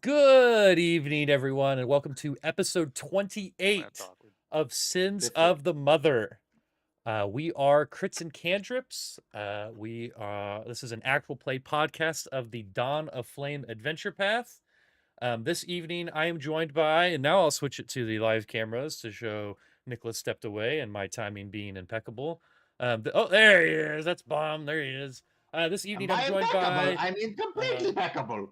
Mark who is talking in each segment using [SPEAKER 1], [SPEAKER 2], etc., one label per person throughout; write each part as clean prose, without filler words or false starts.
[SPEAKER 1] Good evening, everyone, and welcome to episode
[SPEAKER 2] That's
[SPEAKER 1] 28
[SPEAKER 2] awkward.
[SPEAKER 1] of Sins
[SPEAKER 3] Different.
[SPEAKER 1] of the Mother. We are Crits and Cantrips. This is an actual play podcast of the Dawn of Flame Adventure Path. This evening, I am joined by, and now I'll switch it to the live cameras to show Nicholas stepped away and my timing being impeccable. There he is. That's Bomb. There he is. This evening, I'm joined by
[SPEAKER 3] I mean, completely impeccable.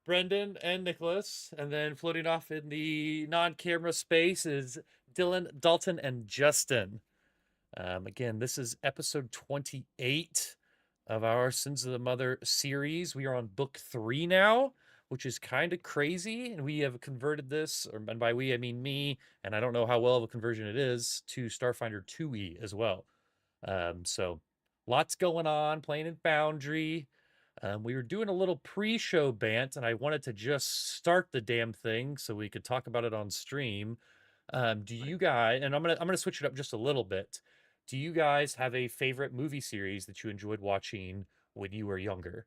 [SPEAKER 1] Brendan and Nicholas, and then floating off in the non-camera space is Dylan, Dalton, and Justin. Again, this is episode 28 of our Sins of the Mother series. We are on book 3 now, which is kind of crazy, and we have converted this, and by we I mean me, and I don't know how well of a conversion it is, to Starfinder 2e as well. So lots going on, playing in Foundry. We were doing a little pre-show bant, and I wanted to just start the damn thing so we could talk about it on stream. Do you guys? And I'm gonna switch it up just a little bit. Do you guys have a favorite movie series that you enjoyed watching when you were younger?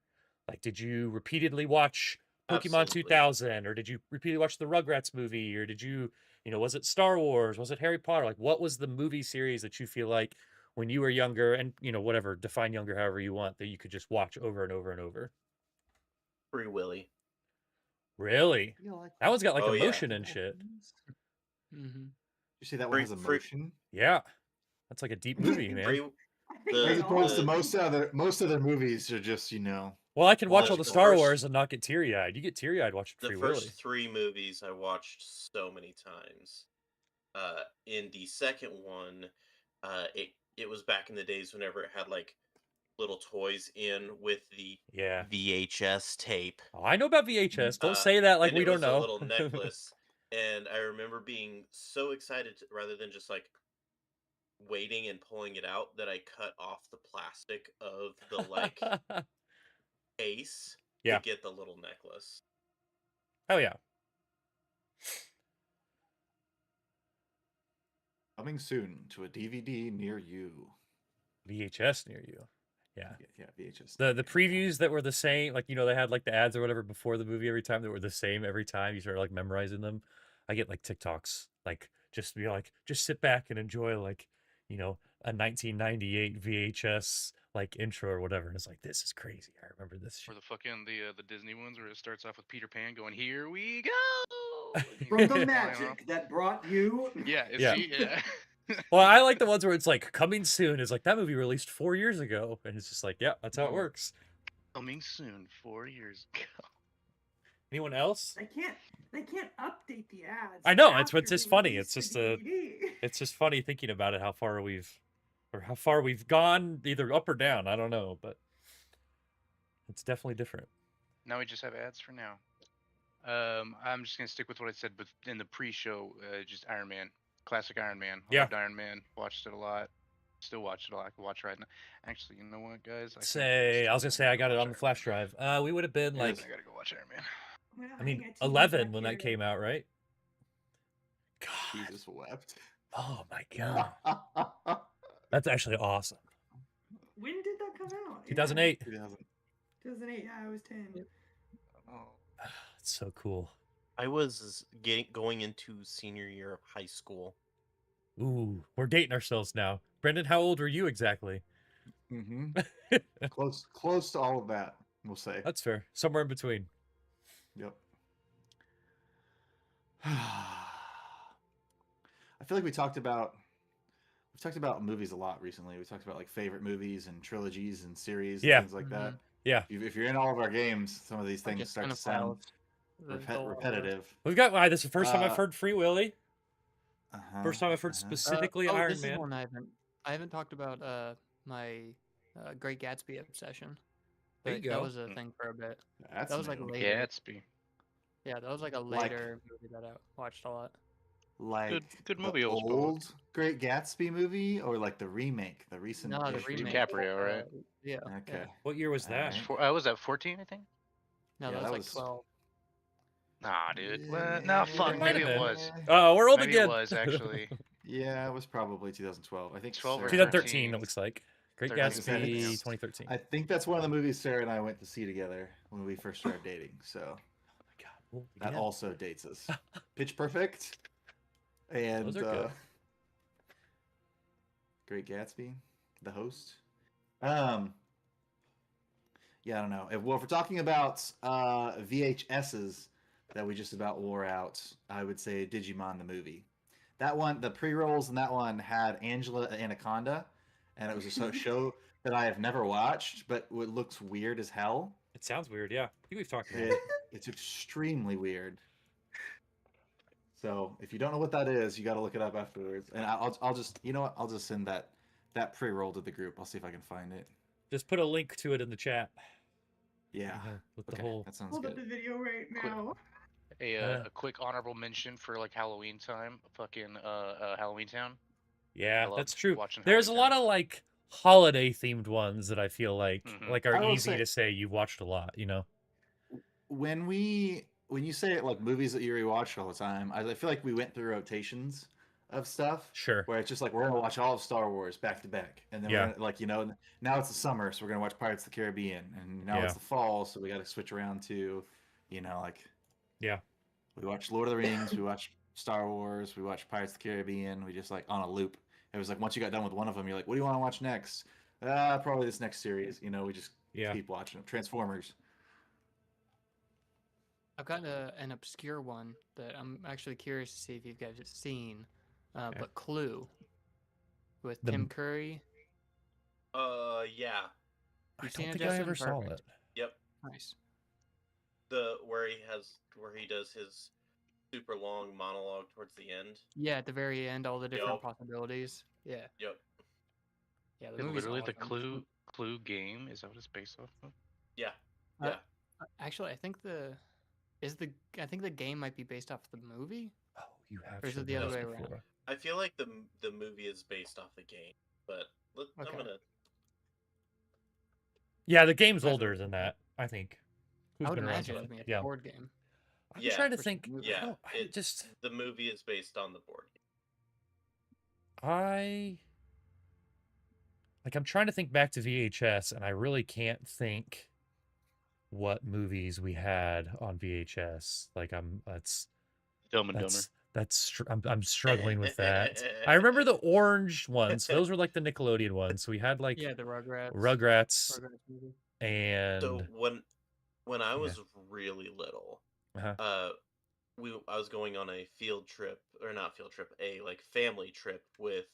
[SPEAKER 1] Like, did you repeatedly watch Pokemon
[SPEAKER 2] Absolutely.
[SPEAKER 1] 2000, or did you repeatedly watch the Rugrats movie, or did you, was it Star Wars? Was it Harry Potter? Like, what was the movie series that you feel like when you were younger, and whatever, define younger however you want, that you could just watch over and over and over?
[SPEAKER 2] Free Willy.
[SPEAKER 1] Really? That one's got like
[SPEAKER 2] Oh, yeah.
[SPEAKER 1] emotion and shit.
[SPEAKER 3] You see that one has emotion?
[SPEAKER 1] Yeah, that's like a deep movie, man.
[SPEAKER 3] As opposed to most other movies are just,
[SPEAKER 1] Well, I can watch all the Star
[SPEAKER 2] first-
[SPEAKER 1] Wars and not get teary-eyed. You get teary-eyed watching
[SPEAKER 2] The
[SPEAKER 1] Free
[SPEAKER 2] first
[SPEAKER 1] Willy.
[SPEAKER 2] 3 movies I watched so many times. In the second one, it was back in the days whenever it had like little toys in with the
[SPEAKER 1] Yeah.
[SPEAKER 2] VHS tape.
[SPEAKER 1] Oh, I know about VHS. Don't say that like
[SPEAKER 2] and
[SPEAKER 1] we
[SPEAKER 2] it
[SPEAKER 1] don't
[SPEAKER 2] was
[SPEAKER 1] know.
[SPEAKER 2] a little necklace, and I remember being so excited rather than just like waiting and pulling it out, that I cut off the plastic of the like case
[SPEAKER 1] Yeah.
[SPEAKER 2] to get the little necklace.
[SPEAKER 1] Hell yeah.
[SPEAKER 3] Coming soon to a DVD near you.
[SPEAKER 1] VHS near you. Yeah.
[SPEAKER 3] Yeah, VHS.
[SPEAKER 1] The previews that were the same, like, they had like the ads or whatever before the movie every time that were the same every time. You started like memorizing them. I get like TikToks, like just sit back and enjoy like, a 1998 VHS like intro or whatever. And it's like, this is crazy. I remember this shit.
[SPEAKER 4] Or the fucking the Disney ones where it starts off with Peter Pan going, "Here we go!"
[SPEAKER 5] From the magic that brought you.
[SPEAKER 4] Yeah.
[SPEAKER 1] Yeah.
[SPEAKER 4] Yeah.
[SPEAKER 1] Well, I like the ones where it's like coming soon. It's like that movie released 4 years ago, and it's just like, yeah, that's how it works.
[SPEAKER 4] Coming soon, 4 years ago.
[SPEAKER 1] Anyone else?
[SPEAKER 5] They can't update the ads.
[SPEAKER 1] I know,
[SPEAKER 5] after
[SPEAKER 1] it's just
[SPEAKER 5] they
[SPEAKER 1] funny.
[SPEAKER 5] release
[SPEAKER 1] It's
[SPEAKER 5] the
[SPEAKER 1] just
[SPEAKER 5] DVD.
[SPEAKER 1] it's just funny thinking about it, how far we've gone, either up or down. I don't know, but it's definitely different.
[SPEAKER 4] Now we just have ads for now. I'm just gonna stick with what I said, but in the pre-show, just Iron Man, classic Iron Man. I loved Iron Man. Watched it a lot. Still watch it a lot. I can watch right now. Actually, you know what, guys?
[SPEAKER 1] I was gonna say I got it on the flash drive. We would have been like,
[SPEAKER 4] I gotta go watch Iron Man.
[SPEAKER 5] Well,
[SPEAKER 1] I mean,
[SPEAKER 5] got TVs
[SPEAKER 1] 11
[SPEAKER 5] back
[SPEAKER 1] when that
[SPEAKER 5] here.
[SPEAKER 1] came out, right? God.
[SPEAKER 3] Jesus wept.
[SPEAKER 1] Oh my god. That's actually awesome.
[SPEAKER 5] When did that come out?
[SPEAKER 1] 2008.
[SPEAKER 5] 2008. Yeah, I was 10.
[SPEAKER 1] It's so cool.
[SPEAKER 2] I was going into senior year of high school.
[SPEAKER 1] Ooh, we're dating ourselves now. Brendan, how old were you exactly?
[SPEAKER 3] Close to all of that, we'll say.
[SPEAKER 1] That's fair. Somewhere in between.
[SPEAKER 3] Yep. I feel like we've talked about movies a lot recently. We talked about like favorite movies and trilogies and series and things like that.
[SPEAKER 1] Yeah.
[SPEAKER 3] If you're in all of our games, some of these things start to sound repetitive.
[SPEAKER 1] We've got this is the first time I've heard Free Willy. First time I've heard specifically Iron
[SPEAKER 6] this
[SPEAKER 1] Man.
[SPEAKER 6] Is one I haven't talked about my Great Gatsby obsession.
[SPEAKER 1] There you go.
[SPEAKER 6] That was a thing for a bit.
[SPEAKER 3] That
[SPEAKER 6] was like later.
[SPEAKER 4] Gatsby.
[SPEAKER 6] Yeah, that was like a later movie that I watched a lot.
[SPEAKER 3] Like
[SPEAKER 4] good movie.
[SPEAKER 3] The old Great Gatsby movie, or like the remake, the recent.
[SPEAKER 6] No, the remake.
[SPEAKER 4] DiCaprio, right?
[SPEAKER 6] Yeah.
[SPEAKER 3] Okay.
[SPEAKER 6] Yeah.
[SPEAKER 1] What year was that?
[SPEAKER 4] Was that 14? I think.
[SPEAKER 6] No,
[SPEAKER 3] Yeah,
[SPEAKER 6] that was like 12.
[SPEAKER 4] Nah, dude. Well, no, fuck.
[SPEAKER 1] might
[SPEAKER 4] Maybe
[SPEAKER 1] have
[SPEAKER 4] it
[SPEAKER 1] been.
[SPEAKER 4] was.
[SPEAKER 1] Oh, we're old
[SPEAKER 4] Maybe
[SPEAKER 1] again.
[SPEAKER 4] it was actually.
[SPEAKER 3] Yeah, it was probably 2012. I think
[SPEAKER 4] 12 or
[SPEAKER 1] 2013. It looks like Great
[SPEAKER 4] 13.
[SPEAKER 1] Gatsby 2013.
[SPEAKER 3] I think that's one of the movies Sarah and I went to see together when we first started dating. So,
[SPEAKER 1] Oh my god,
[SPEAKER 3] that
[SPEAKER 1] Yeah.
[SPEAKER 3] also dates us. Pitch Perfect and
[SPEAKER 1] Those are good.
[SPEAKER 3] Great Gatsby, The Host. Yeah, I don't know. If we're talking about VHSs that we just about wore out, I would say Digimon the movie. That one, the pre-rolls in that one had Angela Anaconda, and it was a show that I have never watched, but it looks weird as hell.
[SPEAKER 1] It sounds weird, yeah. I think we've talked about it.
[SPEAKER 3] It's extremely weird. So if you don't know what that is, you got to look it up afterwards. And I'll just, you know what? I'll just send that pre-roll to the group. I'll see if I can find it.
[SPEAKER 1] Just put a link to it in the chat.
[SPEAKER 3] Yeah.
[SPEAKER 1] With the
[SPEAKER 3] Okay,
[SPEAKER 1] whole.
[SPEAKER 3] that sounds
[SPEAKER 5] Hold up
[SPEAKER 3] good.
[SPEAKER 5] the video right now.
[SPEAKER 4] A quick honorable mention for like Halloween time, fucking Halloween Town.
[SPEAKER 1] Yeah,
[SPEAKER 4] I
[SPEAKER 1] that's
[SPEAKER 4] love
[SPEAKER 1] true.
[SPEAKER 4] watching
[SPEAKER 1] There's a
[SPEAKER 4] Halloween
[SPEAKER 1] lot of like holiday themed ones that I feel like
[SPEAKER 4] Mhm.
[SPEAKER 1] are
[SPEAKER 3] I will
[SPEAKER 1] easy
[SPEAKER 3] say-
[SPEAKER 1] to say you've watched a lot, you know.
[SPEAKER 3] When you say it like movies that you rewatch all the time, I feel like we went through rotations of stuff.
[SPEAKER 1] Sure.
[SPEAKER 3] Where it's just like we're gonna watch all of Star Wars back to back, and then
[SPEAKER 1] Yeah.
[SPEAKER 3] we're gonna, like, you know, now it's the summer, so we're gonna watch Pirates of the Caribbean, and now
[SPEAKER 1] Yeah.
[SPEAKER 3] it's the fall, so we got to switch around to, you know, like,
[SPEAKER 1] Yeah.
[SPEAKER 3] we watch Lord of the Rings, we watch Star Wars, we watch Pirates of the Caribbean, we just like on a loop. It was like once you got done with one of them, you're like, what do you want to watch next? Probably this next series. You know, we just keep watching them. Transformers.
[SPEAKER 6] I've got an obscure one that I'm actually curious to see if you guys have seen, but Clue with Tim Curry.
[SPEAKER 2] Yeah.
[SPEAKER 1] I
[SPEAKER 6] You seen
[SPEAKER 1] don't
[SPEAKER 6] it,
[SPEAKER 1] think I
[SPEAKER 6] Justin?
[SPEAKER 1] ever saw
[SPEAKER 6] Perfect.
[SPEAKER 1] it.
[SPEAKER 2] Yep.
[SPEAKER 6] Nice.
[SPEAKER 2] Where he does his super long monologue towards the end.
[SPEAKER 6] Yeah, at the very end, all the different
[SPEAKER 2] Yep.
[SPEAKER 6] possibilities. Yeah.
[SPEAKER 2] Yep.
[SPEAKER 6] Yeah, the
[SPEAKER 4] Is it
[SPEAKER 6] movie's
[SPEAKER 4] literally the
[SPEAKER 6] awesome.
[SPEAKER 4] Clue game? Is that what it's based off of?
[SPEAKER 2] Yeah.
[SPEAKER 6] Uh,
[SPEAKER 2] Yeah.
[SPEAKER 6] Actually, I think the game might be based off the movie.
[SPEAKER 1] Oh, you have.
[SPEAKER 6] Or is
[SPEAKER 1] showed
[SPEAKER 6] it the
[SPEAKER 1] me
[SPEAKER 6] other
[SPEAKER 1] this
[SPEAKER 6] way
[SPEAKER 1] before.
[SPEAKER 6] around?
[SPEAKER 2] I feel like the movie is based off the game, but I'm
[SPEAKER 6] Okay.
[SPEAKER 2] gonna.
[SPEAKER 1] Yeah, the game's
[SPEAKER 6] That's
[SPEAKER 1] older
[SPEAKER 6] what-
[SPEAKER 1] than that, I think.
[SPEAKER 6] I would
[SPEAKER 1] been around
[SPEAKER 6] imagine
[SPEAKER 1] for
[SPEAKER 6] it'd
[SPEAKER 1] that?
[SPEAKER 6] be a
[SPEAKER 1] Yeah.
[SPEAKER 6] board game.
[SPEAKER 1] I'm
[SPEAKER 2] Yeah.
[SPEAKER 1] trying to
[SPEAKER 6] Versus
[SPEAKER 1] think.
[SPEAKER 6] movie.
[SPEAKER 2] Yeah,
[SPEAKER 1] just
[SPEAKER 2] the movie is based on the board game.
[SPEAKER 1] I'm trying to think back to VHS, and I really can't think what movies we had on VHS. Like
[SPEAKER 4] Dumb and Dumber.
[SPEAKER 1] I'm struggling with that. I remember the orange ones. Those were like the Nickelodeon ones. So we had like
[SPEAKER 6] Yeah, the Rugrats.
[SPEAKER 1] Rugrats
[SPEAKER 6] movie.
[SPEAKER 1] and
[SPEAKER 2] So when I was really little,
[SPEAKER 1] Uh-huh.
[SPEAKER 2] I was going on a field trip, or not field trip, a like family trip with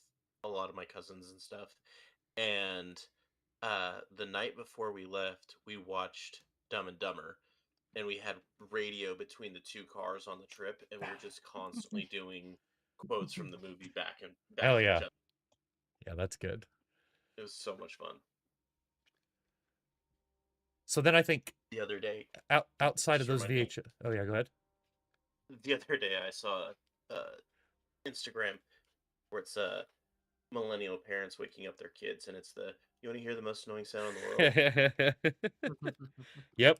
[SPEAKER 2] a lot of my cousins and stuff. And the night before we left, we watched Dumb and Dumber, and we had radio between the two cars on the trip, and we were just constantly doing quotes from the movie back
[SPEAKER 1] Hell
[SPEAKER 2] to
[SPEAKER 1] yeah.
[SPEAKER 2] each other.
[SPEAKER 1] Yeah, that's good.
[SPEAKER 2] It was so much fun.
[SPEAKER 1] So then I think
[SPEAKER 2] The other day,
[SPEAKER 1] outside of
[SPEAKER 2] Just
[SPEAKER 1] those
[SPEAKER 2] remind me.
[SPEAKER 1] VHS. Oh yeah, go ahead.
[SPEAKER 2] the other day I saw Instagram where it's millennial parents waking up their kids, and it's you want to hear the most annoying sound in the world?
[SPEAKER 1] Yep.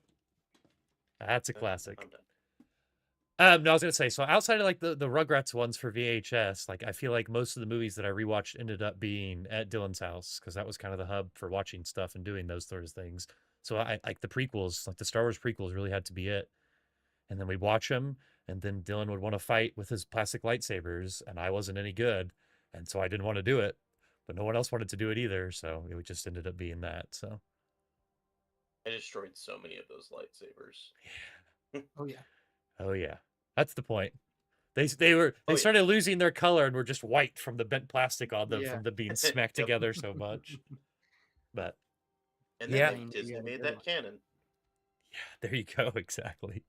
[SPEAKER 1] That's a classic.
[SPEAKER 2] I'm done.
[SPEAKER 1] No, I was gonna say, so outside of like the Rugrats ones for VHS, like I feel like most of the movies that I rewatched ended up being at Dylan's house, because that was kind of the hub for watching stuff and doing those sort of things. So I like the prequels, like the Star Wars prequels really had to be it. And then we'd watch them, and then Dylan would want to fight with his plastic lightsabers, and I wasn't any good, and so I didn't want to do it, but no one else wanted to do it either, so it just ended up being that. So
[SPEAKER 2] I destroyed so many of those lightsabers.
[SPEAKER 6] Oh yeah.
[SPEAKER 1] Oh yeah, that's the point. They
[SPEAKER 2] Oh, yeah.
[SPEAKER 1] started losing their color and were just white from the bent plastic on them
[SPEAKER 6] Yeah.
[SPEAKER 1] from them being smacked
[SPEAKER 2] Yep.
[SPEAKER 1] together so much. But
[SPEAKER 2] And
[SPEAKER 1] Yeah.
[SPEAKER 2] then Disney made that canon.
[SPEAKER 1] yeah, there you go. Exactly.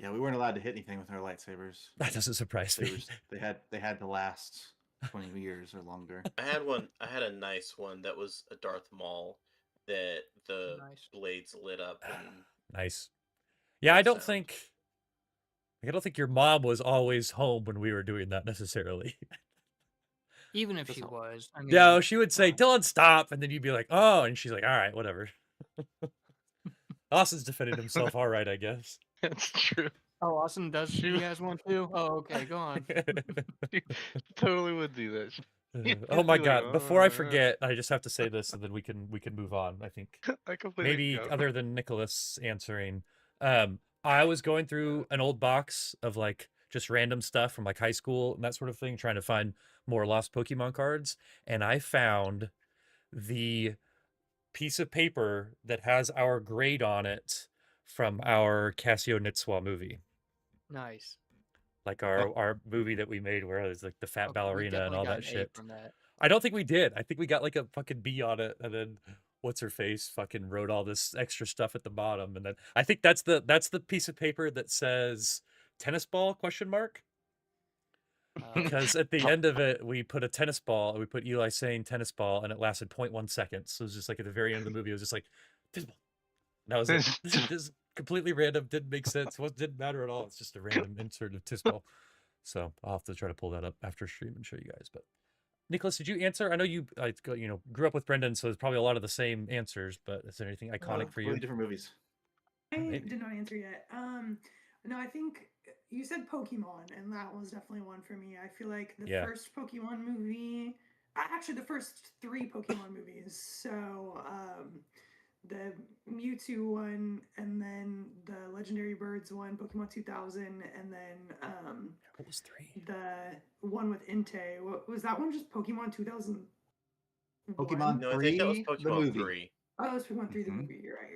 [SPEAKER 3] Yeah, we weren't allowed to hit anything with our lightsabers.
[SPEAKER 1] That doesn't surprise me.
[SPEAKER 3] They had to last 20 years or longer.
[SPEAKER 2] I had a nice one that was a Darth Maul that the
[SPEAKER 6] Nice.
[SPEAKER 2] blades lit up and
[SPEAKER 1] Nice. Yeah, I don't
[SPEAKER 2] sound.
[SPEAKER 1] think your mom was always home when we were doing that necessarily.
[SPEAKER 6] Even if
[SPEAKER 3] That's
[SPEAKER 6] she
[SPEAKER 3] not-
[SPEAKER 6] was, I mean,
[SPEAKER 1] No, she would say,
[SPEAKER 6] no.
[SPEAKER 1] "Dylan, stop," and then you'd be like, "Oh," and she's like, "All right, whatever." Austin's defended himself all right, I guess.
[SPEAKER 4] That's true.
[SPEAKER 6] Oh, Austin does. He has one too. Oh, okay. Go on.
[SPEAKER 4] Totally would do that.
[SPEAKER 1] Oh my
[SPEAKER 4] Be like,
[SPEAKER 1] god! Before I
[SPEAKER 4] "Oh,
[SPEAKER 1] forget, I just have to say this, and then we can move on. I think
[SPEAKER 4] I completely
[SPEAKER 1] maybe
[SPEAKER 4] forgot.
[SPEAKER 1] other than Nicholas answering, I was going through an old box of like just random stuff from like high school and that sort of thing, trying to find more lost Pokemon cards, and I found the piece of paper that has our grade on it from our Casio Nitswa movie.
[SPEAKER 6] Nice.
[SPEAKER 1] Like our movie that we made where it was like the fat
[SPEAKER 6] Okay, we
[SPEAKER 1] ballerina and
[SPEAKER 6] definitely
[SPEAKER 1] all
[SPEAKER 6] got
[SPEAKER 1] that
[SPEAKER 6] an A
[SPEAKER 1] shit.
[SPEAKER 6] from that.
[SPEAKER 1] I don't think we did. I think we got like a fucking B on it, and then what's her face fucking wrote all this extra stuff at the bottom, and then I think that's the piece of paper that says tennis ball ? Because at the end of it, we put a tennis ball, we put Eli saying tennis ball, and it lasted 0.1 seconds. So it was just like at the very end of the movie, it was just like tennis ball. That was it. This is completely random, didn't make sense, didn't matter at all. It's just a random insert of tennis ball. So I'll have to try to pull that up after stream and show you guys. But Nicholas, did you answer? I know you grew up with Brendan, so there's probably a lot of the same answers. But is there anything iconic for you?
[SPEAKER 3] Completely different movies.
[SPEAKER 5] I
[SPEAKER 1] Maybe.
[SPEAKER 5] did not answer yet. No, I think you said Pokemon, and that was definitely one for me. I feel like the
[SPEAKER 1] Yeah.
[SPEAKER 5] first Pokemon movie, actually the first 3 Pokemon movies. So, the Mewtwo one, and then the Legendary Birds one, Pokemon 2000, and then
[SPEAKER 1] What was 3?
[SPEAKER 5] the one with Entei. What was that one? Just Pokemon 2000.
[SPEAKER 3] Pokemon
[SPEAKER 2] No, I think that was
[SPEAKER 3] 3, the
[SPEAKER 2] Pokemon
[SPEAKER 3] movie.
[SPEAKER 2] 3.
[SPEAKER 5] Oh, it was Pokemon 3, the
[SPEAKER 3] Mhm.
[SPEAKER 5] movie. You're right.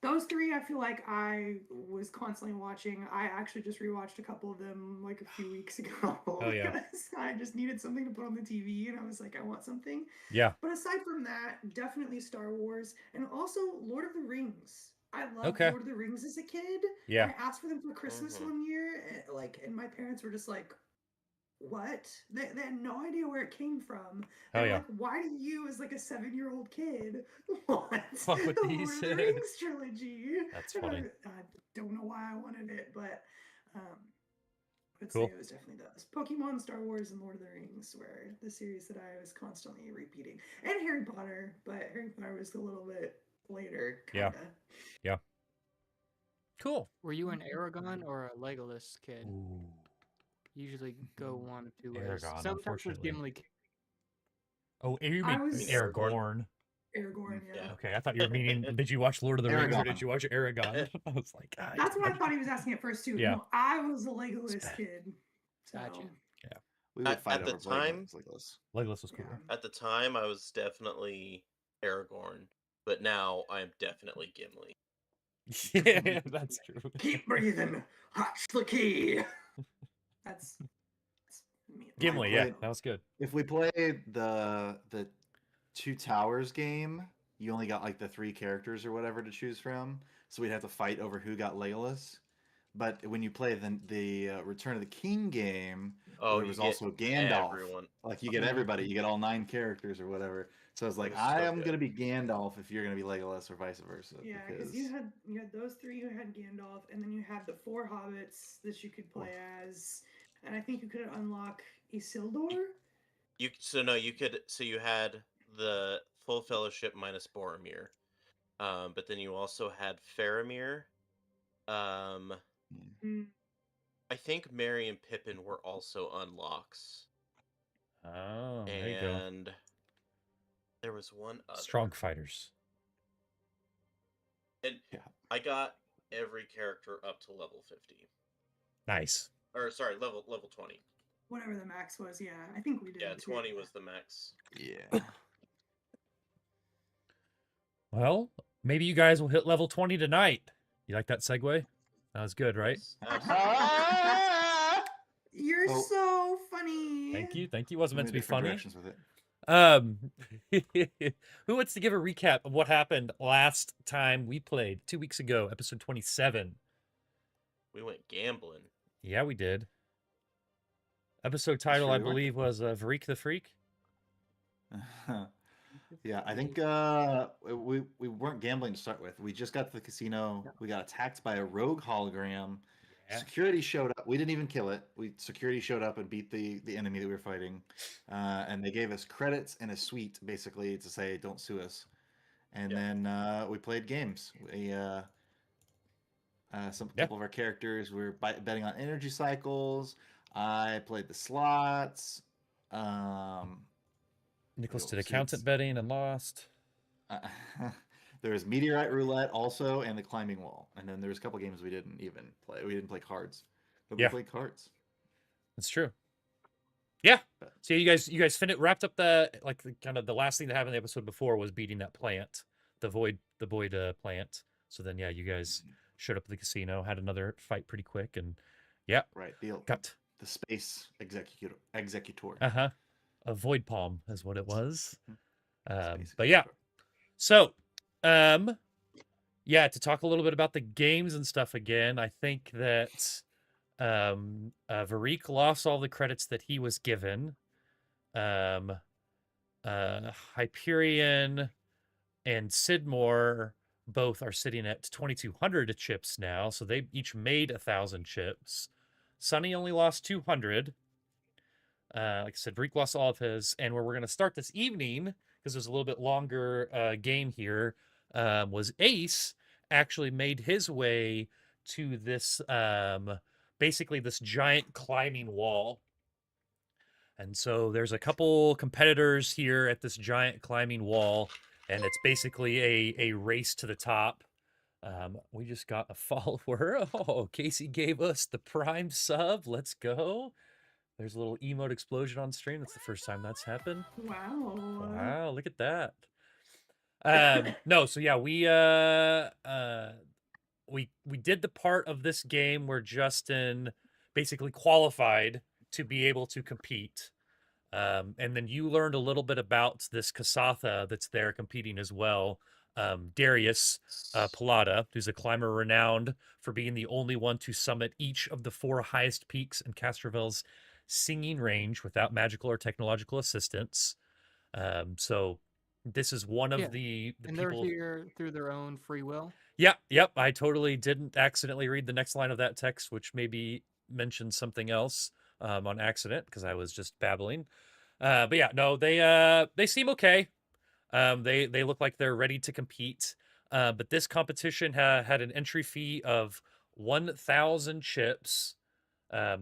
[SPEAKER 5] Those 3, I feel like I was constantly watching. I actually just rewatched a couple of them like a few weeks ago.
[SPEAKER 1] Oh, yeah.
[SPEAKER 5] Because I just needed something to put on the TV, and I was like, I want something.
[SPEAKER 1] Yeah.
[SPEAKER 5] But aside from that, definitely Star Wars, and also Lord of the Rings. I loved
[SPEAKER 1] Okay.
[SPEAKER 5] Lord of the Rings as a kid.
[SPEAKER 1] Yeah.
[SPEAKER 5] I asked for them for Christmas
[SPEAKER 2] Mhm.
[SPEAKER 5] one year, and my parents were just like, what? They had no idea where it came from.
[SPEAKER 1] Oh,
[SPEAKER 5] They're
[SPEAKER 1] yeah.
[SPEAKER 5] like, why do you, as like a 7-year-old kid, want
[SPEAKER 1] Fuck with
[SPEAKER 5] the
[SPEAKER 1] these.
[SPEAKER 5] Lord of the Rings trilogy?
[SPEAKER 1] That's
[SPEAKER 5] And
[SPEAKER 1] funny.
[SPEAKER 5] I don't know why I wanted it, but I would
[SPEAKER 1] Cool.
[SPEAKER 5] say it was definitely those. Pokemon, Star Wars, and Lord of the Rings were the series that I was constantly repeating. And Harry Potter, but Harry Potter was a little bit later,
[SPEAKER 1] Yeah.
[SPEAKER 5] kind of.
[SPEAKER 1] Yeah. Cool.
[SPEAKER 6] Were you an Aragon or a Legolas kid?
[SPEAKER 1] Ooh.
[SPEAKER 6] Usually go one of 2 ways.
[SPEAKER 1] Aragon,
[SPEAKER 6] Sometimes with
[SPEAKER 1] unfortunately.
[SPEAKER 6] Gimli.
[SPEAKER 1] Oh, you
[SPEAKER 5] I
[SPEAKER 1] mean
[SPEAKER 5] was-
[SPEAKER 1] Aragorn?
[SPEAKER 5] Aragorn, yeah.
[SPEAKER 2] Yeah.
[SPEAKER 1] Okay, I thought you were meaning, did you watch Lord of the Rings or
[SPEAKER 3] Aragon.
[SPEAKER 1] did you watch Aragon? I was like, ah,
[SPEAKER 5] That's what I thought he was asking at first too.
[SPEAKER 1] Yeah.
[SPEAKER 5] No, I was a Legolas
[SPEAKER 1] bad.
[SPEAKER 5] kid. So,
[SPEAKER 6] Gotcha.
[SPEAKER 3] We would fight
[SPEAKER 2] At the
[SPEAKER 3] over Blade
[SPEAKER 2] time-
[SPEAKER 3] Legolas.
[SPEAKER 1] Legolas was cooler.
[SPEAKER 5] yeah.
[SPEAKER 2] At the time, I was definitely Aragorn, but now I'm definitely Gimli.
[SPEAKER 1] Yeah, that's true.
[SPEAKER 5] Keep breathing. Hotch the key. That's me.
[SPEAKER 1] Gimli,
[SPEAKER 3] I
[SPEAKER 1] yeah,
[SPEAKER 3] played-
[SPEAKER 1] that was good.
[SPEAKER 3] If we played the Two Towers game, you only got like the 3 characters or whatever to choose from, so we'd have to fight over who got Legolas. But when you play the Return of the King game,
[SPEAKER 2] Oh,
[SPEAKER 3] there
[SPEAKER 2] you
[SPEAKER 3] was
[SPEAKER 2] get
[SPEAKER 3] also Gandalf.
[SPEAKER 2] everyone.
[SPEAKER 3] Like you get everybody, you get all 9 characters or whatever. So it's like
[SPEAKER 2] was
[SPEAKER 3] I
[SPEAKER 2] so
[SPEAKER 3] am
[SPEAKER 2] good.
[SPEAKER 3] gonna be Gandalf if you're gonna be Legolas or vice versa.
[SPEAKER 5] Yeah, because you had those 3 who had Gandalf, and then you had the 4 hobbits that you could play as, and I think you could unlock Isildur.
[SPEAKER 2] You had the full fellowship minus Boromir, but then you also had Faramir.
[SPEAKER 5] Mm,
[SPEAKER 2] I think Merry and Pippin were also unlocks,
[SPEAKER 1] Oh, there you go.
[SPEAKER 2] and there was one other.
[SPEAKER 1] Strong fighters.
[SPEAKER 2] And
[SPEAKER 3] Yeah.
[SPEAKER 2] I got every character up to level 50,
[SPEAKER 1] Nice.
[SPEAKER 2] or sorry, level 20.
[SPEAKER 5] whatever the max was, yeah, I think we did.
[SPEAKER 2] Yeah,
[SPEAKER 5] too.
[SPEAKER 2] 20 was the max.
[SPEAKER 3] Yeah.
[SPEAKER 1] Well, maybe you guys will hit level 20 tonight. You like that segue? That was good, right?
[SPEAKER 2] Yes, absolutely.
[SPEAKER 5] You're
[SPEAKER 3] Oh.
[SPEAKER 5] so funny.
[SPEAKER 1] Thank you. Thank you. Wasn't meant to be
[SPEAKER 3] Different
[SPEAKER 1] funny.
[SPEAKER 3] directions with it.
[SPEAKER 1] Who wants to give a recap of what happened last time we played 2 weeks ago, episode 27?
[SPEAKER 2] We went gambling.
[SPEAKER 1] Yeah, we did. Episode title, I
[SPEAKER 3] we were.
[SPEAKER 1] believe, was Varik the Freak.
[SPEAKER 3] Yeah, I think we weren't gambling to start with. We just got to the casino. We got attacked by a rogue hologram.
[SPEAKER 1] Yeah.
[SPEAKER 3] Security showed up. We didn't even kill it. Security showed up and beat the enemy that we were fighting, and they gave us credits and a suite basically to say don't sue us. And
[SPEAKER 2] Yeah.
[SPEAKER 3] then we played games. We couple of our characters were betting on energy cycles. I played the slots.
[SPEAKER 1] Nicholas
[SPEAKER 3] Real
[SPEAKER 1] did accountant
[SPEAKER 3] suits.
[SPEAKER 1] betting and lost.
[SPEAKER 3] There's Meteorite Roulette also, and the Climbing Wall. And then there's a couple games we didn't even play. We didn't play cards, but we played cards.
[SPEAKER 1] That's true. Yeah. So you guys wrapped up the kind of the last thing that happened in the episode before was beating that plant, the void plant. So then you guys showed up at the casino, had another fight pretty quick, and
[SPEAKER 3] right.
[SPEAKER 1] Got
[SPEAKER 3] the space executor.
[SPEAKER 1] A void palm is what it was.
[SPEAKER 3] Space
[SPEAKER 1] But yeah.
[SPEAKER 3] executor.
[SPEAKER 1] So, to talk a little bit about the games and stuff again, I think that Varik lost all the credits that he was given. Hyperion and Sidmore both are sitting at 2,200 chips now, so they each made 1,000 chips. Sunny only lost 200. Like I said, Varik lost all of his, and where we're going to start this evening, because there's a little bit longer game here, was Ace actually made his way to this, basically this giant climbing wall. And so there's a couple competitors here at this giant climbing wall, and it's basically a race to the top. We just got a follower. Oh, Casey gave us the Prime sub. Let's go. There's a little emote explosion on stream. That's the first time that's happened. Wow, look at that. No, so yeah, we did the part of this game where Justin basically qualified to be able to compete. And then you learned a little bit about this Kasatha that's there competing as well. Darius Palada, who's a climber renowned for being the only one to summit each of the 4 highest peaks in Castrovel's singing range without magical or technological assistance. So this is one of the
[SPEAKER 6] and
[SPEAKER 1] people.
[SPEAKER 6] They're here through their own free will.
[SPEAKER 1] Yep. I totally didn't accidentally read the next line of that text, which maybe mentioned something else on accident because I was just babbling. But yeah, no, they seem okay. They look like they're ready to compete. But this competition had an entry fee of 1,000 chips.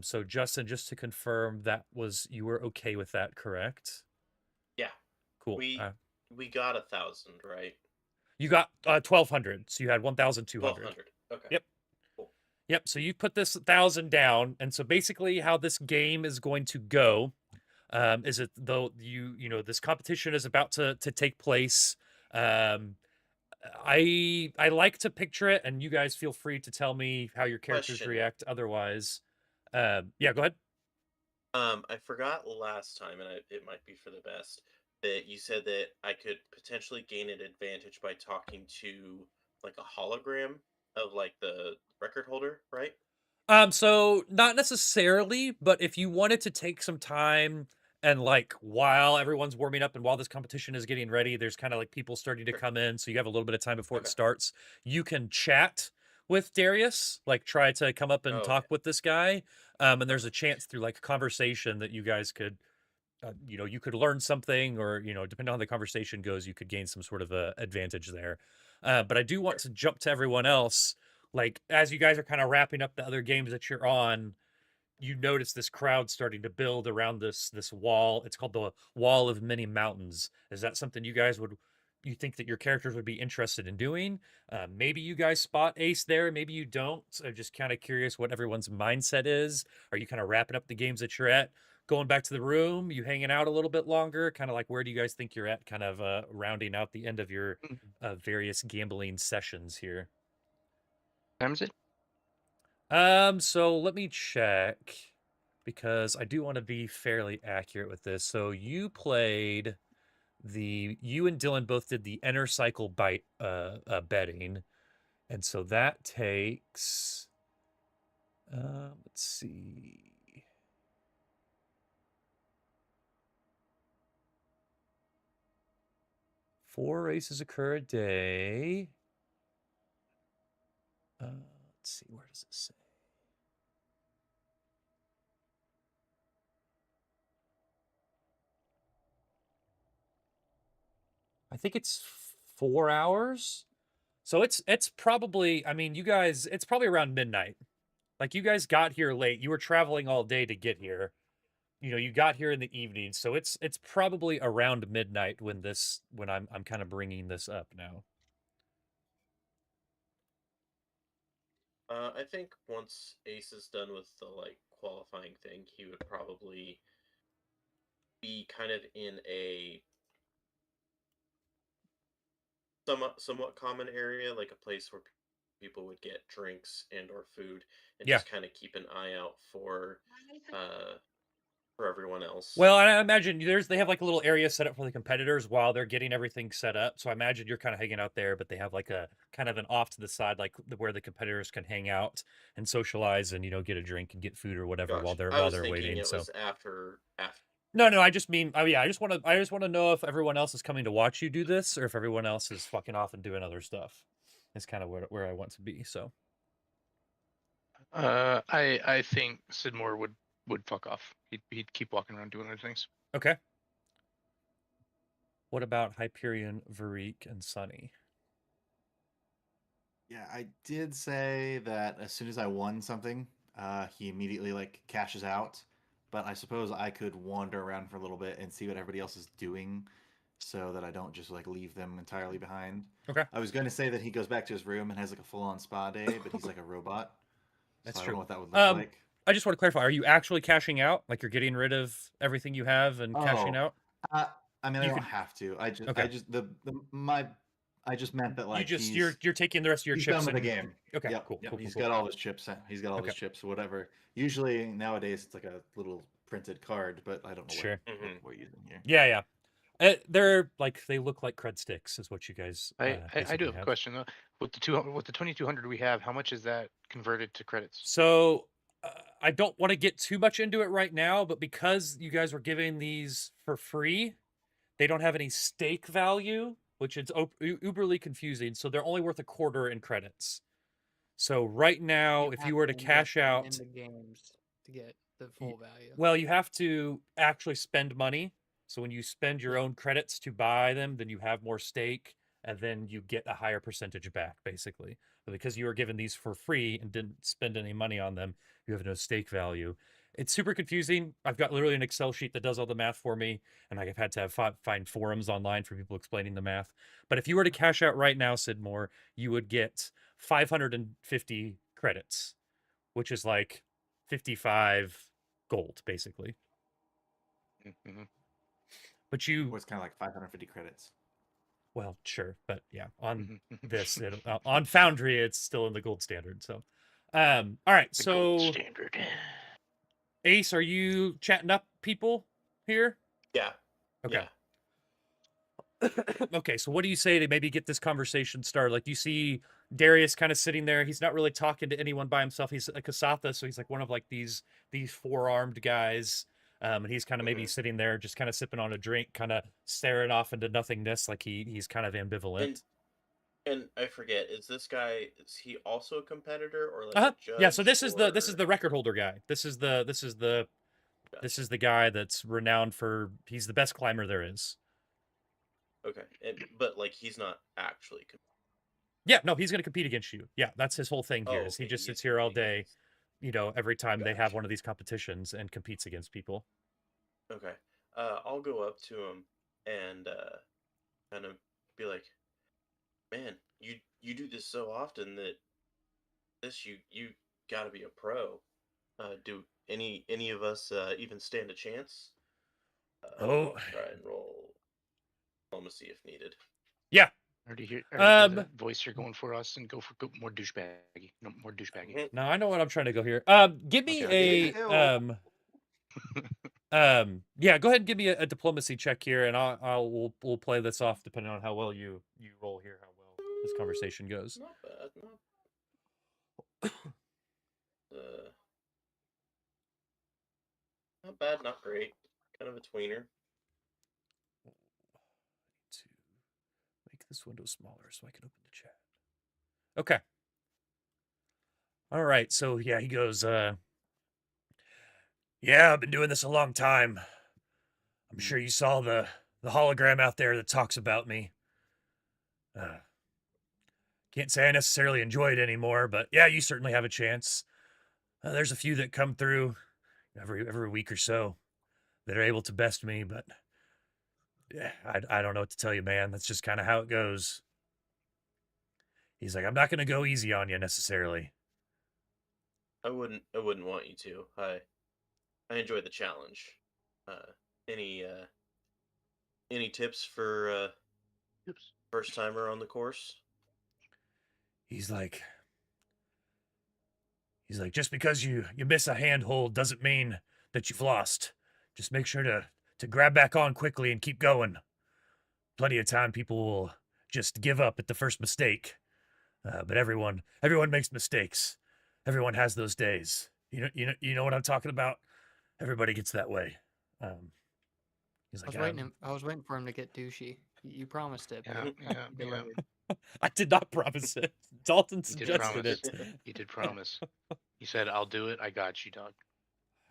[SPEAKER 1] So Justin, just to confirm, you were okay with that, correct?
[SPEAKER 2] Yeah.
[SPEAKER 1] Cool.
[SPEAKER 2] We got 1,000, right?
[SPEAKER 1] You got 1,200, so you had 1,200.
[SPEAKER 2] 1,200. Okay.
[SPEAKER 1] Yep.
[SPEAKER 2] Cool.
[SPEAKER 1] Yep. So you put this 1,000 down, and so basically, how this game is going to go is it though this competition is about to take place. I like to picture it, and you guys feel free to tell me how your characters
[SPEAKER 2] Question.
[SPEAKER 1] react. Otherwise, go ahead.
[SPEAKER 2] I forgot last time, and it might be for the best, that you said that I could potentially gain an advantage by talking to like a hologram of like the record holder, right?
[SPEAKER 1] So not necessarily, but if you wanted to take some time and like while everyone's warming up and while this competition is getting ready, there's kind of like people starting to come in, so you have a little bit of time before it starts. You can chat with Darius, like try to come up and talk with this guy. And there's a chance through like conversation that you guys could you could learn something, or depending on how the conversation goes, you could gain some sort of a advantage there. But I do want to jump to everyone else. Like, as you guys are kind of wrapping up the other games that you're on, you notice this crowd starting to build around this wall. It's called the Wall of Many Mountains. Is that something you think that your characters would be interested in doing? Maybe you guys spot Ace there, maybe you don't. I'm just kind of curious what everyone's mindset is. Are you kind of wrapping up the games that you're at, going back to the room, you hanging out a little bit longer? Kind of like, where do you guys think you're at, kind of rounding out the end of your various gambling sessions here?
[SPEAKER 4] Time is it?
[SPEAKER 1] So let me check, because I do want to be fairly accurate with this. So you and Dylan both did the Inner Cycle bite betting, and so that takes let's see, four races occur a day. Let's see, where does it say? I think it's 4 hours. So it's probably, I mean, you guys, it's probably around midnight. Like, you guys got here late. You were traveling all day to get here. You got here in the evening, so it's probably around midnight when I'm kind of bringing this up now.
[SPEAKER 2] I think once Ace is done with the like qualifying thing, he would probably be kind of in a somewhat common area, like a place where people would get drinks and or food, and
[SPEAKER 1] Yeah.
[SPEAKER 2] just kind of keep an eye out for everyone else.
[SPEAKER 1] Well, I imagine they have like a little area set up for the competitors while they're getting everything set up. So I imagine you're kind of hanging out there, but they have like a kind of an off to the side, like where the competitors can hang out and socialize and get a drink and get food or whatever while
[SPEAKER 2] Gotcha.
[SPEAKER 1] they're waiting.
[SPEAKER 2] It
[SPEAKER 1] So
[SPEAKER 2] was after.
[SPEAKER 1] no, I just mean, oh yeah, I just want to know if everyone else is coming to watch you do this or if everyone else is fucking off and doing other stuff. It's kind of where I want to be. So
[SPEAKER 4] I think Sidmore would fuck off. He'd keep walking around doing other things.
[SPEAKER 1] okay. What about Hyperion, Varik, and Sunny?
[SPEAKER 3] Yeah, I did say that as soon as I won something, he immediately like cashes out. But I suppose I could wander around for a little bit and see what everybody else is doing, so that I don't just like leave them entirely behind.
[SPEAKER 1] Okay.
[SPEAKER 3] I was going to say that he goes back to his room and has like a full-on spa day, but he's like a robot.
[SPEAKER 1] That's
[SPEAKER 3] so I
[SPEAKER 1] true.
[SPEAKER 3] don't know what that would look like.
[SPEAKER 1] I just want to clarify: are you actually cashing out? Like you're getting rid of everything you have and cashing out?
[SPEAKER 3] I mean, I don't have to. I just meant that like
[SPEAKER 1] you're taking the rest of your
[SPEAKER 3] he's
[SPEAKER 1] chips
[SPEAKER 3] done with
[SPEAKER 1] and
[SPEAKER 3] the game.
[SPEAKER 1] Okay,
[SPEAKER 3] Yep,
[SPEAKER 1] cool.
[SPEAKER 3] He's got all his chips. He's got all his chips or whatever. Usually nowadays it's like a little printed card, but I don't know what we're using here.
[SPEAKER 1] Yeah. They're like they look like cred sticks, is what you guys.
[SPEAKER 4] I do have a question though. With the 2200 we have, how much is that converted to credits?
[SPEAKER 1] So I don't want to get too much into it right now, but because you guys were giving these for free, they don't have any stake value, which is uberly confusing. So they're only worth a quarter in credits. So right now, if you were to cash out
[SPEAKER 6] in the games to get the full value,
[SPEAKER 1] well, you have to actually spend money. So when you spend your own credits to buy them, then you have more stake, and then you get a higher percentage back, basically. But because you were given these for free and didn't spend any money on them, you have no stake value. It's super confusing. I've got literally an Excel sheet that does all the math for me, and I've had to find forums online for people explaining the math. But if you were to cash out right now, Sidmore, you would get 550 credits, which is like 55 gold, basically.
[SPEAKER 4] Mm-hmm.
[SPEAKER 1] But you...
[SPEAKER 3] it's kind of like 550 credits.
[SPEAKER 1] Well, sure, but yeah, on this, on Foundry, it's still in the gold standard. So, all right,
[SPEAKER 4] the
[SPEAKER 1] so
[SPEAKER 4] gold standard.
[SPEAKER 1] Ace, are you chatting up people here?
[SPEAKER 2] Yeah.
[SPEAKER 1] Okay. Yeah. Okay, so what do you say to maybe get this conversation started? Like, you see Darius kind of sitting there. He's not really talking to anyone by himself. He's a Kasatha, so he's like one of like these four-armed guys. And he's kind of maybe sitting there just kind of sipping on a drink, kind of staring off into nothingness, like he's kind of ambivalent.
[SPEAKER 2] And I forget, is he also a competitor or like a judge?
[SPEAKER 1] Yeah, so this is the record holder guy. This is the guy that's renowned for, he's the best climber there is.
[SPEAKER 2] Okay. But like he's not actually
[SPEAKER 1] Yeah, no, he's going to compete against you. Yeah, that's his whole thing here. He just sits here all day, every time they have one of these competitions and competes against people.
[SPEAKER 2] Okay. I'll go up to him and kind of be like, man, you do this so often that you got to be a pro. Do any of us even stand a chance? I'll try and roll diplomacy if needed.
[SPEAKER 1] Yeah.
[SPEAKER 4] Already hear that voice you're going for us and go for more douchebaggy. No, more douchebaggy.
[SPEAKER 1] No, I know what I'm trying to go here. Give me yeah, go ahead and give me a diplomacy check here, and we'll play this off depending on how well you roll here, how well this conversation goes.
[SPEAKER 2] Not bad. Not bad, not great. Kind of a tweener.
[SPEAKER 1] To make this window smaller so I can open the chat. Okay. All right. So yeah, he goes, yeah, I've been doing this a long time. I'm sure you saw the hologram out there that talks about me. Can't say I necessarily enjoy it anymore, but yeah, you certainly have a chance. There's a few that come through every week or so that are able to best me, but yeah, I don't know what to tell you, man. That's just kind of how it goes. He's like, I'm not going to go easy on you necessarily.
[SPEAKER 2] I wouldn't want you to. I enjoy the challenge. Any tips for first timer on the course?
[SPEAKER 1] He's like, just because you miss a handhold doesn't mean that you've lost. Just make sure to grab back on quickly and keep going. Plenty of time people will just give up at the first mistake. But everyone makes mistakes. Everyone has those days. You know what I'm talking about? Everybody gets that way. He's like,
[SPEAKER 6] I was waiting for him to get douchey. You promised it.
[SPEAKER 4] Yeah,
[SPEAKER 6] But
[SPEAKER 4] yeah,
[SPEAKER 6] you delayed.
[SPEAKER 1] I did not promise it. Dalton
[SPEAKER 4] You did
[SPEAKER 1] suggested
[SPEAKER 4] promise.
[SPEAKER 1] it.
[SPEAKER 4] You did promise. You said, "I'll do it. I got you, dog."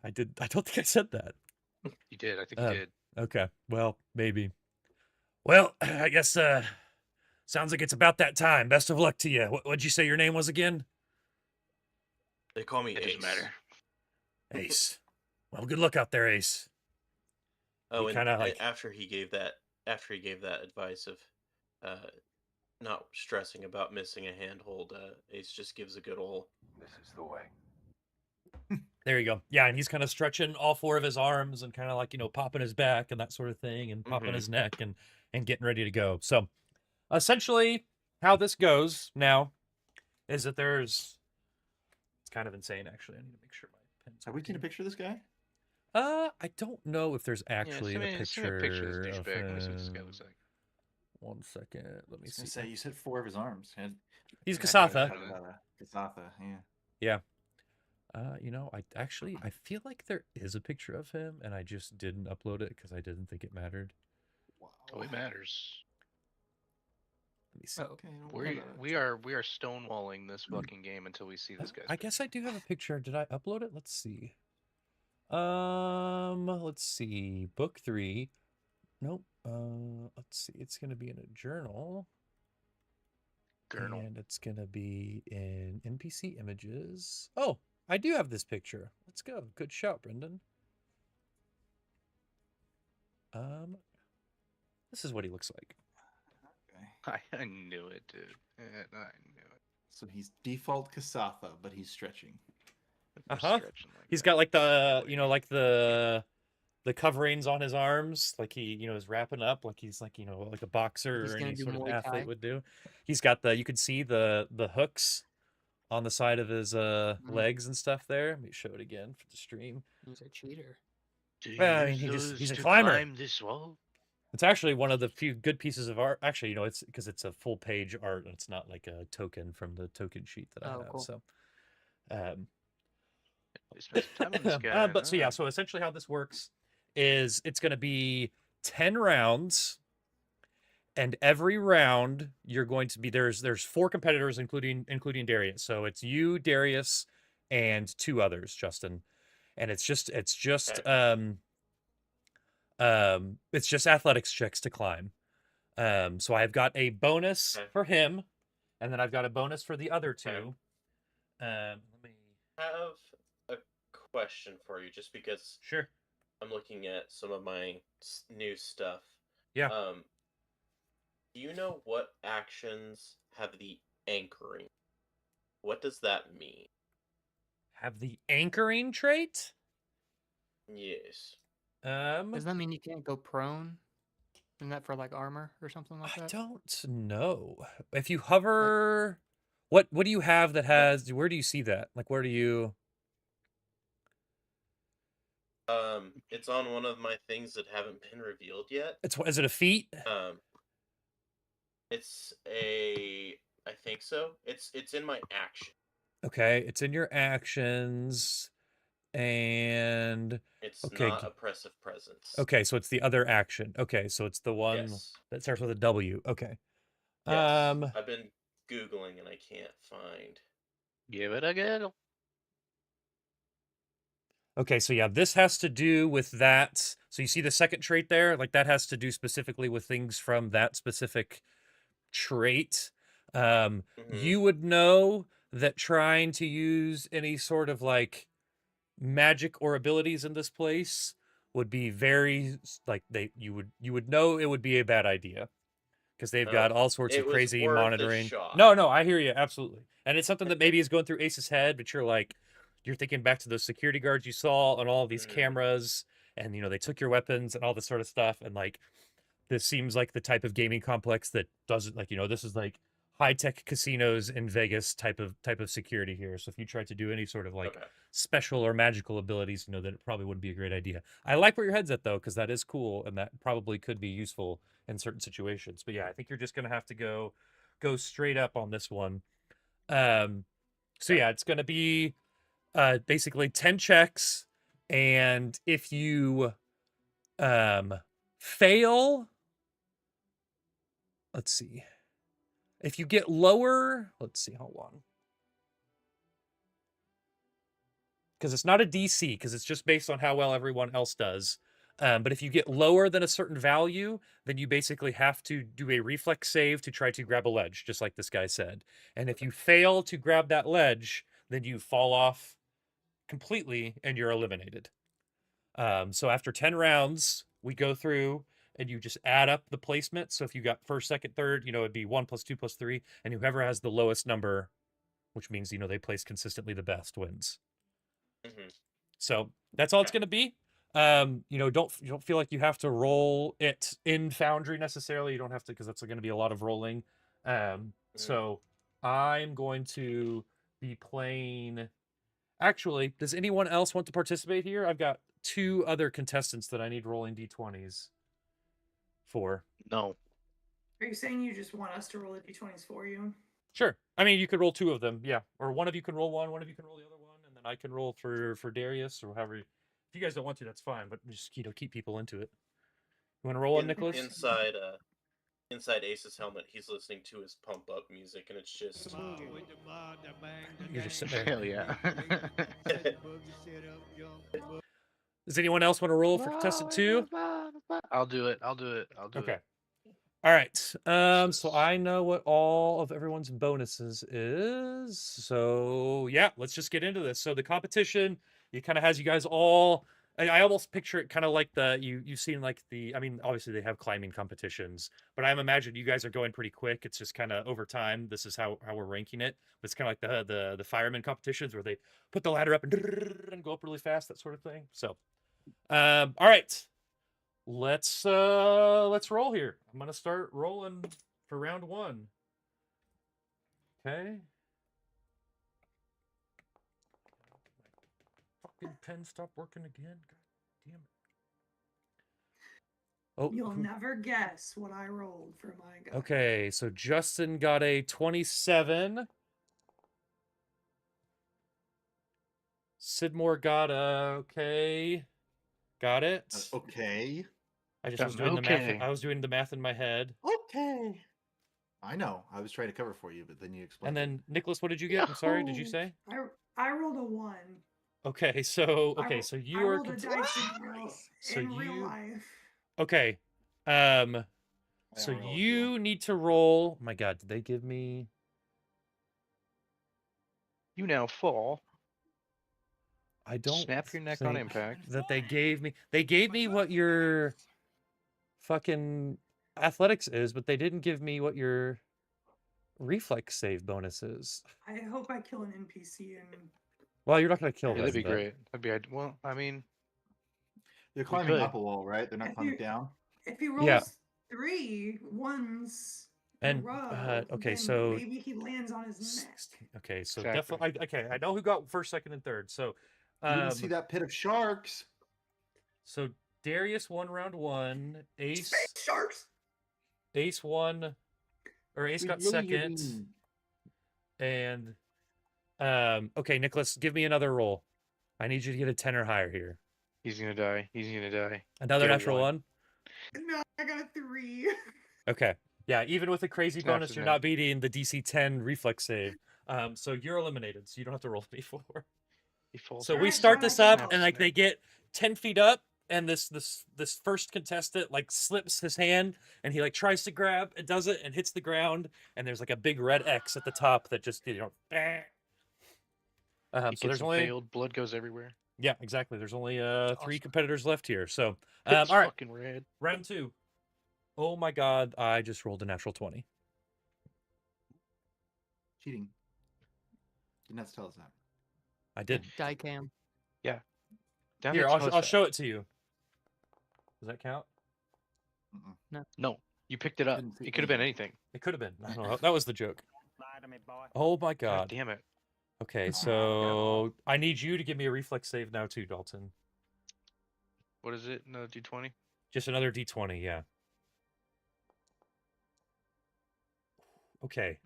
[SPEAKER 1] I did. I don't think I said that.
[SPEAKER 4] You did. I think you did.
[SPEAKER 1] Okay. Well, maybe. Well, I guess sounds like it's about that time. Best of luck to you. What'd you say your name was again?
[SPEAKER 2] They call me
[SPEAKER 4] It
[SPEAKER 2] Ace.
[SPEAKER 4] doesn't matter.
[SPEAKER 1] Ace. Well, good luck out there, Ace.
[SPEAKER 2] Oh,
[SPEAKER 1] He
[SPEAKER 2] and
[SPEAKER 1] kinda, like-
[SPEAKER 2] after he gave that advice of not stressing about missing a handhold, Ace just gives a good ol'.
[SPEAKER 7] This is the way.
[SPEAKER 1] There you go. Yeah, and he's kind of stretching all four of his arms and kind of like, popping his back and that sort of thing and popping his neck and getting ready to go. So essentially how this goes now is that it's kind of insane, actually. I need to make sure my pen's
[SPEAKER 3] Have we seen a picture of this guy?
[SPEAKER 1] I don't know if there's actually
[SPEAKER 4] send me
[SPEAKER 1] a
[SPEAKER 4] a
[SPEAKER 1] picture
[SPEAKER 4] of this
[SPEAKER 1] of
[SPEAKER 4] douchebag. Let me see what this
[SPEAKER 1] him.
[SPEAKER 4] guy looks like.
[SPEAKER 1] 1 second. Let me
[SPEAKER 3] I was
[SPEAKER 1] see.
[SPEAKER 3] gonna say you said 4 of his arms. And
[SPEAKER 1] He's
[SPEAKER 4] Yeah,
[SPEAKER 1] Kasatha.
[SPEAKER 3] talk about Kasatha, yeah.
[SPEAKER 1] Yeah. I feel like there is a picture of him, and I just didn't upload it because I didn't think it mattered.
[SPEAKER 4] Oh, it matters.
[SPEAKER 1] Let me see.
[SPEAKER 6] Oh,
[SPEAKER 3] Okay,
[SPEAKER 4] We are stonewalling this fucking game until we see this guy's.
[SPEAKER 1] I guess I do have a picture. Did I upload it? Let's see. Let's see. Book 3. Nope. Let's see. It's gonna be in a journal.
[SPEAKER 4] Journal.
[SPEAKER 1] And it's gonna be in NPC images. Oh, I do have this picture. Let's go. Good shout, Brendan. This is what he looks like.
[SPEAKER 3] Okay.
[SPEAKER 4] I knew it, dude. I knew it.
[SPEAKER 3] So he's default Kasatha, but he's stretching.
[SPEAKER 4] They're
[SPEAKER 1] Uh-huh.
[SPEAKER 4] stretching like
[SPEAKER 1] He's
[SPEAKER 4] that.
[SPEAKER 1] got like the coverings on his arms, like he is wrapping up, like he's like like a boxer
[SPEAKER 6] He's
[SPEAKER 1] or
[SPEAKER 6] gonna
[SPEAKER 1] any
[SPEAKER 6] do
[SPEAKER 1] sort of
[SPEAKER 6] Muay
[SPEAKER 1] athlete
[SPEAKER 6] Thai?
[SPEAKER 1] would do. He's got you could see the hooks on the side of his legs and stuff there. Let me show it again for the stream.
[SPEAKER 6] He's a cheater.
[SPEAKER 4] Do you
[SPEAKER 1] Well, I mean,
[SPEAKER 4] use
[SPEAKER 1] he's a
[SPEAKER 4] those to
[SPEAKER 1] climber.
[SPEAKER 4] climb this wall?
[SPEAKER 1] It's actually one of the few good pieces of art. Actually, it's because it's a full page art and it's not like a token from the token sheet that I
[SPEAKER 6] Oh,
[SPEAKER 1] have.
[SPEAKER 6] cool.
[SPEAKER 1] So,
[SPEAKER 4] They spent some time on this guy.
[SPEAKER 1] but so yeah, so essentially how this works is it's going to be 10 rounds, and every round you're going to be there's 4 competitors, including Darius. So it's you, Darius, and 2 others, Justin, and it's just athletics checks to climb. So I've got a bonus for him, and then I've got a bonus for the other 2. Let me
[SPEAKER 2] Have a question for you, just because
[SPEAKER 1] sure.
[SPEAKER 2] I'm looking at some of my new stuff.
[SPEAKER 1] Yeah.
[SPEAKER 2] Do you know what actions have the anchoring? What does that mean?
[SPEAKER 1] Have the anchoring trait?
[SPEAKER 2] Yes.
[SPEAKER 6] Does that mean you can't go prone? Isn't that for like armor or something like
[SPEAKER 1] I
[SPEAKER 6] that?
[SPEAKER 1] don't know. If you hover, what do you have that has? Where do you see that? Like, where do you?
[SPEAKER 2] It's on one of my things that haven't been revealed yet.
[SPEAKER 1] Is it a feat?
[SPEAKER 2] It's I think so. It's in my action.
[SPEAKER 1] Okay, it's in your actions, and
[SPEAKER 2] It's
[SPEAKER 1] okay.
[SPEAKER 2] not oppressive presence.
[SPEAKER 1] Okay, so it's the other action. Okay, so it's the one
[SPEAKER 2] Yes.
[SPEAKER 1] that starts with a W. Okay.
[SPEAKER 2] Yes. I've been Googling and I can't find.
[SPEAKER 4] Give it a go.
[SPEAKER 1] Okay, so yeah, this has to do with that. So you see the second trait there? Like that has to do specifically with things from that specific trait. You would know that trying to use any sort of like magic or abilities in this place would be very like you would know it would be a bad idea because they've got all sorts of crazy monitoring. No, I hear you absolutely, and it's something that maybe is going through Ace's head, but you're like, you're thinking back to those security guards you saw on all of these cameras, and they took your weapons and all this sort of stuff, and like this seems like the type of gaming complex that doesn't this is like high-tech casinos in Vegas type of security here. So if you try to do any sort of like special or magical abilities, that it probably wouldn't be a great idea. I like where your head's at though, because that is cool and that probably could be useful in certain situations. But yeah, I think you're just gonna have to go straight up on this one. So yeah, it's gonna be basically 10 checks, and if you fail, let's see. If you get lower, let's see, hold on. Because it's not a DC, because it's just based on how well everyone else does. But if you get lower than a certain value, then you basically have to do a reflex save to try to grab a ledge, just like this guy said. And if you fail to grab that ledge, then you fall off completely and you're eliminated. So after 10 rounds, we go through and you just add up the placement. So if you got first, second, third, it'd be 1 + 2 + 3. And whoever has the lowest number, which means, they place consistently the best, wins. So that's all it's going to be. You don't feel like you have to roll it in Foundry necessarily. You don't have to, because that's going to be a lot of rolling. So I'm going to be playing. Actually, does anyone else want to participate here? I've got 2 other contestants that I need rolling d20s for.
[SPEAKER 4] No.
[SPEAKER 5] Are you saying you just want us to roll the d20s for you?
[SPEAKER 1] Sure. I mean, you could roll 2 of them, yeah. Or one of you can roll one of you can roll the other one, and then I can roll for Darius, or however. If you guys don't want to, that's fine, but just keep people into it. You want to roll on Nicholas?
[SPEAKER 2] Inside Ace's helmet, he's listening to his pump up music, and it's just.
[SPEAKER 1] You're just sitting there.
[SPEAKER 4] Hell yeah.
[SPEAKER 1] Does anyone else want to roll for contestant 2?
[SPEAKER 4] I'll do it.
[SPEAKER 1] Okay. All right. So I know what all of everyone's bonuses is. So yeah, let's just get into this. So the competition, it kind of has you guys all. I almost picture it kind of like you've seen like I mean, obviously they have climbing competitions, but I imagine you guys are going pretty quick. It's just kind of over time. This is how we're ranking it. It's kind of like the fireman competitions where they put the ladder up and go up really fast, that sort of thing. So, all right. Let's roll here. I'm gonna start rolling for round 1. Okay. Fucking pen stopped working again. God damn it. Oh,
[SPEAKER 5] You'll never guess what I rolled for my guy.
[SPEAKER 1] Okay, so Justin got a 27. Sidmore got okay. Got it.
[SPEAKER 3] Okay.
[SPEAKER 1] I just was doing the math. I was doing the math in my head.
[SPEAKER 3] Okay. I know. I was trying to cover for you, but then you explained.
[SPEAKER 1] And then Nicholas, what did you get? I'm sorry. Did you say?
[SPEAKER 5] I rolled a 1.
[SPEAKER 1] Okay, so so you are.
[SPEAKER 5] I rolled a dice in real life.
[SPEAKER 1] Okay. So you need to roll. Oh my God, did they give me?
[SPEAKER 4] You now fall.
[SPEAKER 1] I don't
[SPEAKER 4] snap your neck on impact.
[SPEAKER 1] That they gave me. They gave me what your fucking athletics is, but they didn't give me what your reflex save bonus is.
[SPEAKER 5] I hope I kill an NPC and.
[SPEAKER 1] Well, you're not gonna kill
[SPEAKER 4] Yeah,
[SPEAKER 1] them.
[SPEAKER 4] that'd be great. That'd be well. I mean,
[SPEAKER 3] they're climbing up a wall, right? They're not climbing down.
[SPEAKER 5] If he rolls 3 ones in a row,
[SPEAKER 1] okay,
[SPEAKER 5] then
[SPEAKER 1] so
[SPEAKER 5] maybe he lands on his neck.
[SPEAKER 1] Okay, so
[SPEAKER 4] Exactly.
[SPEAKER 1] definitely. Okay, I know who got first, second, and third. So
[SPEAKER 3] You didn't see that pit of sharks.
[SPEAKER 1] So Darius won round 1. Ace
[SPEAKER 5] Space sharks.
[SPEAKER 1] Ace won, or Ace got second. And okay, Nicholas, give me another roll. I need you to get a 10 or higher here.
[SPEAKER 4] He's gonna die. He's gonna die.
[SPEAKER 1] Another natural 1.
[SPEAKER 5] No, I got a 3.
[SPEAKER 1] Okay. Yeah, even with a crazy bonus, you're not beating the DC 10 reflex save. So you're eliminated, so you don't have to roll d4. So we start this up, and like they get 10 feet up, and this first contestant like slips his hand, and he like tries to grab, and does it, and hits the ground, and there's like a big red X at the top that just so there's only
[SPEAKER 4] failed, blood goes everywhere.
[SPEAKER 1] Yeah, exactly. There's only 3 competitors left here. So
[SPEAKER 4] It's
[SPEAKER 1] all right,
[SPEAKER 4] fucking red.
[SPEAKER 1] round 2. Oh my God, I just rolled a natural 20.
[SPEAKER 3] Cheating. Didn't have to tell us that.
[SPEAKER 1] I did.
[SPEAKER 6] Die cam.
[SPEAKER 4] Down
[SPEAKER 1] Here,
[SPEAKER 4] here,
[SPEAKER 1] I'll
[SPEAKER 4] smell
[SPEAKER 1] show it to you. Does that count?
[SPEAKER 4] No, you picked it up.
[SPEAKER 3] Didn't see
[SPEAKER 4] It could have been
[SPEAKER 3] anything.
[SPEAKER 4] anything.
[SPEAKER 1] It could have been. I don't know. That was the joke. Oh my
[SPEAKER 4] God
[SPEAKER 1] god.
[SPEAKER 4] damn it.
[SPEAKER 1] Okay, so I need you to give me a reflex save now too, Dalton.
[SPEAKER 4] What is it? Another D20?
[SPEAKER 1] Just another d20, yeah. Okay.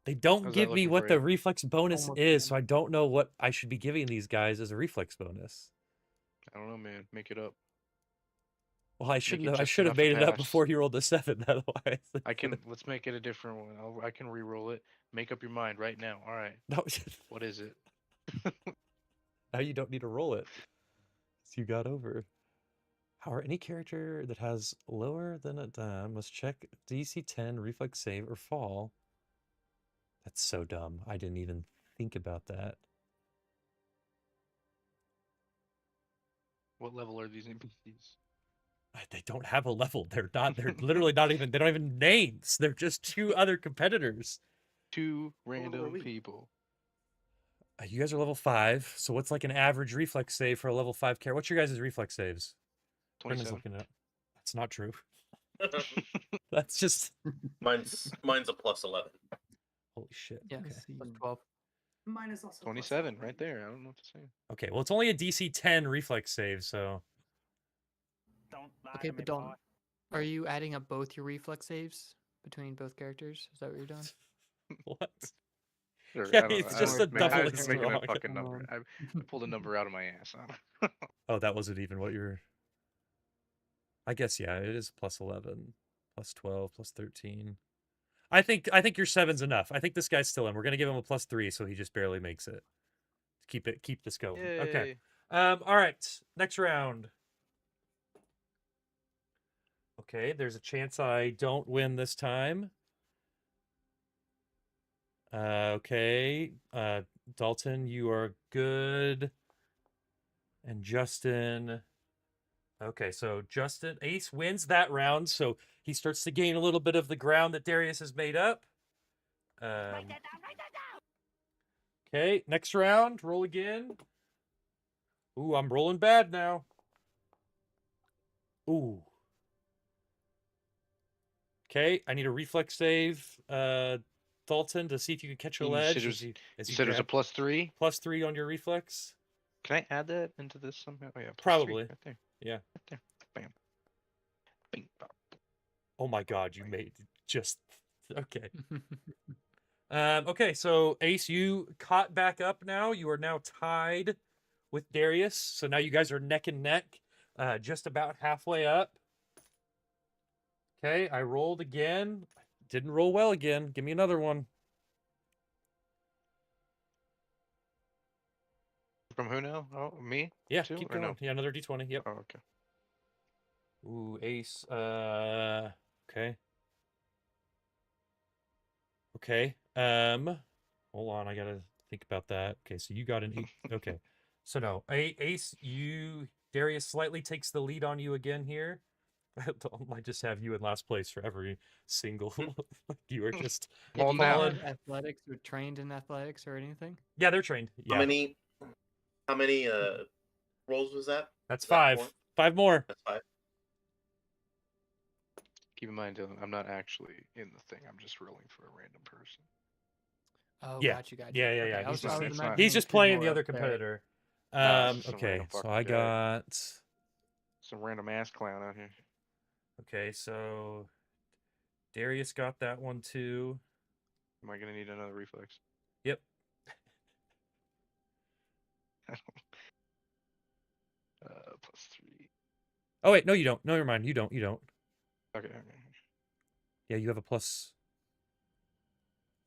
[SPEAKER 1] They don't
[SPEAKER 4] How's that
[SPEAKER 1] give me
[SPEAKER 4] looking
[SPEAKER 1] what
[SPEAKER 4] for
[SPEAKER 1] the
[SPEAKER 4] you?
[SPEAKER 1] reflex bonus
[SPEAKER 6] Almost
[SPEAKER 1] is,
[SPEAKER 6] done.
[SPEAKER 1] so I don't know what I should be giving these guys as a reflex bonus.
[SPEAKER 4] I don't know, man. Make it up.
[SPEAKER 1] Well, I
[SPEAKER 4] it
[SPEAKER 1] shouldn't have. I
[SPEAKER 4] just
[SPEAKER 1] should have
[SPEAKER 4] enough to
[SPEAKER 1] made it up
[SPEAKER 4] pass.
[SPEAKER 1] before you rolled the 7. Otherwise,
[SPEAKER 4] Let's make it a different one. I can re-roll it. Make up your mind right now. All right.
[SPEAKER 1] No,
[SPEAKER 4] What is it?
[SPEAKER 1] now you don't need to roll it. So you got over. However, any character that has lower than a must check DC 10 reflex save or fall. That's so dumb. I didn't even think about that.
[SPEAKER 4] What level are these NPCs?
[SPEAKER 1] They don't have a level. They're not. They're literally not even. They don't even names. They're just 2 other competitors.
[SPEAKER 4] 2
[SPEAKER 3] are
[SPEAKER 4] random
[SPEAKER 3] we?
[SPEAKER 4] people.
[SPEAKER 1] You guys are level 5. So what's like an average reflex save for a level 5 character? What's your guys' reflex saves? Brendan's
[SPEAKER 4] 27.
[SPEAKER 1] looking it up. That's not true. That's just
[SPEAKER 2] Mine's a plus 11.
[SPEAKER 1] holy shit.
[SPEAKER 6] Yeah,
[SPEAKER 1] Okay.
[SPEAKER 6] plus 12.
[SPEAKER 5] Mine is also plus
[SPEAKER 4] 27,
[SPEAKER 5] 11.
[SPEAKER 4] right there. I don't know what to say.
[SPEAKER 1] Okay. Well, it's only a DC 10 reflex save, so
[SPEAKER 6] Okay, but don't. Are you adding up both your reflex saves between both characters? Is that what you're doing?
[SPEAKER 1] what?
[SPEAKER 4] Sure,
[SPEAKER 1] Yeah,
[SPEAKER 4] I don't know.
[SPEAKER 1] it's
[SPEAKER 4] I
[SPEAKER 1] just
[SPEAKER 4] don't
[SPEAKER 1] a
[SPEAKER 4] make- I
[SPEAKER 1] doubling
[SPEAKER 4] was just making
[SPEAKER 1] wrong.
[SPEAKER 4] a fucking number. I pulled a number out of my ass.
[SPEAKER 1] Oh, that wasn't even what you're. I guess yeah, it is plus 11, plus 12, plus 13. I think your 7's enough. I think this guy's still in. We're gonna give him a plus 3, so he just barely makes it. Keep this going. Okay.
[SPEAKER 4] Yay.
[SPEAKER 1] All right. Next round. Okay, there's a chance I don't win this time. Okay. Dalton, you are good. And Justin. Okay, so Justin Ace wins that round, so he starts to gain a little bit of the ground that Darius has made up. Okay, next round, roll again. Ooh, I'm rolling bad now. Ooh. Okay, I need a reflex save, Dalton, to see if you can catch a
[SPEAKER 4] You
[SPEAKER 1] ledge.
[SPEAKER 4] said it was-
[SPEAKER 1] as you
[SPEAKER 4] You said it was a
[SPEAKER 1] grab.
[SPEAKER 4] plus 3?
[SPEAKER 1] Plus 3 on your reflex?
[SPEAKER 4] Can I add that into this somehow? Oh, yeah, plus 3
[SPEAKER 1] Probably.
[SPEAKER 4] right there.
[SPEAKER 1] Yeah.
[SPEAKER 4] Right there. Bam. Bing, bop.
[SPEAKER 1] Oh my god, you made just okay. Okay, so Ace, you caught back up now. You are now tied with Darius. So now you guys are neck and neck, just about halfway up. Okay, I rolled again. Didn't roll well again. Give me another one.
[SPEAKER 4] From who now? Oh, me?
[SPEAKER 1] Yeah,
[SPEAKER 4] Two,
[SPEAKER 1] keep
[SPEAKER 4] or
[SPEAKER 1] going.
[SPEAKER 4] no?
[SPEAKER 1] Yeah, another d20. Yep.
[SPEAKER 4] Oh, okay.
[SPEAKER 1] Ooh, Ace. Okay. Okay. Hold on. I gotta think about that. Okay, so you got an 8. Okay. So no, Ace, Darius slightly takes the lead on you again here. I might just have you in last place for every single. You are just
[SPEAKER 4] Well,
[SPEAKER 6] Do you
[SPEAKER 4] now-
[SPEAKER 6] have athletics or trained in athletics or anything?
[SPEAKER 1] yeah, they're trained. Yeah,
[SPEAKER 2] How many rolls was that?
[SPEAKER 1] that's
[SPEAKER 2] Is that
[SPEAKER 1] 5.
[SPEAKER 2] four?
[SPEAKER 1] 5 more.
[SPEAKER 2] That's 5.
[SPEAKER 4] Keep in mind, Dylan, I'm not actually in the thing. I'm just rolling for a random person.
[SPEAKER 6] Oh,
[SPEAKER 1] Yeah.
[SPEAKER 6] gotcha.
[SPEAKER 1] Yeah.
[SPEAKER 6] Okay, I
[SPEAKER 4] He's
[SPEAKER 6] was
[SPEAKER 4] just- it's not-
[SPEAKER 6] imagining
[SPEAKER 1] He's just
[SPEAKER 6] 2
[SPEAKER 1] playing
[SPEAKER 6] more
[SPEAKER 1] the other
[SPEAKER 6] up there.
[SPEAKER 1] competitor.
[SPEAKER 4] Nah, it's just some
[SPEAKER 1] Okay,
[SPEAKER 4] random
[SPEAKER 1] so
[SPEAKER 4] fucking
[SPEAKER 1] I
[SPEAKER 4] guy.
[SPEAKER 1] got.
[SPEAKER 4] Some random ass clown out here.
[SPEAKER 1] Okay, so Darius got that one too.
[SPEAKER 4] Am I gonna need another reflex?
[SPEAKER 1] Yep.
[SPEAKER 4] Plus 3.
[SPEAKER 1] Oh wait, no, you don't. No, never mind. You don't.
[SPEAKER 4] Okay.
[SPEAKER 1] Yeah, you have a plus.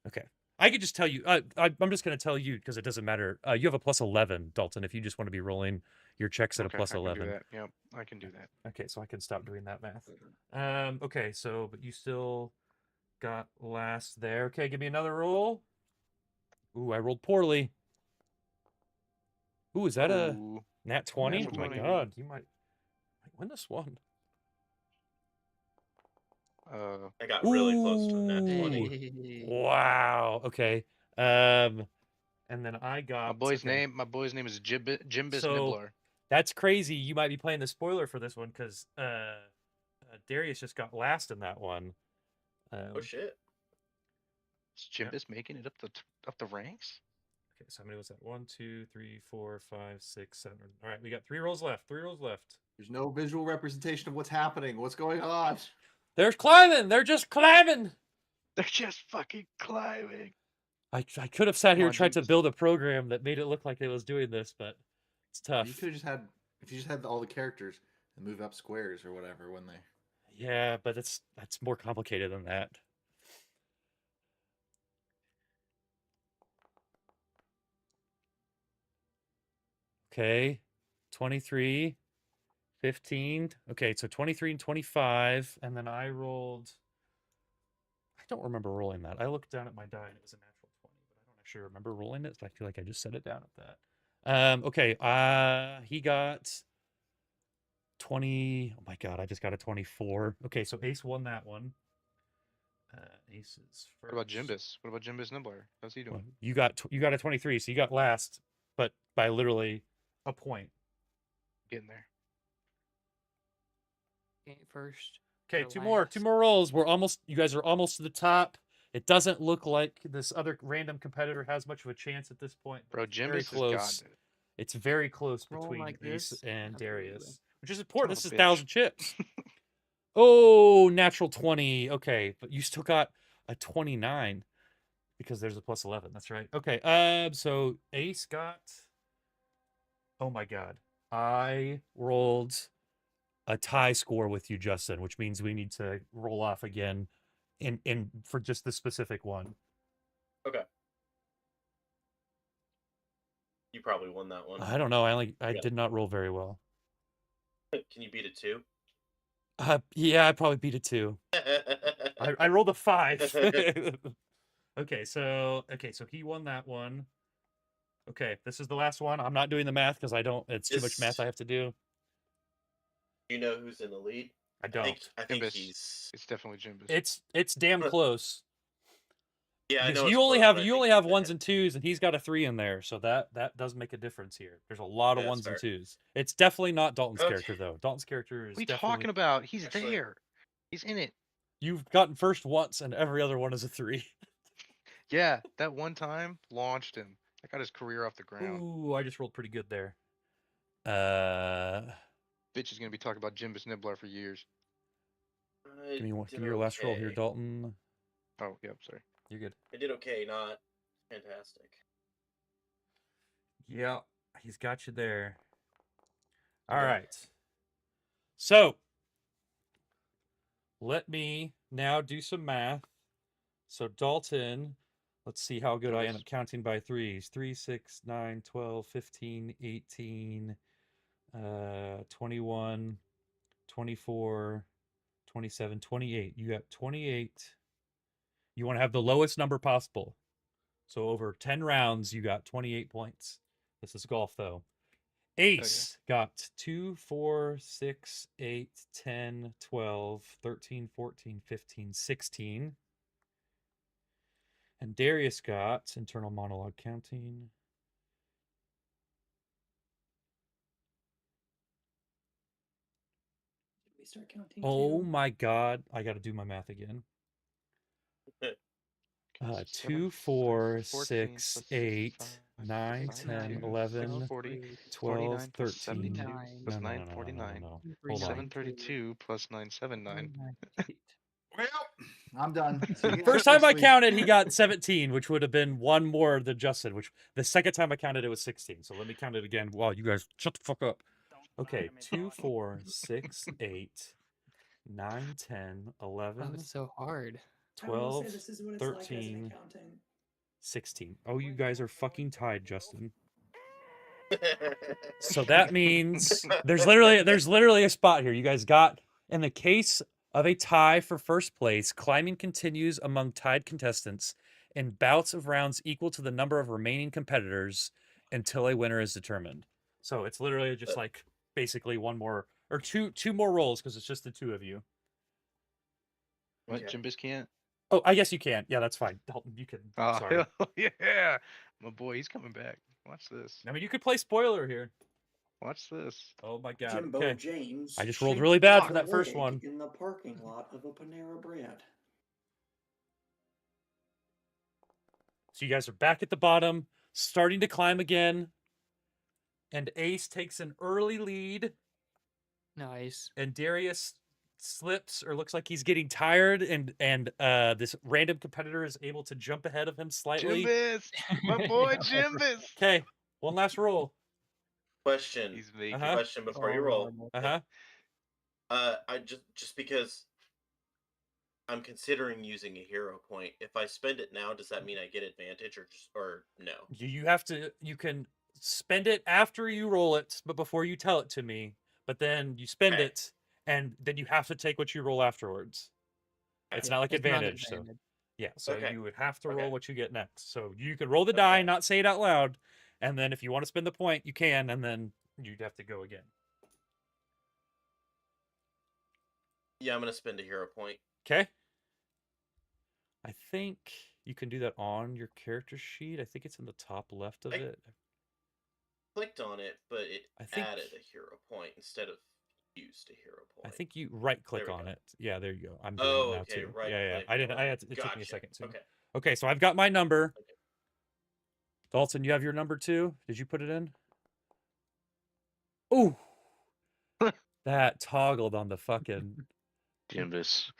[SPEAKER 1] Okay, I could just tell you. I'm just going to tell you because it doesn't matter. You have a plus 11, Dalton. If you just want to be rolling your checks at a plus
[SPEAKER 4] I can
[SPEAKER 1] 11.
[SPEAKER 4] do that. Yep, I can do that.
[SPEAKER 1] Okay, so I can stop doing that math. Okay, so but you still got last there. Okay, give me another roll. Ooh, I rolled poorly. Ooh, is that a
[SPEAKER 4] Ooh.
[SPEAKER 1] nat 20?
[SPEAKER 4] Nat
[SPEAKER 1] Oh my
[SPEAKER 4] 20.
[SPEAKER 1] god, you might win this one.
[SPEAKER 2] I got really close to the nat 20.
[SPEAKER 1] Ooh.
[SPEAKER 6] Hey.
[SPEAKER 1] Wow. Okay. and then I got
[SPEAKER 4] My boy's name is Jimbus
[SPEAKER 1] So-
[SPEAKER 4] Nibbler.
[SPEAKER 1] That's crazy. You might be playing the spoiler for this one because Darius just got last in that one.
[SPEAKER 2] Oh shit!
[SPEAKER 4] Is Jimbus making it up the ranks?
[SPEAKER 1] Okay, so how many was that? 1, 2, 3, 4, 5, 6, 7. All right, we got 3 rolls left. 3 rolls left.
[SPEAKER 3] There's no visual representation of what's happening. What's going on?
[SPEAKER 1] They're climbing. They're just climbing.
[SPEAKER 4] They're just fucking climbing.
[SPEAKER 1] I could have sat
[SPEAKER 4] Come
[SPEAKER 1] here
[SPEAKER 4] on,
[SPEAKER 1] and tried to
[SPEAKER 4] Jimbus.
[SPEAKER 1] build a program that made it look like it was doing this, but it's tough.
[SPEAKER 3] You could have just had if you just had all the characters and move up squares or whatever when they.
[SPEAKER 1] Yeah, but that's more complicated than that. Okay, 23, 15. Okay, so 23 and 25, and then I rolled. I don't remember rolling that. I looked down at my die and it was a natural 20, but I don't actually remember rolling it. So I feel like I just set it down at that. Okay, he got 20. Oh my god, I just got a 24. Okay, so Ace won that one. Ace is first.
[SPEAKER 4] What about Jimbus? What about Jimbus Nibbler? How's he doing?
[SPEAKER 1] Well, you got a 23, so you got last, but by literally a point.
[SPEAKER 4] Getting there.
[SPEAKER 6] First.
[SPEAKER 1] Okay,
[SPEAKER 6] or
[SPEAKER 1] two
[SPEAKER 6] last.
[SPEAKER 1] more rolls. You guys are almost to the top. It doesn't look like this other random competitor has much of a chance at this point.
[SPEAKER 4] Bro,
[SPEAKER 1] It's very
[SPEAKER 4] Jimbus is
[SPEAKER 1] close.
[SPEAKER 4] god, dude.
[SPEAKER 1] It's very close
[SPEAKER 6] Roll
[SPEAKER 1] between
[SPEAKER 6] like
[SPEAKER 1] Ace
[SPEAKER 6] this?
[SPEAKER 1] and
[SPEAKER 6] Absolutely.
[SPEAKER 1] Darius, which is important. This
[SPEAKER 4] Son
[SPEAKER 1] is
[SPEAKER 4] of a
[SPEAKER 1] 1,000
[SPEAKER 4] bitch.
[SPEAKER 1] chips. Oh, natural 20. Okay, but you still got a 29 because there's a plus 11. That's right. Okay. So Ace got. Oh my god, I rolled a tie score with you, Justin, which means we need to roll off again in for just the specific one.
[SPEAKER 2] Okay. You probably won that one.
[SPEAKER 1] I don't know. I
[SPEAKER 2] Yeah.
[SPEAKER 1] did not roll very well.
[SPEAKER 2] Can you beat it too?
[SPEAKER 1] Yeah, I probably beat it too. I rolled a 5. Okay, so he won that one. Okay, this is the last one. I'm not doing the math because I don't. It's too much math I have to do.
[SPEAKER 2] Do you know who's in the lead?
[SPEAKER 1] I don't.
[SPEAKER 2] I think
[SPEAKER 4] Jimbus.
[SPEAKER 2] he's.
[SPEAKER 4] It's definitely Jimbus.
[SPEAKER 1] It's damn close.
[SPEAKER 2] Yeah, I
[SPEAKER 1] Because
[SPEAKER 2] know.
[SPEAKER 1] you
[SPEAKER 2] it's
[SPEAKER 1] only
[SPEAKER 2] close,
[SPEAKER 1] have
[SPEAKER 2] but I
[SPEAKER 1] you
[SPEAKER 2] think
[SPEAKER 1] only
[SPEAKER 2] he's
[SPEAKER 1] have ones
[SPEAKER 2] ahead.
[SPEAKER 1] and twos, and he's got a 3 in there, so that does make a difference here. There's a lot of
[SPEAKER 2] Yeah, that's
[SPEAKER 1] ones and
[SPEAKER 2] fair.
[SPEAKER 1] twos. It's definitely not Dalton's
[SPEAKER 2] Okay.
[SPEAKER 1] character though. Dalton's character is
[SPEAKER 4] What are you
[SPEAKER 1] definitely.
[SPEAKER 4] talking about? He's
[SPEAKER 2] Actually-
[SPEAKER 4] there. He's in it.
[SPEAKER 1] You've gotten first once, and every other one is a 3.
[SPEAKER 4] Yeah, that one time launched him. I got his career off the ground.
[SPEAKER 1] Ooh, I just rolled pretty good there.
[SPEAKER 4] Bitch is gonna be talking about Jimbus Nibbler for years.
[SPEAKER 1] Give me
[SPEAKER 2] did
[SPEAKER 1] your last roll here,
[SPEAKER 2] okay.
[SPEAKER 1] Dalton.
[SPEAKER 4] Oh, yep, sorry.
[SPEAKER 1] You're good.
[SPEAKER 2] I did okay, not fantastic.
[SPEAKER 1] Yeah, he's got you there. All
[SPEAKER 2] Okay.
[SPEAKER 1] right. So let me now do some math. So Dalton, let's see how good I end up counting by threes. 3, 6, 9, 12, 15, 18, 21, 24, 27, 28. You got 28. You want to have the lowest number possible. So over 10 rounds, you got 28 points. This is golf, though. Ace got 2, 4, 6, 8, 10, 12, 13, 14, 15, 16. And Darius got internal monologue counting.
[SPEAKER 5] Did we start counting?
[SPEAKER 1] Oh
[SPEAKER 5] too?
[SPEAKER 1] my god. I got to do my math again. 2, 4, 6, 8, 9, 10, 11, 12, 13.
[SPEAKER 4] plus
[SPEAKER 1] No.
[SPEAKER 4] 949.
[SPEAKER 1] Hold on.
[SPEAKER 4] 732 plus 979.
[SPEAKER 3] Well, I'm done. So you
[SPEAKER 1] First
[SPEAKER 3] guys
[SPEAKER 1] time I
[SPEAKER 3] actually-
[SPEAKER 1] counted, he got 17, which would have been one more than Justin, which the second time I counted, it was 16. So let me count it again. Wow, you guys, shut the fuck up. Okay, 2, 4, 6, 8, 9, 10, 11,
[SPEAKER 6] Oh, it's so hard.
[SPEAKER 5] I will say
[SPEAKER 1] 12,
[SPEAKER 5] this is what it's like as an
[SPEAKER 1] 13,
[SPEAKER 5] accountant.
[SPEAKER 1] 16. Oh, you guys are fucking tied, Justin. So that means there's literally a spot here. You guys got, in the case of a tie for first place, climbing continues among tied contestants in bouts of rounds equal to the number of remaining competitors until a winner is determined. So it's literally just like basically one more or two more rolls because it's just the two of you.
[SPEAKER 4] What?
[SPEAKER 2] Okay.
[SPEAKER 4] Jimbus can't?
[SPEAKER 1] Oh, I guess you can. Yeah, that's fine. Dalton, you can.
[SPEAKER 4] Oh,
[SPEAKER 1] Sorry.
[SPEAKER 4] hell yeah. My boy, he's coming back. Watch this.
[SPEAKER 1] I mean, you could play spoiler here.
[SPEAKER 4] Watch this.
[SPEAKER 1] Oh my god.
[SPEAKER 7] Jimbo
[SPEAKER 1] Okay.
[SPEAKER 7] James.
[SPEAKER 1] I just rolled
[SPEAKER 7] shaped
[SPEAKER 1] really bad
[SPEAKER 7] like
[SPEAKER 1] for
[SPEAKER 7] a
[SPEAKER 1] that first
[SPEAKER 7] leg
[SPEAKER 1] one.
[SPEAKER 7] in the parking lot of a Panera Bread.
[SPEAKER 1] So you guys are back at the bottom, starting to climb again. And Ace takes an early lead,
[SPEAKER 6] Nice.
[SPEAKER 1] and Darius slips or looks like he's getting tired, and this random competitor is able to jump ahead of him slightly.
[SPEAKER 4] Jimbus! My boy Jimbus!
[SPEAKER 1] Okay, one last roll.
[SPEAKER 2] Question.
[SPEAKER 4] He's making
[SPEAKER 1] Uh-huh.
[SPEAKER 2] Question before you roll.
[SPEAKER 1] Uh-huh.
[SPEAKER 2] I just because I'm considering using a hero point. If I spend it now, does that mean I get advantage or no?
[SPEAKER 1] You have to, you can spend it after you roll it, but before you tell it to me. But then you spend
[SPEAKER 2] Okay.
[SPEAKER 1] it, and then you have to take what you roll afterwards. It's
[SPEAKER 2] Okay.
[SPEAKER 1] not like
[SPEAKER 6] It's not
[SPEAKER 1] advantage, so
[SPEAKER 6] advantage.
[SPEAKER 1] yeah. So
[SPEAKER 2] Okay.
[SPEAKER 1] you would have to roll
[SPEAKER 2] Okay.
[SPEAKER 1] what you get next. So you could roll the die,
[SPEAKER 2] Okay.
[SPEAKER 1] not say it out loud, and then if you want to spend the point, you can, and then you'd have to go again.
[SPEAKER 2] Yeah, I'm gonna spend a hero point.
[SPEAKER 1] Okay. I think you can do that on your character sheet. I think it's in the top left of
[SPEAKER 2] I-
[SPEAKER 1] it.
[SPEAKER 2] Clicked on it, but it
[SPEAKER 1] I think-
[SPEAKER 2] added a hero point instead of used a hero point.
[SPEAKER 1] I think you right click
[SPEAKER 2] we
[SPEAKER 1] on
[SPEAKER 2] go.
[SPEAKER 1] it. Yeah, there you go. I'm doing
[SPEAKER 2] Oh,
[SPEAKER 1] it now
[SPEAKER 2] okay,
[SPEAKER 1] too.
[SPEAKER 2] right.
[SPEAKER 1] Yeah.
[SPEAKER 2] click,
[SPEAKER 1] I didn't. I
[SPEAKER 2] okay,
[SPEAKER 1] had to, it took me a
[SPEAKER 2] gotcha.
[SPEAKER 1] second too.
[SPEAKER 2] Okay.
[SPEAKER 1] Okay, so I've got my number.
[SPEAKER 2] Okay.
[SPEAKER 1] Dalton, you have your number too? Did you put it in? Ooh. That toggled on the fucking.
[SPEAKER 4] Jimbus,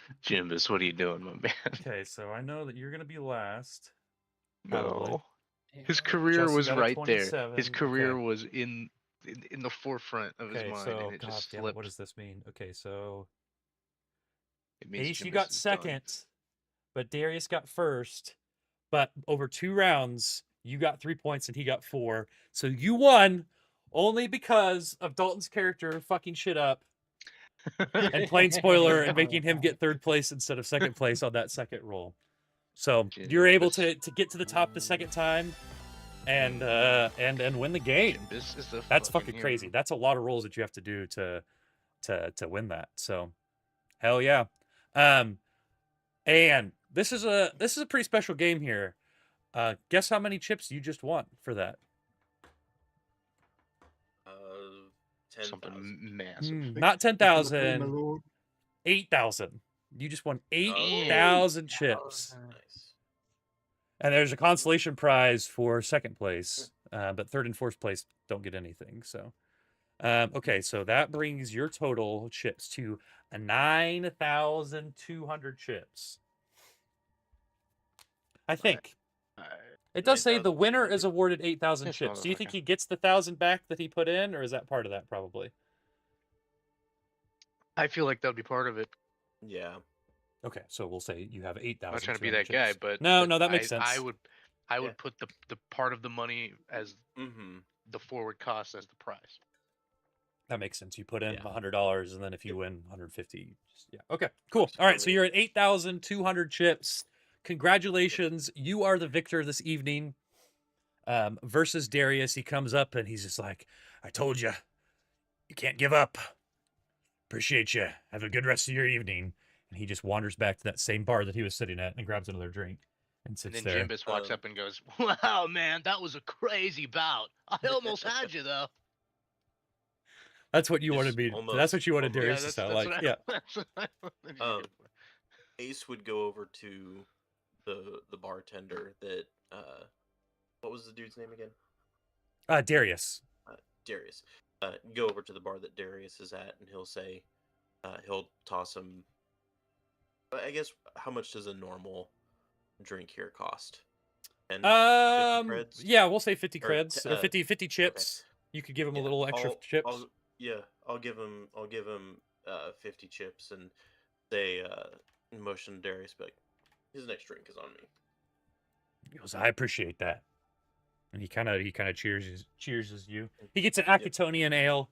[SPEAKER 4] what are you doing, my man?
[SPEAKER 1] Okay, so I know that you're gonna be last. Probably.
[SPEAKER 4] No. His
[SPEAKER 6] Yeah.
[SPEAKER 4] career
[SPEAKER 1] Justin
[SPEAKER 4] was
[SPEAKER 1] got a
[SPEAKER 4] right there.
[SPEAKER 1] 27.
[SPEAKER 4] His career
[SPEAKER 1] Okay.
[SPEAKER 4] was in the forefront of his
[SPEAKER 1] Okay,
[SPEAKER 4] mind,
[SPEAKER 1] so
[SPEAKER 4] and it
[SPEAKER 1] god
[SPEAKER 4] just
[SPEAKER 1] damn it,
[SPEAKER 4] slipped.
[SPEAKER 1] what does this mean? Okay, so
[SPEAKER 4] It means
[SPEAKER 1] Ace, you
[SPEAKER 4] Jimbus
[SPEAKER 1] got
[SPEAKER 4] is done.
[SPEAKER 1] second, but Darius got first. But over 2 rounds, you got 3 points and he got 4. So you won only because of Dalton's character fucking shit up and playing spoiler and making him get 3rd place instead of 2nd place on that second roll. So you're able to get to the top the second time and win the game.
[SPEAKER 4] Jimbus is the
[SPEAKER 1] That's fucking
[SPEAKER 4] hero.
[SPEAKER 1] crazy. That's a lot of rolls that you have to do to win that. So hell yeah. And this is a pretty special game here. Guess how many chips you just won for that?
[SPEAKER 2] 10,000.
[SPEAKER 4] Something massive.
[SPEAKER 1] Not
[SPEAKER 3] My
[SPEAKER 1] 10,000,
[SPEAKER 3] lord.
[SPEAKER 1] 8,000. You just won
[SPEAKER 2] Oh,
[SPEAKER 1] 8,000 chips.
[SPEAKER 2] Nice.
[SPEAKER 1] And there's a consolation prize for 2nd place, but 3rd and 4th place don't get anything. So, okay, so that brings your total chips to 9,200 chips. I think. It does say the winner is
[SPEAKER 2] 9,200.
[SPEAKER 1] awarded 8,000
[SPEAKER 4] This
[SPEAKER 1] chips. Do you think
[SPEAKER 4] motherfucker.
[SPEAKER 1] he gets the 1,000 back that he put in, or is that part of that probably?
[SPEAKER 4] I feel like that would be part of it.
[SPEAKER 2] Yeah.
[SPEAKER 1] Okay, so we'll say you have 8,000.
[SPEAKER 4] I'm not trying to be that guy, but
[SPEAKER 1] no,
[SPEAKER 4] but
[SPEAKER 1] that makes sense.
[SPEAKER 4] I would
[SPEAKER 2] Yeah.
[SPEAKER 4] put the part of the money as
[SPEAKER 2] Mm-hmm.
[SPEAKER 4] the forward cost as the prize.
[SPEAKER 1] That makes sense. You put in
[SPEAKER 2] Yeah.
[SPEAKER 1] $100, and then if you
[SPEAKER 2] Yep.
[SPEAKER 1] win 150, yeah. Okay, cool.
[SPEAKER 2] Works
[SPEAKER 1] All right,
[SPEAKER 2] for
[SPEAKER 1] so
[SPEAKER 2] me.
[SPEAKER 1] you're at 8,200 chips. Congratulations, you are the victor this evening. Versus Darius, he comes up and he's just like, "I told you, you can't give up. Appreciate you. Have a good rest of your evening." And he just wanders back to that same bar that he was sitting at and grabs another drink and
[SPEAKER 4] And
[SPEAKER 1] sits
[SPEAKER 4] then
[SPEAKER 1] there.
[SPEAKER 4] Jimbus walks
[SPEAKER 2] Um,
[SPEAKER 4] up and goes, "Wow, man, that was a crazy bout. I almost had you though."
[SPEAKER 1] That's what you
[SPEAKER 2] Just
[SPEAKER 1] wanted me. That's
[SPEAKER 2] almost-
[SPEAKER 1] what you wanted
[SPEAKER 2] almost.
[SPEAKER 1] Darius to sound like.
[SPEAKER 4] what
[SPEAKER 1] Yeah.
[SPEAKER 4] that's what I wanted you to
[SPEAKER 2] Um,
[SPEAKER 4] get.
[SPEAKER 2] Ace would go over to the bartender that what was the dude's name again?
[SPEAKER 1] Darius.
[SPEAKER 2] Darius. Go over to the bar that Darius is at, and he'll say, he'll toss him. I guess how much does a normal drink here cost? And 50 creds?
[SPEAKER 1] Yeah, we'll say 50
[SPEAKER 2] Or,
[SPEAKER 1] creds or 50 chips. You could give him a
[SPEAKER 2] Yeah,
[SPEAKER 1] little extra chips.
[SPEAKER 2] I'll give him 50 chips and say motion Darius, but his next drink is on me.
[SPEAKER 1] He goes, "I appreciate that." And he kind of cheers you. He gets an Acatonian ale.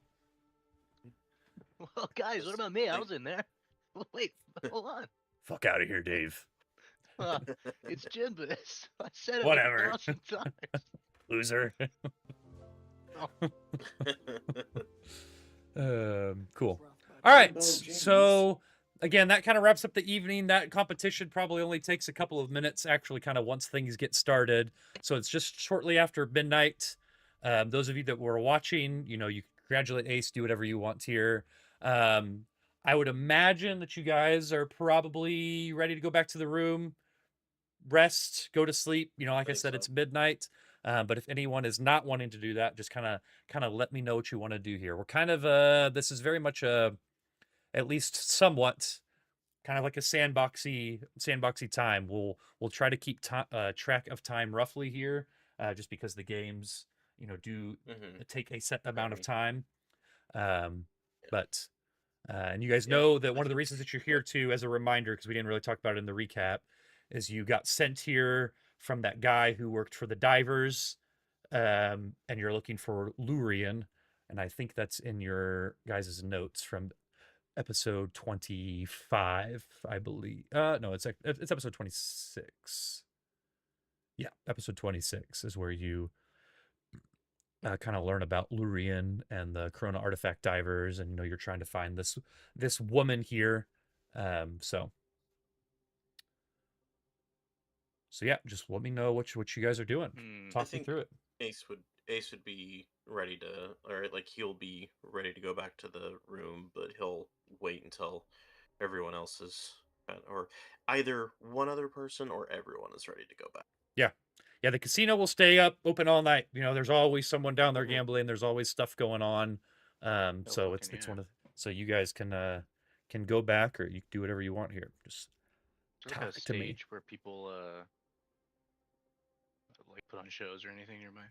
[SPEAKER 4] Well, guys, what about me? I was in there. Wait, hold on.
[SPEAKER 1] Fuck out of here, Dave.
[SPEAKER 4] It's Jimbus. I said it
[SPEAKER 1] Whatever.
[SPEAKER 4] 1,000 times.
[SPEAKER 1] Loser. Cool. All right,
[SPEAKER 7] Jimbo James.
[SPEAKER 1] so again, that kind of wraps up the evening. That competition probably only takes a couple of minutes, actually, kind of once things get started. So it's just shortly after midnight. Those of you that were watching, you know, you congratulate Ace, do whatever you want here. I would imagine that you guys are probably ready to go back to the room, rest, go to sleep. You know, like I
[SPEAKER 2] Think
[SPEAKER 1] said,
[SPEAKER 2] so.
[SPEAKER 1] it's midnight. But if anyone is not wanting to do that, just kind of let me know what you want to do here. We're kind of this is very much at least somewhat kind of like a sandboxy time. We'll try to keep track of time roughly here, just because the games, you know, do take a set amount of time. But and you guys know that one of the reasons that you're here too, as a reminder, because we didn't really talk about it in the recap, is you got sent here from that guy who worked for the divers, and you're looking for Lurian, and I think that's in your guys' notes from episode 25, I believe. No, it's episode 26. Yeah, episode 26 is where you kind of learn about Lurian and the Corona artifact divers, and you know you're trying to find this woman here. So yeah, just let me know what you guys are doing. Talk me through it.
[SPEAKER 2] Ace would be ready to, or like he'll be ready to go back to the room, but he'll wait until everyone else is, or either one other person or everyone is ready to go back.
[SPEAKER 1] Yeah, the casino will stay open all night. You know, there's always someone down there gambling. There's always stuff going on. So it's one of, so you guys can go back, or you can do whatever you want here. Just talk to me.
[SPEAKER 4] Stage where people like put on shows or anything nearby.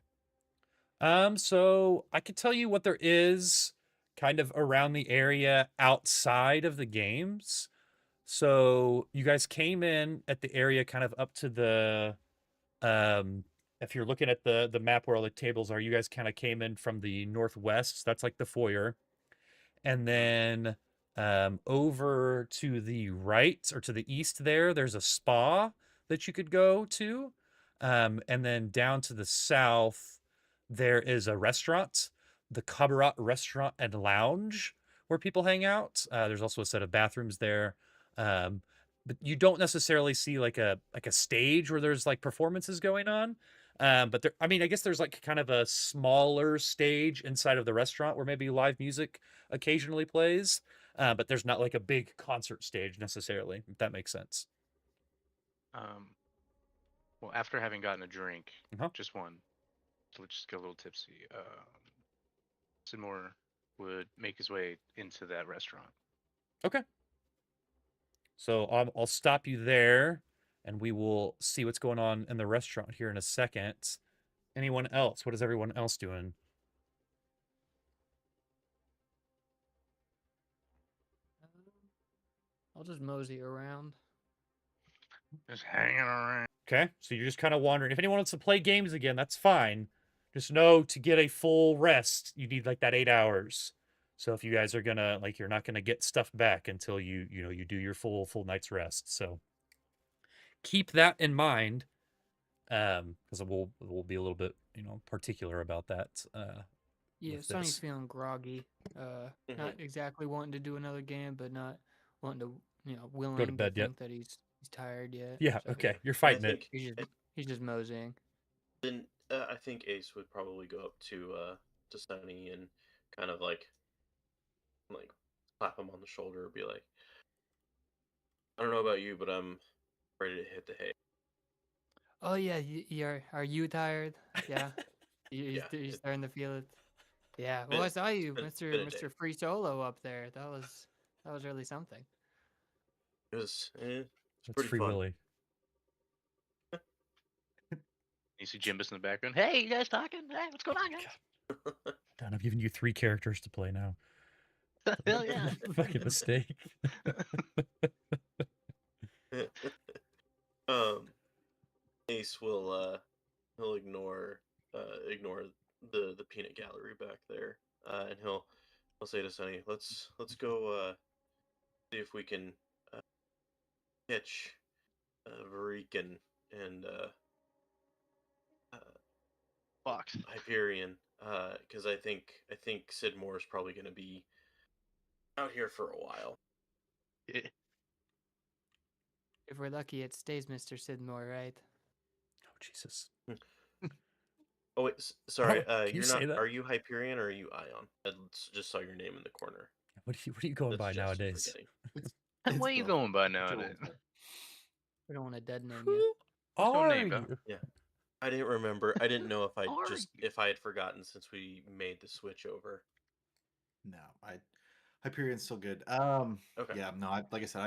[SPEAKER 1] So I could tell you what there is kind of around the area outside of the games. So you guys came in at the area kind of up to the if you're looking at the map where all the tables are, you guys kind of came in from the northwest. That's like the foyer. And then over to the right or to the east there's a spa that you could go to. And then down to the south, there is a restaurant, the Kabarat Restaurant and Lounge, where people hang out. There's also a set of bathrooms there. But you don't necessarily see like a stage where there's like performances going on. But there, I mean, I guess there's like kind of a smaller stage inside of the restaurant where maybe live music occasionally plays. But there's not like a big concert stage necessarily, if that makes sense.
[SPEAKER 4] Well, after having gotten a drink, just one, so let's just get a little tipsy. Sidmore would make his way into that restaurant.
[SPEAKER 1] Okay. So I'll stop you there, and we will see what's going on in the restaurant here in a second. Anyone else? What is everyone else doing?
[SPEAKER 6] I'll just mosey around.
[SPEAKER 4] Just hanging around.
[SPEAKER 1] Okay, so you're just kind of wandering. If anyone wants to play games again, that's fine. Just know to get a full rest, you need like that 8 hours. So if you guys are gonna like, you're not gonna get stuff back until you do your full night's rest. So keep that in mind, because we'll be a little bit particular about that.
[SPEAKER 6] Yeah, Sonny's feeling groggy. Not exactly wanting to do another game, but not wanting to willing
[SPEAKER 1] go to bed
[SPEAKER 6] think that he's tired yet.
[SPEAKER 1] Yeah, so okay, you're fighting it.
[SPEAKER 6] He's just moseying.
[SPEAKER 2] Then I think Ace would probably go up to Sonny and kind of like slap him on the shoulder, be like, I don't know about you, but I'm ready to hit the hay.
[SPEAKER 6] Oh yeah, are you tired? Yeah, you're starting to feel it. Yeah, well, I saw you, Mr. Free Solo up there. That was really something.
[SPEAKER 2] It was
[SPEAKER 1] pretty Free
[SPEAKER 2] fun.
[SPEAKER 1] Willy.
[SPEAKER 4] You see Jimbus in the background. Hey, you guys talking? Hey, what's going on, guys?
[SPEAKER 1] Don, I've given you 3 characters to play now.
[SPEAKER 4] Hell yeah.
[SPEAKER 1] Fucking mistake.
[SPEAKER 2] Ace will he'll ignore the peanut gallery back there, and he'll say to Sonny, let's go see if we can catch Varik and
[SPEAKER 4] Fox
[SPEAKER 2] Hyperion, because I think Sidmore is probably going to be out here for a while.
[SPEAKER 6] If we're lucky, it stays Mr. Sidmore, right?
[SPEAKER 1] Oh Jesus!
[SPEAKER 2] Oh wait, sorry.
[SPEAKER 1] Can you
[SPEAKER 2] You're
[SPEAKER 1] say
[SPEAKER 2] not.
[SPEAKER 1] that?
[SPEAKER 2] Are you Hyperion or are you Ion? I just saw your name in the corner.
[SPEAKER 1] What are you going by
[SPEAKER 2] That's Jesse
[SPEAKER 1] nowadays?
[SPEAKER 2] forgetting.
[SPEAKER 4] What are you
[SPEAKER 3] both.
[SPEAKER 4] going by
[SPEAKER 3] Whichever
[SPEAKER 4] nowadays?
[SPEAKER 3] one's
[SPEAKER 6] We don't want a dead name yet.
[SPEAKER 1] Who
[SPEAKER 4] What's your
[SPEAKER 1] are
[SPEAKER 4] name, bro?
[SPEAKER 1] you?
[SPEAKER 2] Yeah, I didn't remember. I didn't know if I
[SPEAKER 4] Are
[SPEAKER 2] just
[SPEAKER 4] you?
[SPEAKER 2] if I had forgotten since we made the switch over.
[SPEAKER 3] No, Hyperion's still good.
[SPEAKER 2] Okay.
[SPEAKER 3] Yeah, no, like I said,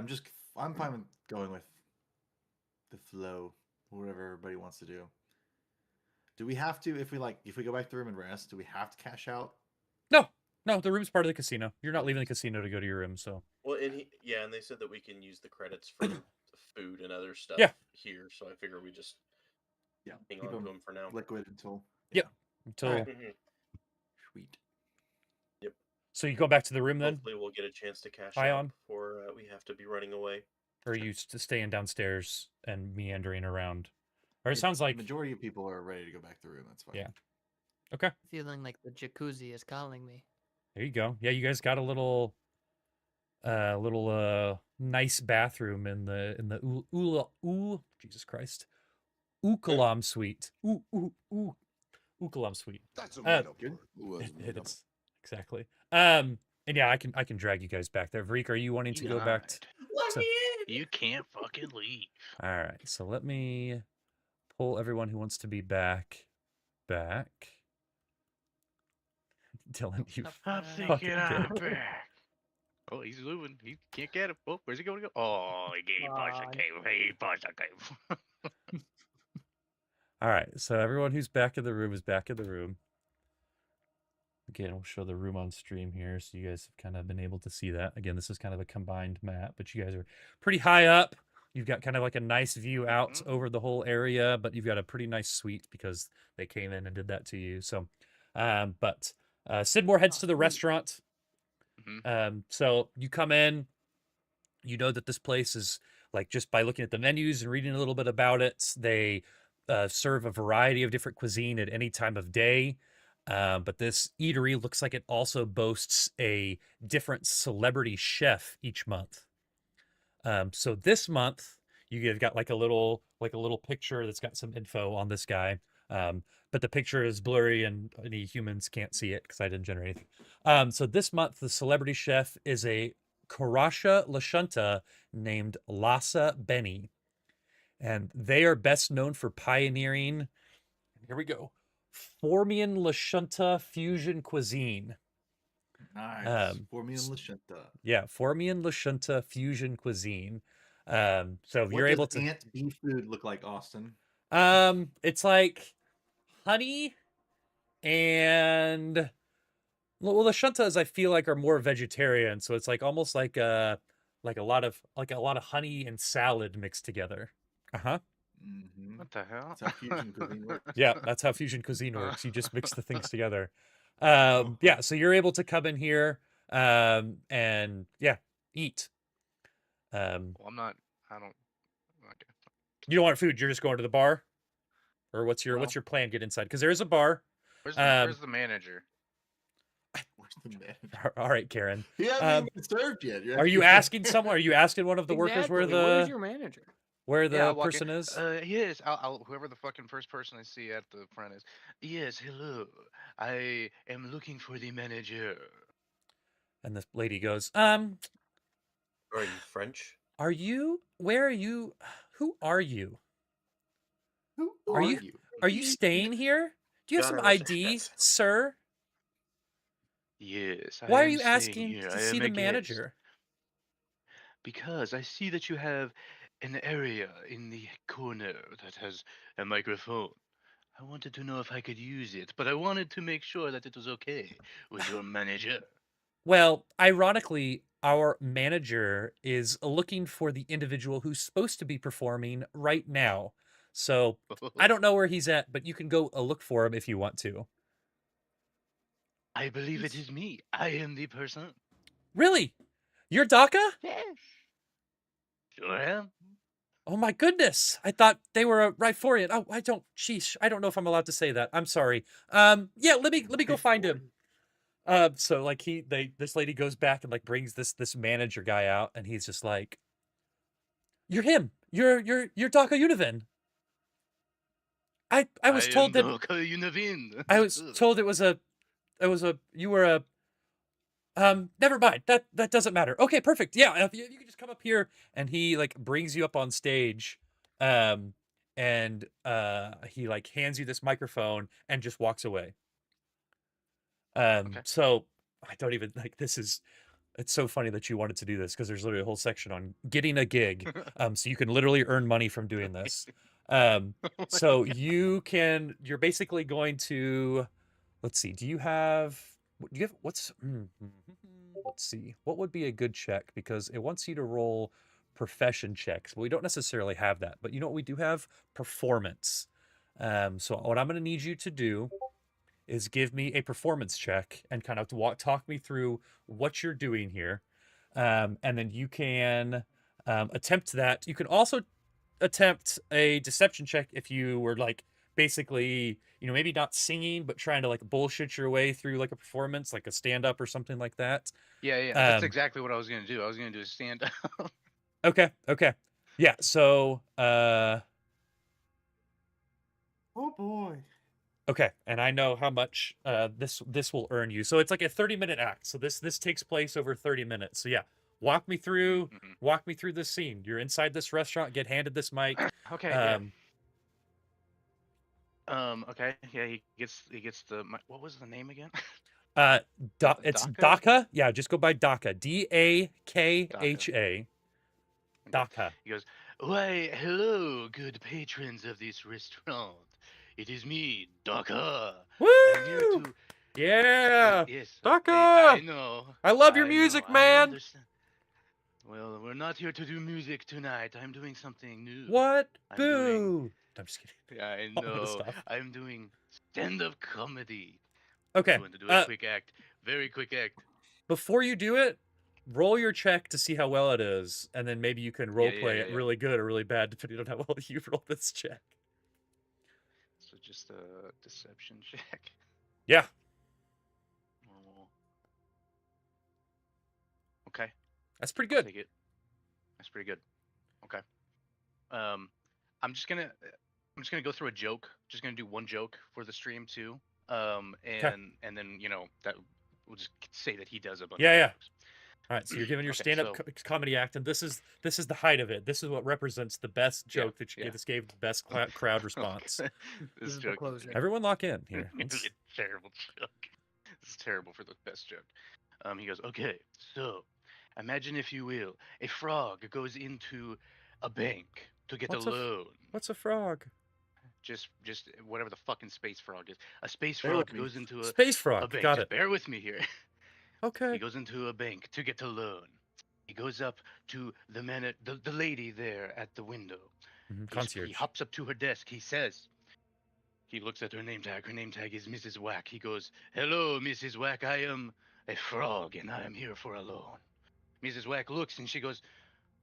[SPEAKER 3] I'm fine with going with the flow, whatever everybody wants to do. Do we have to, if we go back to the room and rest, do we have to cash out?
[SPEAKER 1] No, the room's part of the casino. You're not leaving the casino to go to your room, so.
[SPEAKER 2] Well, and and they said that we can use the credits for food and other stuff
[SPEAKER 1] Yeah.
[SPEAKER 2] here, so I figure we just
[SPEAKER 3] Yeah,
[SPEAKER 2] hang
[SPEAKER 3] keep
[SPEAKER 2] on to
[SPEAKER 3] them
[SPEAKER 2] them for now.
[SPEAKER 3] liquid until.
[SPEAKER 1] Yep.
[SPEAKER 3] Yeah.
[SPEAKER 1] Until.
[SPEAKER 3] Alright.
[SPEAKER 2] Mhm.
[SPEAKER 3] Sweet.
[SPEAKER 2] Yep.
[SPEAKER 1] So you go back to the room then,
[SPEAKER 2] Hopefully, we'll get a chance to cash
[SPEAKER 1] Ion?
[SPEAKER 2] out before we have to be running away.
[SPEAKER 1] Or are you staying downstairs and meandering around? Or it
[SPEAKER 3] If
[SPEAKER 1] sounds like.
[SPEAKER 3] the majority of people are ready to go back to the room. That's fine.
[SPEAKER 1] Yeah. Okay.
[SPEAKER 6] Feeling like the jacuzzi is calling me.
[SPEAKER 1] There you go. Yeah, you guys got a little nice bathroom in the Jesus Christ. Ukalam suite. Ukalam suite.
[SPEAKER 8] That's a
[SPEAKER 1] Uh,
[SPEAKER 8] made up
[SPEAKER 3] good.
[SPEAKER 8] word. Who was
[SPEAKER 1] It is. Exactly. And yeah, I can drag you guys back there. Vreek, are you wanting to go back to
[SPEAKER 5] Let
[SPEAKER 1] So-
[SPEAKER 5] me in.
[SPEAKER 4] You can't fucking leave.
[SPEAKER 1] All right. So let me pull everyone who wants to be back. Dylan, you
[SPEAKER 4] I'm
[SPEAKER 1] fucking
[SPEAKER 4] thinking I'm
[SPEAKER 1] dick.
[SPEAKER 4] back. Oh, he's moving. He can't get it. Oh, where's he going to go? Oh, he punched a cave. He punched a cave.
[SPEAKER 1] All right. So everyone who's back in the room is back in the room. Again, we'll show the room on stream here, so you guys have kind of been able to see that. Again, this is kind of a combined map, but you guys are pretty high up. You've got kind of like a nice view out over the whole area, but you've got a pretty nice suite because they came in and did that to you. So, but Sidmore heads to the restaurant. So you come in, you know that this place is like, just by looking at the menus and reading a little bit about it, they serve a variety of different cuisine at any time of day. But this eatery looks like it also boasts a different celebrity chef each month. So this month you've got like a little picture that's got some info on this guy. But the picture is blurry and any humans can't see it because I didn't generate anything. So this month the celebrity chef is a Karasha Lashunta named Lhasa Benny. And they are best known for pioneering, here we go, Formian Lashunta fusion cuisine.
[SPEAKER 3] Nice. Formian Lashunta.
[SPEAKER 1] Yeah, Formian Lashunta fusion cuisine. So
[SPEAKER 3] What
[SPEAKER 1] you're able
[SPEAKER 3] does
[SPEAKER 1] to.
[SPEAKER 3] ant bee food look like, Austin?
[SPEAKER 1] It's like honey and well, the shuntas I feel like are more vegetarian, so it's like almost like a lot of honey and salad mixed together.
[SPEAKER 3] Mm-hmm.
[SPEAKER 4] What the hell?
[SPEAKER 3] That's how fusion cuisine works.
[SPEAKER 1] Yeah, that's how fusion cuisine works. You just mix the things together. Yeah, so you're able to come in here and yeah, eat.
[SPEAKER 4] Well, I don't. Okay.
[SPEAKER 1] You don't want food. You're just going to the bar, or what's your plan? Get inside because there is a bar.
[SPEAKER 4] Where's the manager?
[SPEAKER 3] Where's the manager?
[SPEAKER 1] All right, Karen.
[SPEAKER 3] He hasn't even served yet.
[SPEAKER 1] Are you asking someone? Are you asking one of the workers where
[SPEAKER 6] Where's your manager?
[SPEAKER 4] I'll walk
[SPEAKER 1] person
[SPEAKER 4] in.
[SPEAKER 1] is?
[SPEAKER 4] Yes, I'll whoever the fucking first person I see at the front is. Yes, hello. I am looking for the manager.
[SPEAKER 1] And the lady goes,
[SPEAKER 2] Are you French?
[SPEAKER 1] Are you? Where are you? Who are you?
[SPEAKER 3] Who
[SPEAKER 1] Are you? Are you staying here? Do you have
[SPEAKER 2] God,
[SPEAKER 1] some
[SPEAKER 2] I wish I
[SPEAKER 1] ID,
[SPEAKER 2] had some.
[SPEAKER 1] sir?
[SPEAKER 4] Yes.
[SPEAKER 1] Why
[SPEAKER 4] I
[SPEAKER 1] are
[SPEAKER 4] am
[SPEAKER 1] you
[SPEAKER 4] staying
[SPEAKER 1] asking
[SPEAKER 4] here.
[SPEAKER 1] to
[SPEAKER 4] I
[SPEAKER 1] see
[SPEAKER 4] am
[SPEAKER 1] the
[SPEAKER 4] a guest.
[SPEAKER 1] manager?
[SPEAKER 4] Because I see that you have an area in the corner that has a microphone. I wanted to know if I could use it, but I wanted to make sure that it was okay with your manager.
[SPEAKER 1] Well, ironically, our manager is looking for the individual who's supposed to be performing right now. So I don't know where he's at, but you can go look for him if you want to.
[SPEAKER 4] I believe it is me. I am the person.
[SPEAKER 1] Really? You're DACA?
[SPEAKER 4] Yes. Sure am.
[SPEAKER 1] Oh my goodness. I thought they were a Riforian. Oh, I don't know if I'm allowed to say that. I'm sorry. Yeah, let me go find him. So like this lady goes back and like brings this manager guy out, and he's just like, "You're him. You're Daka Univin. I was told that I was told it was a you were a never mind. That doesn't matter. Okay, perfect. Yeah, if you can just come up here." And he like brings you up on stage, and he like hands you this microphone and just walks away.
[SPEAKER 4] Okay.
[SPEAKER 1] So I don't even like it's so funny that you wanted to do this because there's literally a whole section on getting a gig. So you can literally earn money from doing this. So you're basically going to, let's see, do you have let's see, what would be a good check? Because it wants you to roll profession checks. Well, we don't necessarily have that, but you know what we do have? Performance. So what I'm going to need you to do is give me a performance check and kind of talk me through what you're doing here. And then you can attempt that. You can also attempt a deception check if you were like basically, maybe not singing, but trying to like bullshit your way through like a performance, like a stand up or something like that.
[SPEAKER 4] Yeah. That's exactly what I was going to do. I was going to do a stand up.
[SPEAKER 1] Okay. Yeah. So,
[SPEAKER 3] Oh boy.
[SPEAKER 1] okay, and I know how much this will earn you. So it's like a 30-minute act. So this takes place over 30 minutes. So yeah, walk me through this scene. You're inside this restaurant, get handed this mic.
[SPEAKER 4] Okay. Yeah. Okay. Yeah. He gets the. What was the name again?
[SPEAKER 1] It's Daka. Yeah, just go by Daka. Dakha. Daka.
[SPEAKER 4] He goes, "Why, hello, good patrons of this restaurant. It is me, Daka. I'm here
[SPEAKER 1] Woo!
[SPEAKER 4] to."
[SPEAKER 1] Yeah.
[SPEAKER 4] Yes.
[SPEAKER 1] Daka.
[SPEAKER 4] I know.
[SPEAKER 1] I love your music, man.
[SPEAKER 4] Well, we're not here to do music tonight. I'm doing something new.
[SPEAKER 1] What? Boo! I'm just kidding.
[SPEAKER 4] Yeah, I know. I'm doing stand-up comedy.
[SPEAKER 1] Okay.
[SPEAKER 4] I'm going to do a quick act. Very quick act.
[SPEAKER 1] Before you do it, roll your check to see how well it is, and then maybe you can role play it really good or really bad, depending on how well you roll this check.
[SPEAKER 4] So just a deception check.
[SPEAKER 1] Yeah.
[SPEAKER 4] Normal. Okay.
[SPEAKER 1] That's pretty good.
[SPEAKER 4] I'll take it. That's pretty good. Okay. I'm just gonna go through a joke. Just gonna do one joke for the stream too. And then that we'll just say that he does a bunch.
[SPEAKER 1] Yeah. All right, so you're giving your stand-up comedy act, and this is the height of it. This is what represents the best joke that you gave the best crowd response.
[SPEAKER 4] This joke.
[SPEAKER 1] Everyone lock in here.
[SPEAKER 4] It's a terrible joke. This is terrible for the best joke. He goes, okay, so imagine, if you will, a frog goes into a bank to get a loan.
[SPEAKER 1] What's a frog?
[SPEAKER 4] Just whatever the fucking space frog is. A space frog goes into a
[SPEAKER 1] space frog.
[SPEAKER 4] A bank.
[SPEAKER 1] Got
[SPEAKER 4] just
[SPEAKER 1] it.
[SPEAKER 4] Bear with me here.
[SPEAKER 1] Okay.
[SPEAKER 4] He goes into a bank to get a loan. He goes up to the lady there at the window.
[SPEAKER 1] Concierge.
[SPEAKER 4] He hops up to her desk. He looks at her name tag. Her name tag is Mrs. Whack. He goes, "Hello, Mrs. Whack. I am a frog, and I am here for a loan." Mrs. Whack looks, and she goes,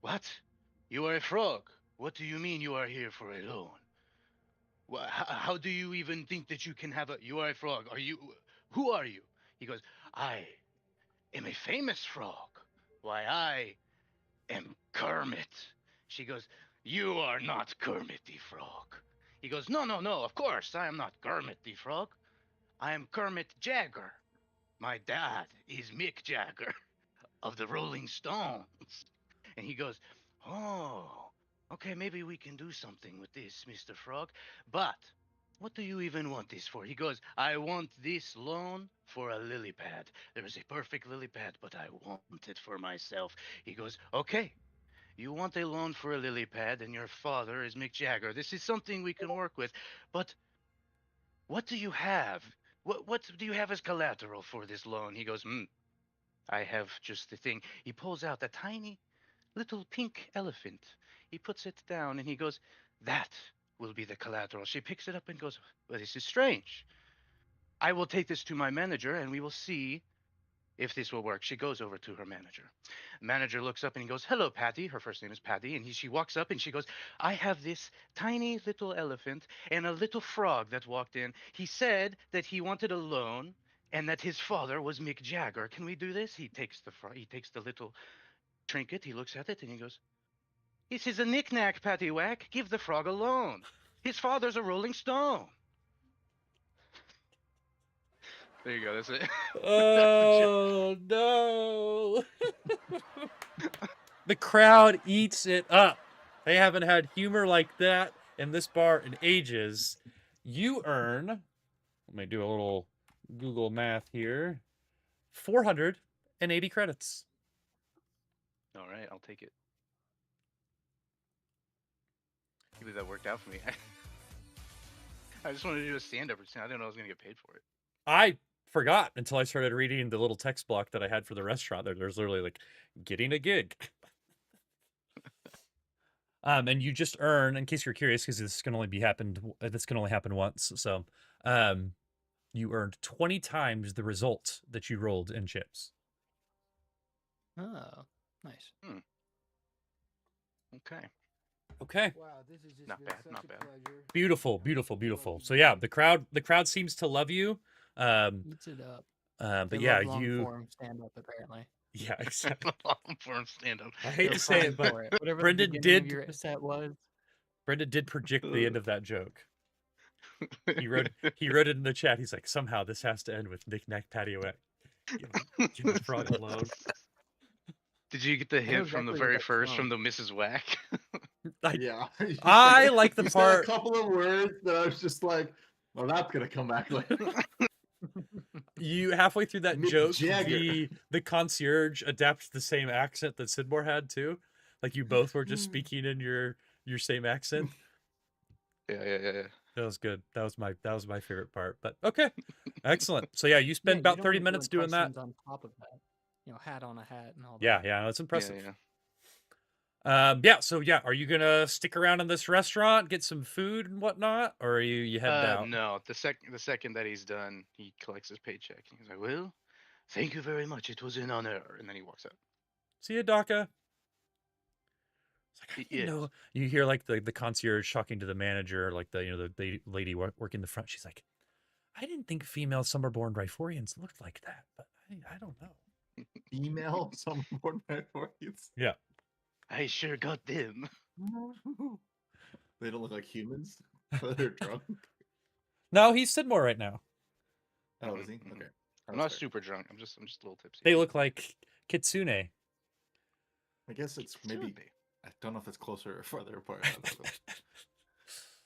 [SPEAKER 4] "What? You are a frog? What do you mean you are here for a loan? How do you even think that you can have you are a frog? Who are you?" He goes, "I am a famous frog. Why, I am Kermit." She goes, "You are not Kermit the Frog." He goes, No, of course, I am not Kermit the Frog. I am Kermit Jagger. My dad is Mick Jagger of the Rolling Stones. And he goes, "Oh, okay, maybe we can do something with this, Mr. Frog. But what do you even want this for?" He goes, "I want this loan for a lily pad. There is a perfect lily pad, but I want it for myself." He goes, "Okay, you want a loan for a lily pad, and your father is Mick Jagger. This is something we can work with. But what do you have? What do you have as collateral for this loan?" He goes, "I have just the thing." He pulls out a tiny little pink elephant. He puts it down, and he goes, "That will be the collateral." She picks it up and goes, "Well, this is strange. I will take this to my manager, and we will see if this will work." She goes over to her manager. Manager looks up and he goes, "Hello, Patty." Her first name is Patty. And she walks up and she goes, "I have this tiny little elephant and a little frog that walked in. He said that he wanted a loan, and that his father was Mick Jagger. Can we do this? He takes the little trinket, he looks at it, and he goes, "This is a knick-knack, paddywhack. Give the frog alone. His father's a Rolling Stone." There you go. That's it.
[SPEAKER 1] Oh no! The crowd eats it up. They haven't had humor like that in this bar in ages. You earn, let me do a little Google math here, 480 credits.
[SPEAKER 4] All right, I'll take it. I believe that worked out for me. I just wanted to do a stand-up routine. I didn't know I was going to get paid for it.
[SPEAKER 1] I forgot until I started reading the little text block that I had for the restaurant. There's literally like, getting a gig. And you just earn, in case you're curious, because this can only happen once. So, you earned 20 times the result that you rolled in chips.
[SPEAKER 6] Oh, nice.
[SPEAKER 1] Okay.
[SPEAKER 8] Wow, this is just
[SPEAKER 4] Not
[SPEAKER 8] been
[SPEAKER 4] bad,
[SPEAKER 8] such
[SPEAKER 4] not
[SPEAKER 8] a
[SPEAKER 4] bad.
[SPEAKER 8] pleasure.
[SPEAKER 1] Beautiful, beautiful, beautiful. So yeah, the crowd seems to love you.
[SPEAKER 6] Eats it up.
[SPEAKER 1] But
[SPEAKER 6] They
[SPEAKER 1] yeah,
[SPEAKER 6] love long
[SPEAKER 1] you.
[SPEAKER 6] form stand up apparently.
[SPEAKER 1] Yeah, exactly.
[SPEAKER 4] Long form stand-up.
[SPEAKER 1] I hate
[SPEAKER 6] They're
[SPEAKER 1] to say
[SPEAKER 6] primed
[SPEAKER 1] it, but
[SPEAKER 6] for it. Whatever
[SPEAKER 1] Brendan
[SPEAKER 6] the beginning of
[SPEAKER 1] did.
[SPEAKER 6] your set was.
[SPEAKER 1] Brendan did predict the end of that joke. He wrote it in the chat. He's like, somehow this has to end with knick-knack patio. Give the frog alone.
[SPEAKER 4] Did you get the
[SPEAKER 6] know
[SPEAKER 4] hint from the
[SPEAKER 6] exactly what
[SPEAKER 4] very
[SPEAKER 6] that's
[SPEAKER 4] first
[SPEAKER 6] from.
[SPEAKER 4] from the Mrs. Whack?
[SPEAKER 3] Yeah. You
[SPEAKER 1] I
[SPEAKER 3] said-
[SPEAKER 1] like the
[SPEAKER 3] you
[SPEAKER 1] part.
[SPEAKER 3] said a couple of words that I was just like, well, that's gonna come back later.
[SPEAKER 1] You halfway through that
[SPEAKER 3] Mick
[SPEAKER 1] joke,
[SPEAKER 3] Jagger.
[SPEAKER 1] the concierge adapts the same accent that Sidmore had too. Like you both were just speaking in your same accent.
[SPEAKER 4] Yeah.
[SPEAKER 1] That was good. That was my favorite part. But okay, excellent. So yeah, you
[SPEAKER 6] Yeah,
[SPEAKER 1] spend
[SPEAKER 6] you
[SPEAKER 1] about
[SPEAKER 6] don't
[SPEAKER 1] 30
[SPEAKER 6] wanna do
[SPEAKER 1] minutes doing that.
[SPEAKER 6] impressions on top of that. Hat on a hat and all that.
[SPEAKER 1] Yeah, that's impressive.
[SPEAKER 4] Yeah.
[SPEAKER 1] So yeah, are you gonna stick around in this restaurant, get some food and whatnot, or are you headed out?
[SPEAKER 4] No. The second that he's done, he collects his paycheck. He's like, "Well, thank you very much. It was an honor." And then he walks out.
[SPEAKER 1] See you, Daka. It's like, I didn't
[SPEAKER 4] Yes.
[SPEAKER 1] know. You hear like the concierge talking to the manager, like the lady working the front. She's like, I didn't think female summerborn Riforians looked like that, but I don't know.
[SPEAKER 3] Email some born Riforians.
[SPEAKER 1] Yeah.
[SPEAKER 4] I sure got them.
[SPEAKER 3] They don't look like humans, but they're drunk.
[SPEAKER 1] No, he's Sidmore right now.
[SPEAKER 3] Oh, is he?
[SPEAKER 4] Mhm.
[SPEAKER 3] Okay.
[SPEAKER 4] I'm not super drunk. I'm just a little tipsy.
[SPEAKER 1] They look like Kitsune.
[SPEAKER 3] I guess it's maybe.
[SPEAKER 4] Kitsune.
[SPEAKER 3] I don't know if it's closer or farther apart.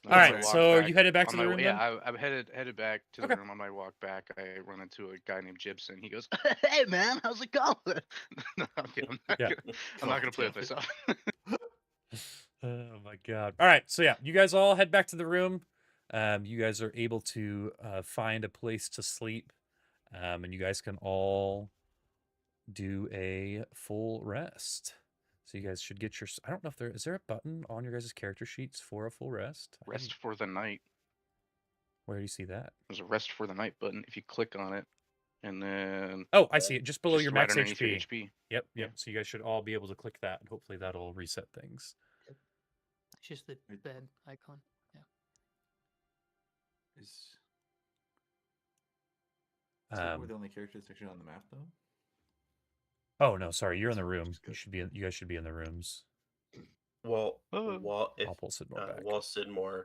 [SPEAKER 1] All right,
[SPEAKER 4] Walk
[SPEAKER 1] so are
[SPEAKER 4] back.
[SPEAKER 1] you headed back to
[SPEAKER 4] On
[SPEAKER 1] the
[SPEAKER 4] my
[SPEAKER 1] room
[SPEAKER 4] way-
[SPEAKER 1] then?
[SPEAKER 4] Yeah, I'm headed back to the
[SPEAKER 1] Okay.
[SPEAKER 4] room. On my walk back, I run into a guy named Gibson. He goes, "Hey man, how's it going?" No, I'm kidding.
[SPEAKER 1] Yeah.
[SPEAKER 4] I'm not gonna play with myself.
[SPEAKER 1] Oh my god. All right, so yeah, you guys all head back to the room. You guys are able to find a place to sleep, and you guys can all do a full rest. So you guys should get your. I don't know if is there a button on your guys' character sheets for a full rest?
[SPEAKER 4] Rest for the night.
[SPEAKER 1] Where do you see that?
[SPEAKER 4] There's a rest for the night button. If you click on it, and then
[SPEAKER 1] Oh, I see it just below
[SPEAKER 4] just
[SPEAKER 1] your
[SPEAKER 4] right
[SPEAKER 1] max
[SPEAKER 4] underneath your
[SPEAKER 1] HP.
[SPEAKER 4] HP.
[SPEAKER 1] Yep.
[SPEAKER 4] Yeah.
[SPEAKER 1] So you guys should all be able to click that, and hopefully that'll reset things.
[SPEAKER 6] It's just the
[SPEAKER 3] Right.
[SPEAKER 6] bed icon. Yeah.
[SPEAKER 3] Is we're
[SPEAKER 1] Um,
[SPEAKER 3] the only character section on the map, though?
[SPEAKER 1] oh no, sorry, you're in the room.
[SPEAKER 3] Which is
[SPEAKER 1] You
[SPEAKER 3] good.
[SPEAKER 1] guys should be in the rooms.
[SPEAKER 2] Well,
[SPEAKER 4] Oh.
[SPEAKER 2] while
[SPEAKER 1] I'll pull Sidmore back.
[SPEAKER 2] while Sidmore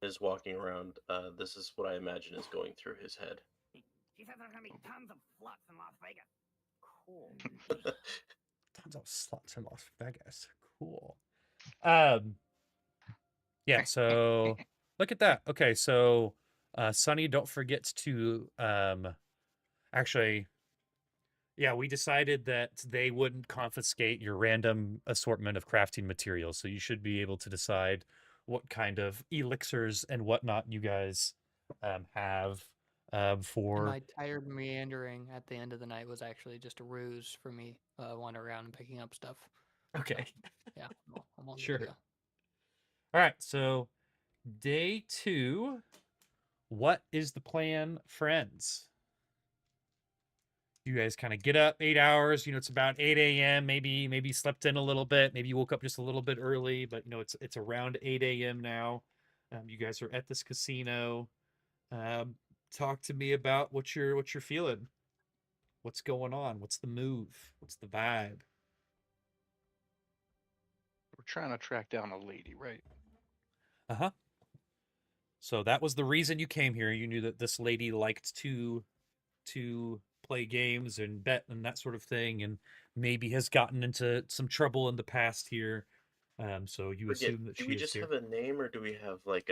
[SPEAKER 2] is walking around, this is what I imagine is going through his head.
[SPEAKER 9] She says there's gonna be tons of sluts in Las Vegas. Cool.
[SPEAKER 1] Tons of slots in Las Vegas. Cool. Yeah, so look at that. Okay, so Sonny, don't forget to actually, yeah, we decided that they wouldn't confiscate your random assortment of crafting materials, so you should be able to decide what kind of elixirs and whatnot you guys have
[SPEAKER 6] And
[SPEAKER 1] for.
[SPEAKER 6] my tired meandering at the end of the night was actually just a ruse for me wandering around and picking up stuff.
[SPEAKER 1] Okay.
[SPEAKER 6] Yeah, I'm all good to
[SPEAKER 1] Sure.
[SPEAKER 6] go.
[SPEAKER 1] All right, so day 2. What is the plan, friends? You guys kind of get up 8 hours. It's about 8 a.m. Maybe slept in a little bit. Maybe you woke up just a little bit early, but it's around 8 a.m. now. You guys are at this casino. talk to me about what you're feeling. What's going on? What's the move? What's the vibe?
[SPEAKER 4] We're trying to track down a lady, right?
[SPEAKER 1] Uh-huh. So that was the reason you came here. You knew that this lady liked to play games and bet and that sort of thing, and maybe has gotten into some trouble in the past here. So you assume that
[SPEAKER 2] Do
[SPEAKER 1] she
[SPEAKER 2] we
[SPEAKER 1] is
[SPEAKER 2] just
[SPEAKER 1] here.
[SPEAKER 2] have a name, or do we have like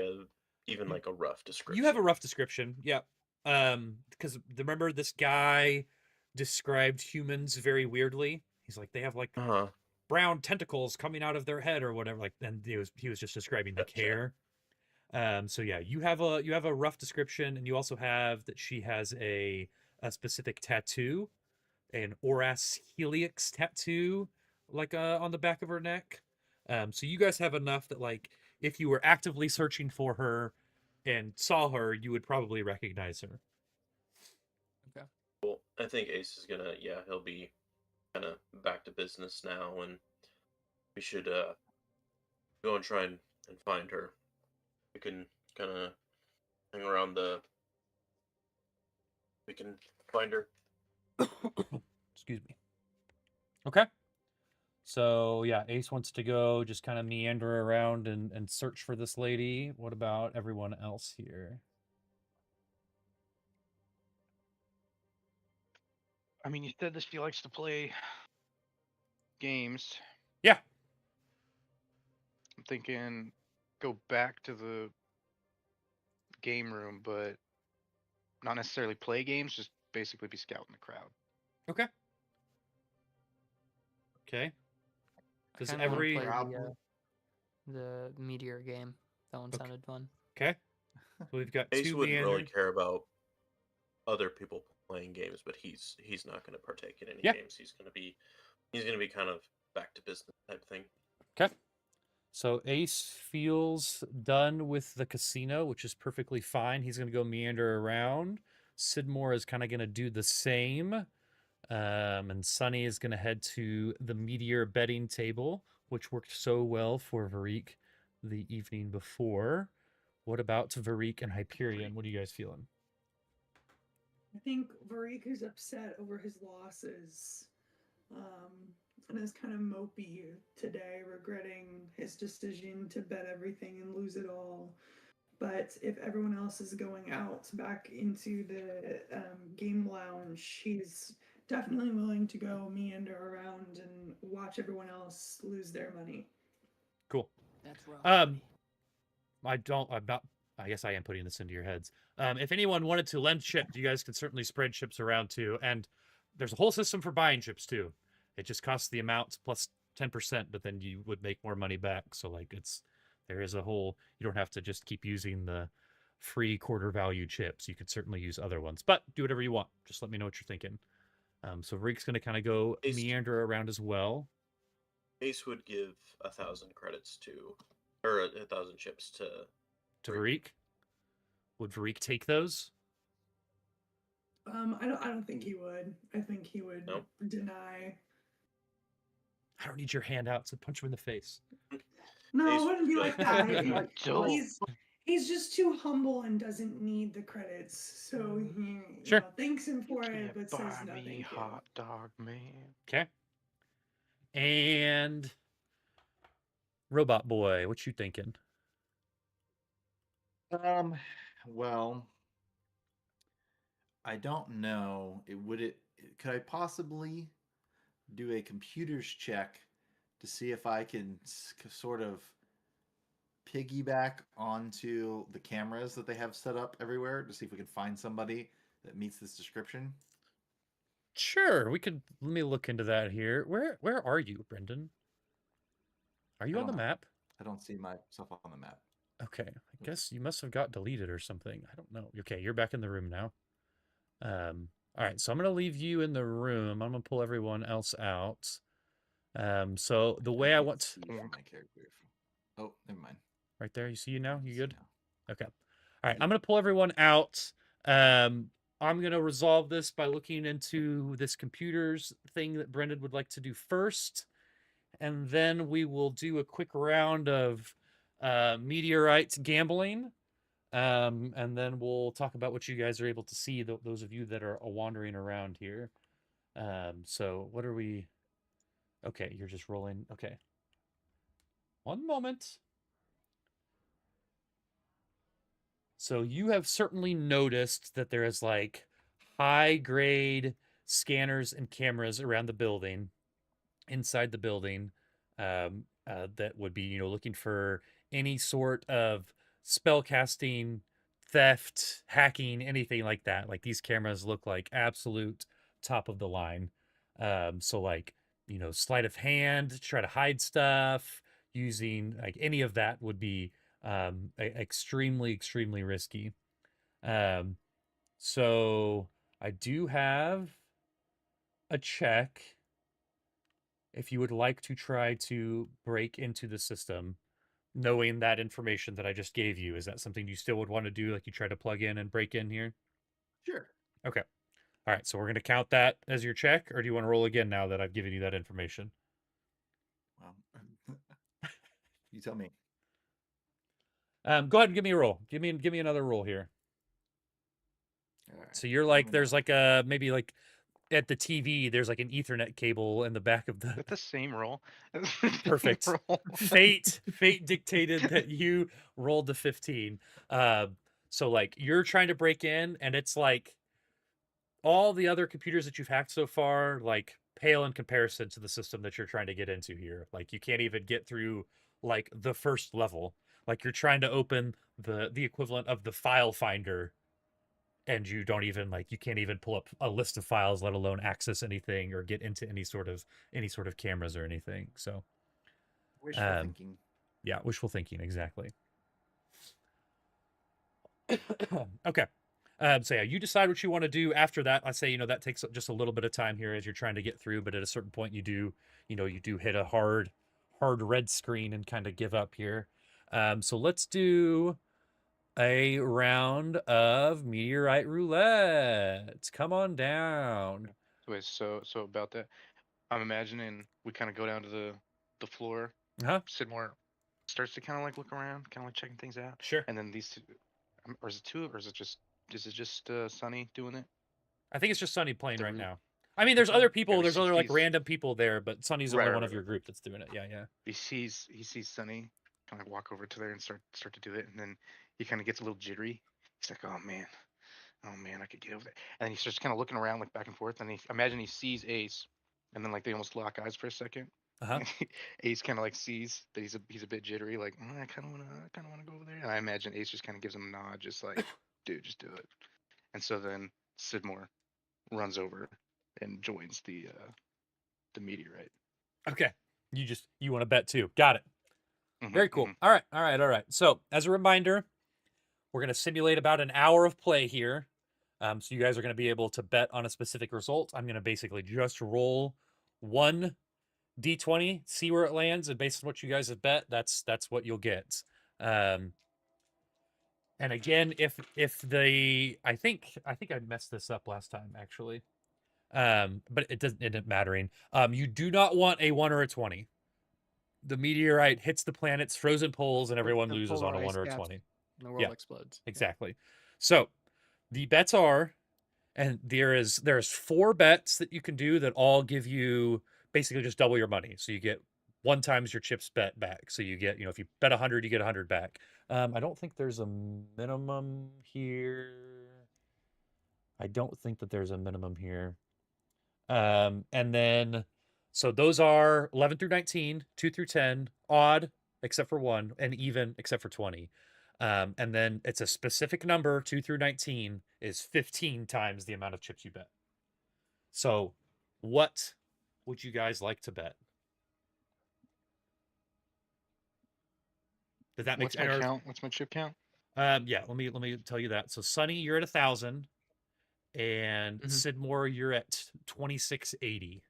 [SPEAKER 2] even like a rough description?
[SPEAKER 1] You have a rough description, yeah. Because remember this guy described humans very weirdly. He's like, they have like brown tentacles coming out of their head or whatever. Like, and he was just describing like hair. So yeah, you have a rough description, and you also have that she has a specific tattoo, an Oras Helix tattoo, like on the back of her neck. So you guys have enough that like if you were actively searching for her and saw her, you would probably recognize her.
[SPEAKER 6] Okay.
[SPEAKER 2] Well, I think Ace is gonna, he'll be kind of back to business now, and we should go and try and find her. We can kind of hang around we can find her.
[SPEAKER 1] Excuse me. Okay. So yeah, Ace wants to go just kind of meander around and search for this lady. What about everyone else here?
[SPEAKER 4] I mean, you said that she likes to play games.
[SPEAKER 1] Yeah.
[SPEAKER 4] I'm thinking go back to the game room, but not necessarily play games, just basically be scouting the crowd.
[SPEAKER 1] Okay. Okay. Does
[SPEAKER 6] I wanna
[SPEAKER 1] every
[SPEAKER 6] play the meteor game? That one sounded fun.
[SPEAKER 1] Okay. So we've got
[SPEAKER 2] Ace
[SPEAKER 1] two
[SPEAKER 2] wouldn't really
[SPEAKER 1] meanders.
[SPEAKER 2] care about other people playing games, but he's not going to partake in any games. He's going to be kind of back to business type thing.
[SPEAKER 1] Okay. So Ace feels done with the casino, which is perfectly fine. He's going to go meander around. Sidmore is kind of going to do the same. And Sunny is going to head to the meteor betting table, which worked so well for Varik the evening before. What about Varik and Hyperion? What are you guys feeling?
[SPEAKER 5] I think Varik is upset over his losses, and is kind of mopey today, regretting his decision to bet everything and lose it all. But if everyone else is going out back into the game lounge, he's definitely willing to go meander around and watch everyone else lose their money.
[SPEAKER 1] Cool.
[SPEAKER 6] That's rough.
[SPEAKER 1] I guess I am putting this into your heads. If anyone wanted to lend chips, you guys can certainly spread chips around too. And there's a whole system for buying chips too. It just costs the amount plus 10%, but then you would make more money back. So like there is a whole, you don't have to just keep using the free quarter value chips. You could certainly use other ones, but do whatever you want. Just let me know what you're thinking. So Rick's going to kind of go meander around as well.
[SPEAKER 2] Ace would give 1,000 credits or 1,000 chips to
[SPEAKER 1] Varik. Would Varik take those?
[SPEAKER 5] I don't think he would. I think he would deny.
[SPEAKER 1] I don't need your handout, so punch him in the face.
[SPEAKER 5] No, it wouldn't be like that. He's just too humble and doesn't need the credits. So he thanks him for it, but says nothing.
[SPEAKER 4] Hot dog man.
[SPEAKER 1] Okay. And Robot Boy, what you thinking?
[SPEAKER 3] Well, I don't know. Could I possibly do a computer's check to see if I can sort of piggyback onto the cameras that they have set up everywhere to see if we can find somebody that meets this description?
[SPEAKER 1] Sure, let me look into that here. Where are you, Brendan? Are you on the map?
[SPEAKER 3] I don't see myself on the map.
[SPEAKER 1] Okay, I guess you must have got deleted or something. I don't know. Okay, you're back in the room now. All right, so I'm going to leave you in the room. I'm going to pull everyone else out. So the way I want to...
[SPEAKER 3] my character. Oh, never mind.
[SPEAKER 1] Right there, you see you now? You good? Okay. All right, I'm going to pull everyone out. I'm going to resolve this by looking into this computers thing that Brendan would like to do first. And then we will do a quick round of meteorite gambling. And then we'll talk about what you guys are able to see, those of you that are wandering around here. So what are we? Okay, you're just rolling. Okay. One moment. So you have certainly noticed that there is like high grade scanners and cameras around the building, inside the building, that would be, looking for any sort of spell casting, theft, hacking, anything like that. Like these cameras look like absolute top of the line. So like, sleight of hand to try to hide stuff, using like any of that would be extremely, extremely risky. So I do have a check if you would like to try to break into the system, knowing that information that I just gave you. Is that something you still would want to do? Like you try to plug in and break in here?
[SPEAKER 3] Sure.
[SPEAKER 1] Okay. All right. So we're going to count that as your check, or do you want to roll again now that I've given you that information?
[SPEAKER 3] Well, you tell me.
[SPEAKER 1] Go ahead and give me a roll. Give me another roll here.
[SPEAKER 3] All right.
[SPEAKER 1] So you're like, there's like a, maybe like at the TV, there's like an Ethernet cable in the back of the.
[SPEAKER 4] Is that the same roll?
[SPEAKER 1] Perfect.
[SPEAKER 4] Roll.
[SPEAKER 1] Fate dictated that you rolled the 15. So like you're trying to break in, and it's like all the other computers that you've hacked so far, like pale in comparison to the system that you're trying to get into here. Like you can't even get through like the first level. Like you're trying to open the equivalent of the file finder, and you don't even you can't even pull up a list of files, let alone access anything or get into any sort of cameras or anything. So
[SPEAKER 3] wishful thinking.
[SPEAKER 1] Yeah, wishful thinking, exactly. Okay. So yeah, you decide what you want to do after that. I say, that takes just a little bit of time here as you're trying to get through, but at a certain point you do hit a hard red screen and kind of give up here. So let's do a round of meteorite roulette. Come on down.
[SPEAKER 4] Wait, so about that, I'm imagining we kind of go down to the floor.
[SPEAKER 1] Uh-huh.
[SPEAKER 4] Sidmore starts to kind of like look around, kind of like checking things out.
[SPEAKER 1] Sure.
[SPEAKER 4] And then these two, or is it two, or is it just Sunny doing it?
[SPEAKER 1] I think it's just Sunny playing
[SPEAKER 4] The
[SPEAKER 1] right
[SPEAKER 4] root-
[SPEAKER 1] now. I mean, there's other people.
[SPEAKER 4] Yeah,
[SPEAKER 1] There's other like
[SPEAKER 4] he's-
[SPEAKER 1] random people there, but Sunny's the only
[SPEAKER 4] Right,
[SPEAKER 1] one
[SPEAKER 4] right,
[SPEAKER 1] of your
[SPEAKER 4] right.
[SPEAKER 1] group that's doing it. Yeah.
[SPEAKER 4] He sees Sunny kind of walk over to there and start to do it, and then he kind of gets a little jittery. He's like, oh man, I could get over there. And then he starts kind of looking around like back and forth, and imagine he sees Ace, and then like they almost lock eyes for a second.
[SPEAKER 1] Uh-huh.
[SPEAKER 4] Ace kind of like sees that he's a bit jittery, like I kind of want to go over there. And I imagine Ace just kind of gives him a nod, just like, dude, just do it. And so then Sidmore runs over and joins the meteorite.
[SPEAKER 1] Okay. You want to bet too. Got it.
[SPEAKER 4] Mhm,
[SPEAKER 1] Very cool.
[SPEAKER 4] mhm.
[SPEAKER 1] All right. So as a reminder, we're going to simulate about an hour of play here. So you guys are going to be able to bet on a specific result. I'm going to basically just roll one D20, see where it lands, and based on what you guys have bet, that's what you'll get. And again, if I think I messed this up last time actually. But it isn't mattering. You do not want a 1 or a 20. The meteorite hits the planet's frozen poles and everyone
[SPEAKER 6] The
[SPEAKER 1] loses on a
[SPEAKER 6] polar
[SPEAKER 1] 1 or a
[SPEAKER 6] ice caps
[SPEAKER 1] 20.
[SPEAKER 6] And the world explodes.
[SPEAKER 1] Exactly. So the bets are, and there's 4 bets that you can do that all give you basically just double your money. So you get 1 times your chips bet back. So you get, if you bet 100, you get 100 back. I don't think there's a minimum here. I don't think that there's a minimum here. And then, so those are 11 through 19, 2 through 10, odd except for 1, and even except for 20. And then it's a specific number, 2 through 19 is 15 times the amount of chips you bet. So what would you guys like to bet? Does that make
[SPEAKER 4] What's my count? What's my chip count?
[SPEAKER 1] Yeah, let me tell you that. So Sunny, you're at 1,000, and Sidmore, you're at 2680.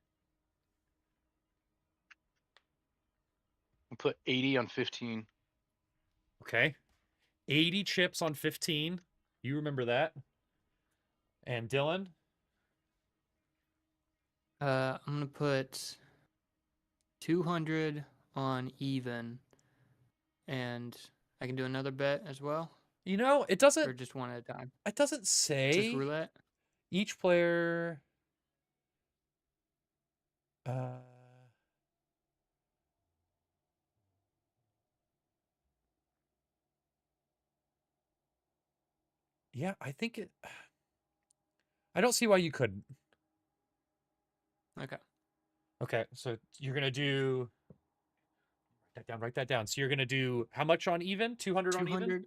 [SPEAKER 4] I'll put 80 on 15.
[SPEAKER 1] Okay. 80 chips on 15. You remember that. And Dylan?
[SPEAKER 6] I'm going to put 200 on even. And I can do another bet as well.
[SPEAKER 1] You know, it
[SPEAKER 6] Or
[SPEAKER 1] doesn't.
[SPEAKER 6] just one at a time?
[SPEAKER 1] It doesn't
[SPEAKER 6] Just
[SPEAKER 1] say.
[SPEAKER 6] roulette?
[SPEAKER 1] Each player. Yeah, I think it. I don't see why you couldn't.
[SPEAKER 6] Okay.
[SPEAKER 1] Okay, so you're gonna do. Write that down. So you're gonna do how much on even? 200 on even?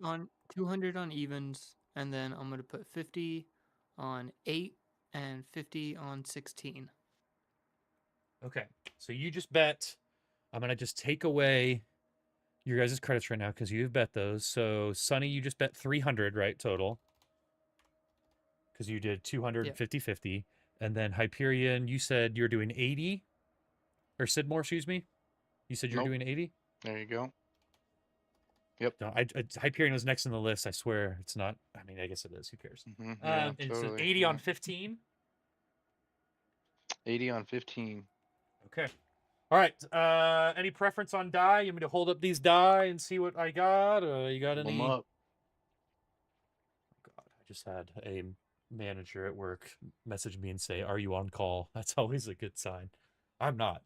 [SPEAKER 6] 200 on evens, and then I'm gonna put 50 on 8 and 50 on 16.
[SPEAKER 1] Okay, so you just bet. I'm gonna just take away your guys' credits right now because you've bet those. So Sonny, you just bet 300, right, total? Because you did 200
[SPEAKER 6] Yep.
[SPEAKER 1] 50. And then Hyperion, you said you're doing 80? Or Sidmore, excuse me? You said you're
[SPEAKER 4] Nope.
[SPEAKER 1] doing 80?
[SPEAKER 4] There you go. Yep.
[SPEAKER 1] No, Hyperion was next on the list. I swear it's not. I mean, I guess it is. Who cares?
[SPEAKER 4] Yeah,
[SPEAKER 1] It's
[SPEAKER 4] totally.
[SPEAKER 1] 80
[SPEAKER 4] yeah.
[SPEAKER 1] on 15.
[SPEAKER 4] 80 on 15.
[SPEAKER 1] Okay. All right. Any preference on die? You want me to hold up these die and see what I got? You got
[SPEAKER 4] Hold 'em
[SPEAKER 1] any?
[SPEAKER 4] up.
[SPEAKER 1] God, I just had a manager at work message me and say, "Are you on call?" That's always a good sign. I'm not.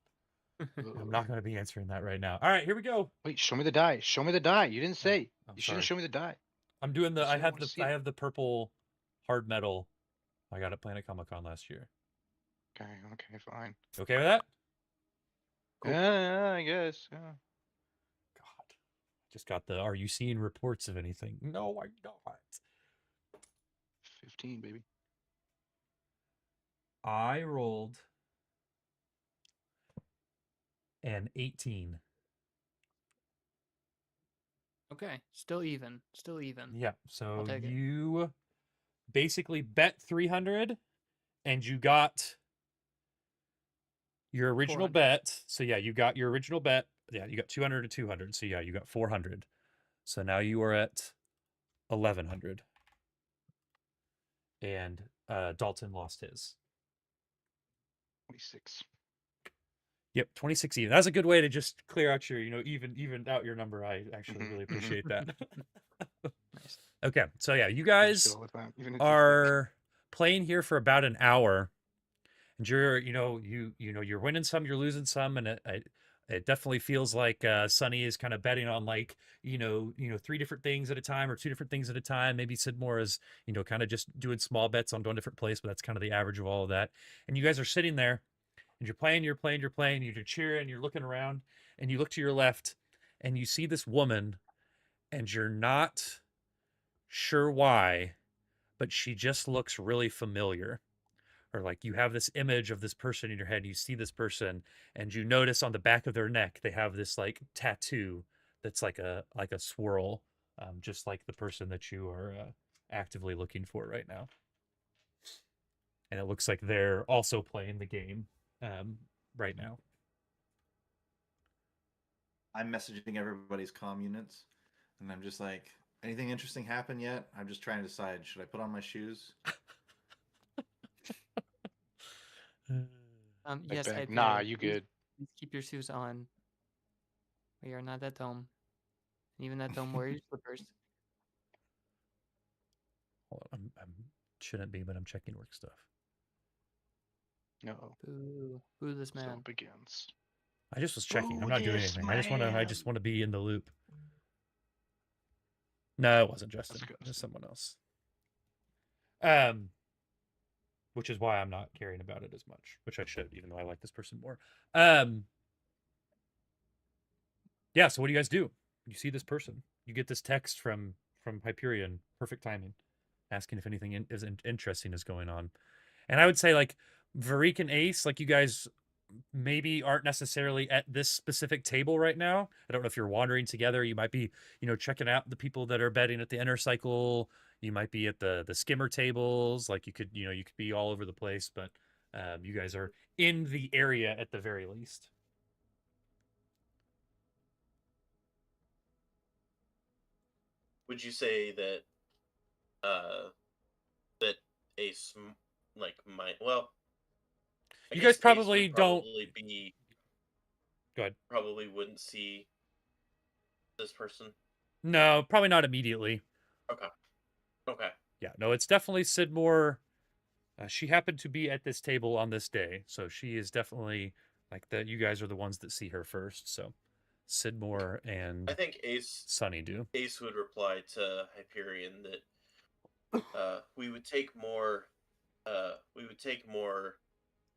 [SPEAKER 1] I'm not going to be answering that right now. All right, here we go.
[SPEAKER 4] Wait, show me the die. Show me the die. You didn't say.
[SPEAKER 1] I'm
[SPEAKER 4] You
[SPEAKER 1] sorry.
[SPEAKER 4] shouldn't show me the die.
[SPEAKER 1] I'm doing the.
[SPEAKER 4] You
[SPEAKER 1] I
[SPEAKER 4] said I
[SPEAKER 1] have
[SPEAKER 4] wanna
[SPEAKER 1] the.
[SPEAKER 4] see
[SPEAKER 1] I
[SPEAKER 4] it.
[SPEAKER 1] have the purple hard metal. I got at Planet Comic Con last year.
[SPEAKER 4] Okay, fine.
[SPEAKER 1] Okay with that?
[SPEAKER 3] Cool.
[SPEAKER 4] Yeah, I guess. Yeah.
[SPEAKER 1] God, just got the. Are you seeing reports of anything? No, I'm not.
[SPEAKER 4] 15, baby.
[SPEAKER 1] I rolled an 18.
[SPEAKER 6] Okay, still even. Still even.
[SPEAKER 1] Yeah, so
[SPEAKER 6] take it.
[SPEAKER 1] you basically bet 300 and you got your original
[SPEAKER 6] 400.
[SPEAKER 1] bet. So yeah, you got your original bet. Yeah, you got 200 to 200. So yeah, you got 400. So now you are at 1100. And Dalton lost his.
[SPEAKER 4] 26.
[SPEAKER 1] Yep, 26 even. That's a good way to just clear out your, even out your number. I actually really appreciate that.
[SPEAKER 6] Nice.
[SPEAKER 1] Okay, so yeah, you
[SPEAKER 4] I just
[SPEAKER 1] guys
[SPEAKER 4] do all the time, even if
[SPEAKER 1] are playing here for about an hour, and you're, you're winning some, you're losing some, and it definitely feels like Sonny is kind of betting on like, 3 different things at a time or 2 different things at a time. Maybe Sidmore is, kind of just doing small bets on one different place, but that's kind of the average of all of that. And you guys are sitting there. And you're playing, you're cheering, you're looking around, and you look to your left, and you see this woman, and you're not sure why, but she just looks really familiar. Or like you have this image of this person in your head, you see this person, and you notice on the back of their neck they have this like tattoo that's like a swirl, just like the person that you are actively looking for right now. And it looks like they're also playing the game right now.
[SPEAKER 3] I'm messaging everybody's comm units, and I'm just like, anything interesting happen yet? I'm just trying to decide, should I put on my shoes?
[SPEAKER 6] Yes,
[SPEAKER 4] back.
[SPEAKER 6] I
[SPEAKER 4] Nah, you
[SPEAKER 6] please,
[SPEAKER 4] good.
[SPEAKER 6] please keep your shoes on. We are not at home. Even at home, wear your slippers.
[SPEAKER 1] Hold on, I'm shouldn't be, but I'm checking work stuff.
[SPEAKER 4] No.
[SPEAKER 6] Boo this
[SPEAKER 4] So
[SPEAKER 6] man.
[SPEAKER 4] it begins.
[SPEAKER 1] I just was checking. I'm
[SPEAKER 4] Boo
[SPEAKER 1] not doing
[SPEAKER 4] this
[SPEAKER 1] anything. I just
[SPEAKER 4] man.
[SPEAKER 1] want to be in the loop. No, it wasn't Justin.
[SPEAKER 4] That's good.
[SPEAKER 1] It was someone else. Which is why I'm not caring about it as much, which I should, even though I like this person more. Yeah, so what do you guys do? You see this person. You get this text from Hyperion, perfect timing, asking if anything interesting is going on. And I would say like Varik and Ace, like you guys maybe aren't necessarily at this specific table right now. I don't know if you're wandering together. You might be, checking out the people that are betting at the inner cycle. You might be at the skimmer tables. Like you could be all over the place, but you guys are in the area at the very least.
[SPEAKER 2] Would you say that that Ace might
[SPEAKER 1] You guys
[SPEAKER 2] Ace
[SPEAKER 1] probably
[SPEAKER 2] would
[SPEAKER 1] don't.
[SPEAKER 2] be.
[SPEAKER 1] Go ahead.
[SPEAKER 2] Probably wouldn't see this person.
[SPEAKER 1] No, probably not immediately.
[SPEAKER 2] Okay. Okay.
[SPEAKER 1] Yeah, no, it's definitely Sidmore. She happened to be at this table on this day, so she is definitely like that. You guys are the ones that see her first, so Sidmore
[SPEAKER 2] I
[SPEAKER 1] and
[SPEAKER 2] think
[SPEAKER 1] Sunny do.
[SPEAKER 2] Ace would reply to Hyperion that we would take more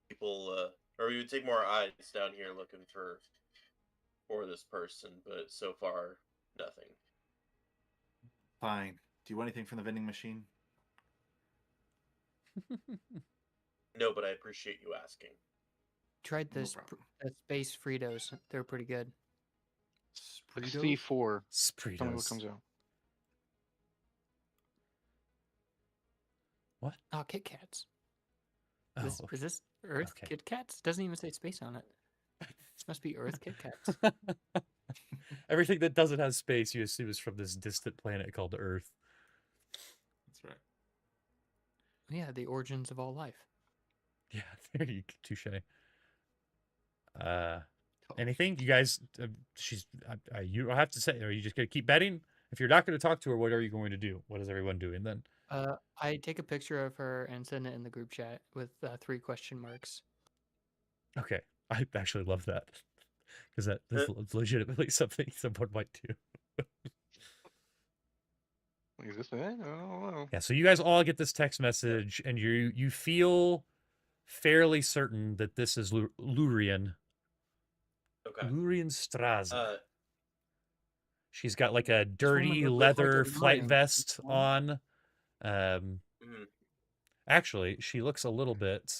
[SPEAKER 2] people or we would take more eyes down here looking for this person, but so far nothing.
[SPEAKER 3] Fine. Do you want anything from the vending machine?
[SPEAKER 2] No, but I appreciate you asking.
[SPEAKER 6] Tried
[SPEAKER 3] No
[SPEAKER 6] this
[SPEAKER 3] problem.
[SPEAKER 6] space Fritos. They're pretty good.
[SPEAKER 3] Spritos?
[SPEAKER 4] C4. Tell me what
[SPEAKER 1] Spritos.
[SPEAKER 4] comes out.
[SPEAKER 1] What?
[SPEAKER 6] Oh, Kit Kats.
[SPEAKER 1] Oh,
[SPEAKER 6] Is this Earth
[SPEAKER 1] okay.
[SPEAKER 6] Kit Kats? Doesn't even say space on it. This must be Earth Kit Kats.
[SPEAKER 1] Everything that doesn't have space, you assume, is from this distant planet called Earth.
[SPEAKER 3] That's right.
[SPEAKER 6] Yeah, the origins of all life.
[SPEAKER 1] Yeah, there you go. Touche. Anything you guys? You don't have to say. Are you just gonna keep betting? If you're not going to talk to her, what are you going to do? What is everyone doing then?
[SPEAKER 6] I take a picture of her and send it in the group chat with 3 question marks.
[SPEAKER 1] Okay, I actually love that because that is legitimately something someone might do.
[SPEAKER 4] Is this it? I don't know.
[SPEAKER 1] Yeah, so you guys all get this text message, and you feel fairly certain that this is Lurian.
[SPEAKER 2] Okay.
[SPEAKER 1] Lurian Straze. She's got like a
[SPEAKER 6] woman
[SPEAKER 1] dirty
[SPEAKER 6] that looks like
[SPEAKER 1] leather
[SPEAKER 6] a
[SPEAKER 1] flight
[SPEAKER 6] Lurian.
[SPEAKER 1] vest on.
[SPEAKER 2] mhm.
[SPEAKER 1] Actually, she looks a little bit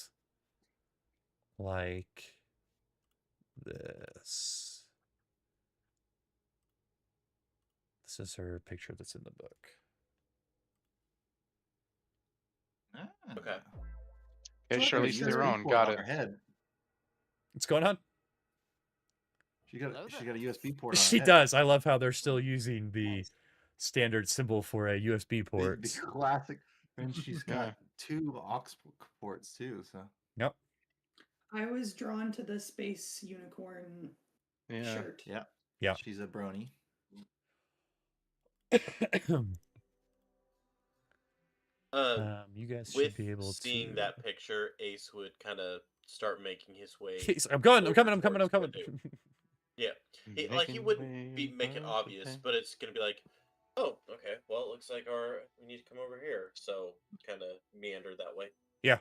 [SPEAKER 1] like this. This is her picture that's in the book.
[SPEAKER 2] Okay.
[SPEAKER 4] Hey,
[SPEAKER 5] So like
[SPEAKER 4] Charlize
[SPEAKER 5] a
[SPEAKER 4] Theron,
[SPEAKER 5] USB
[SPEAKER 4] got
[SPEAKER 3] on
[SPEAKER 4] it.
[SPEAKER 3] her head.
[SPEAKER 1] What's going on?
[SPEAKER 3] She got
[SPEAKER 6] Love
[SPEAKER 3] a
[SPEAKER 6] that.
[SPEAKER 3] USB port on her
[SPEAKER 1] She
[SPEAKER 3] head.
[SPEAKER 1] does. I love how they're still using the standard symbol for a USB
[SPEAKER 3] The
[SPEAKER 1] port.
[SPEAKER 3] classic. And she's got
[SPEAKER 4] Yeah.
[SPEAKER 3] 2 aux ports too. So
[SPEAKER 1] Yep.
[SPEAKER 5] I was drawn to the space unicorn
[SPEAKER 4] Yeah.
[SPEAKER 5] shirt.
[SPEAKER 3] yeah,
[SPEAKER 1] Yeah.
[SPEAKER 3] she's a brony.
[SPEAKER 1] You guys
[SPEAKER 2] With
[SPEAKER 1] should be able
[SPEAKER 2] seeing
[SPEAKER 1] to.
[SPEAKER 2] that picture, Ace would kind of start making his way.
[SPEAKER 1] I'm coming. I'm
[SPEAKER 2] over
[SPEAKER 1] coming. I'm coming. I'm
[SPEAKER 2] towards
[SPEAKER 1] coming.
[SPEAKER 2] Windu. Yeah, he
[SPEAKER 4] Making
[SPEAKER 2] wouldn't
[SPEAKER 4] way
[SPEAKER 2] make it
[SPEAKER 4] over
[SPEAKER 2] obvious,
[SPEAKER 4] there.
[SPEAKER 2] but it's gonna be like, oh, okay, well, it looks like we need to come over here, so kind of meander that way.
[SPEAKER 1] Yeah.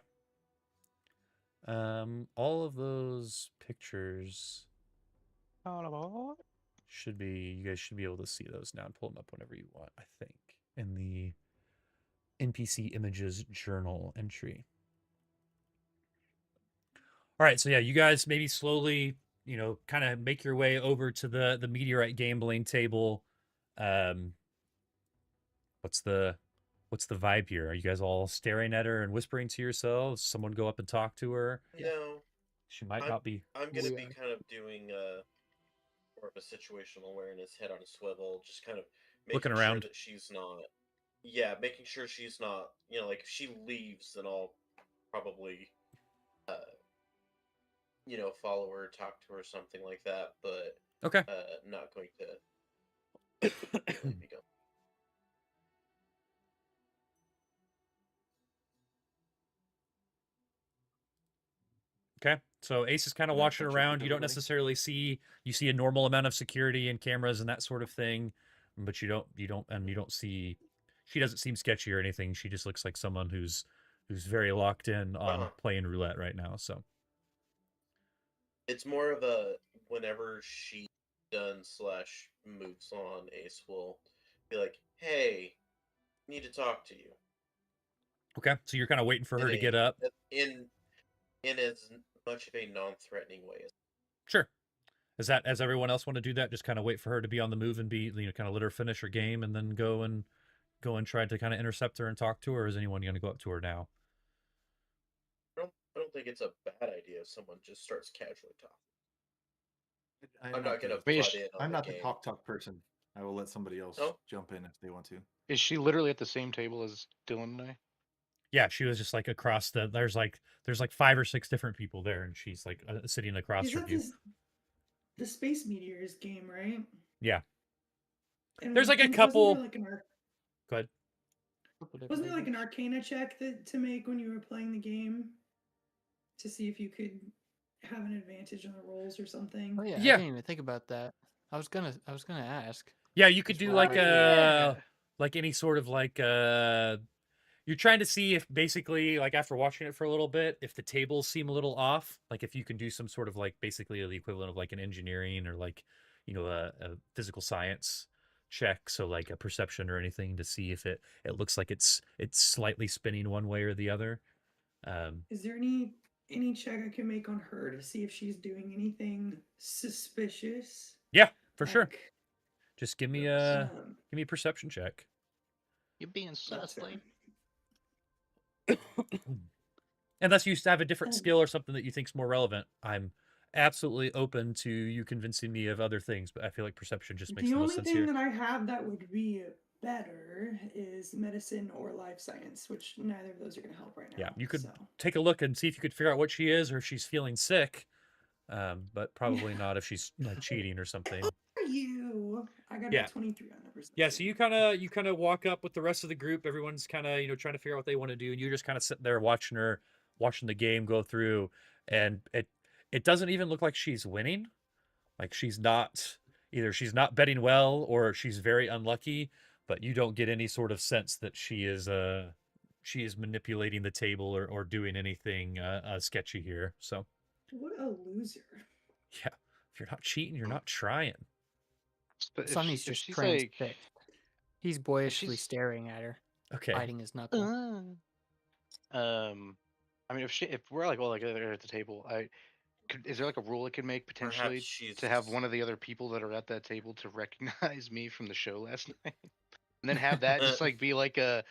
[SPEAKER 1] All of those pictures should be. You guys should be able to see those now and pull them up whenever you want. I think in the NPC images journal entry. All right, so yeah, you guys maybe slowly, kind of make your way over to the meteorite gambling table. What's the vibe here? Are you guys all staring at her and whispering to yourselves? Someone go up and talk to her.
[SPEAKER 2] No,
[SPEAKER 1] She might not be.
[SPEAKER 2] I'm gonna
[SPEAKER 6] We
[SPEAKER 2] be
[SPEAKER 6] are.
[SPEAKER 2] kind of doing more of a situational awareness, head on a swivel, just kind of
[SPEAKER 1] Looking
[SPEAKER 2] making sure
[SPEAKER 1] around.
[SPEAKER 2] that she's not. Yeah, making sure she's not. Like if she leaves, then I'll probably, follow her, talk to her, something like that. But
[SPEAKER 1] Okay.
[SPEAKER 2] not going to let me go.
[SPEAKER 1] Okay. So Ace is kind of
[SPEAKER 3] And then
[SPEAKER 1] watching
[SPEAKER 3] catch up
[SPEAKER 1] around.
[SPEAKER 3] with
[SPEAKER 1] You don't
[SPEAKER 3] everybody.
[SPEAKER 1] necessarily see a normal amount of security and cameras and that sort of thing, but you don't see. She doesn't seem sketchy or anything. She just looks like someone who's very locked in on playing roulette right now. So
[SPEAKER 2] it's more of a whenever she's done / moves on, Ace will be like, "Hey, need to talk to you."
[SPEAKER 1] okay. So you're kind of waiting for her to get up.
[SPEAKER 2] In as much of a non-threatening way as.
[SPEAKER 1] Sure. As everyone else want to do that? Just kind of wait for her to be on the move and be, kind of let her finish her game and then go and try to kind of intercept her and talk to her. Or is anyone going to go up to her now?
[SPEAKER 2] I don't think it's a bad idea if someone just starts casually talking. I'm not going to butt in on
[SPEAKER 3] I'm
[SPEAKER 2] the
[SPEAKER 3] not
[SPEAKER 2] game.
[SPEAKER 3] the talk person. I will let somebody else jump in if they want to.
[SPEAKER 4] Is she literally at the same table as Dylan and I?
[SPEAKER 1] Yeah, she was just like across there's like 5 or 6 different people there, and she's like sitting across
[SPEAKER 5] Is
[SPEAKER 1] from
[SPEAKER 5] that
[SPEAKER 1] you.
[SPEAKER 5] the Space Meteors game, right?
[SPEAKER 1] Yeah.
[SPEAKER 5] And
[SPEAKER 1] There's like a
[SPEAKER 5] wasn't
[SPEAKER 1] couple.
[SPEAKER 5] there like an
[SPEAKER 1] Go ahead.
[SPEAKER 5] Wasn't there like an Arcana check to make when you were playing the game to see if you could have an advantage on the rolls or something?
[SPEAKER 6] Oh yeah, I
[SPEAKER 1] Yeah.
[SPEAKER 6] didn't even think about that. I was gonna ask.
[SPEAKER 1] Yeah, you could
[SPEAKER 6] Just
[SPEAKER 1] do
[SPEAKER 6] roll
[SPEAKER 1] like
[SPEAKER 6] it.
[SPEAKER 1] like any sort of like you're trying to see if basically like after watching it for a little bit, if the tables seem a little off, like if you can do some sort of like basically the equivalent of like an engineering or like, you know, a physical science check, so like a perception or anything to see if it looks like it's slightly spinning one way or the other.
[SPEAKER 5] Is there any check I can make on her to see if she's doing anything suspicious?
[SPEAKER 1] Yeah, for sure.
[SPEAKER 5] Like,
[SPEAKER 1] Just give me
[SPEAKER 5] um,
[SPEAKER 1] a perception check.
[SPEAKER 4] You're being
[SPEAKER 5] that's
[SPEAKER 4] sus, like.
[SPEAKER 1] Unless you have a different skill or something that you think's more relevant, I'm absolutely open to you convincing me of other things, but I feel like perception just makes the most sense here.
[SPEAKER 5] The only thing that I have that would be better is medicine or life science, which neither of those are going to help right now.
[SPEAKER 1] Yeah, you could take a look and see if you could figure out what she is or if she's feeling sick, but probably not if she's like cheating or something.
[SPEAKER 5] You, I got a 23 on numbers.
[SPEAKER 1] Yeah, so you kind of walk up with the rest of the group. Everyone's kind of trying to figure out what they want to do, and you're just kind of sitting there watching the game go through, and it doesn't even look like she's winning. Like she's not betting well or she's very unlucky, but you don't get any sort of sense that she is manipulating the table or doing anything sketchy here. So
[SPEAKER 5] what a loser.
[SPEAKER 1] Yeah, if you're not cheating, you're not trying.
[SPEAKER 6] Sonny's just transfixed. He's boyishly staring at her.
[SPEAKER 1] Okay.
[SPEAKER 6] Biting his knuckle.
[SPEAKER 4] I mean, if we're like all like at the table, is there like a rule I could make potentially to have one of the other people that are at that table to recognize me from the show last night, and then have that just like be like an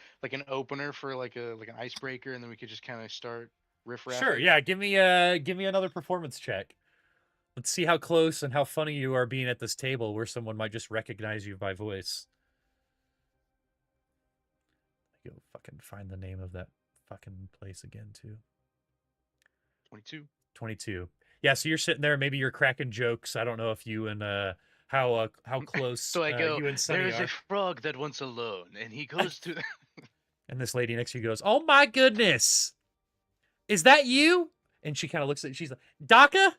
[SPEAKER 4] opener for like an icebreaker, and then we could just kind of start riff-raffing?
[SPEAKER 1] Sure. Yeah. Give me another performance check. Let's see how close and how funny you are being at this table where someone might just recognize you by voice. Go fucking find the name of that fucking place again, too. 22. Yeah, so you're sitting there, maybe you're cracking jokes. I don't know if you and how close
[SPEAKER 4] so I go,
[SPEAKER 1] you and Sonny
[SPEAKER 4] there's
[SPEAKER 1] are.
[SPEAKER 4] a frog that wants a loan, and he goes to...
[SPEAKER 1] And this lady next to you goes, "Oh my goodness, is that you?" And she kind of looks at you, she's like, "Daka?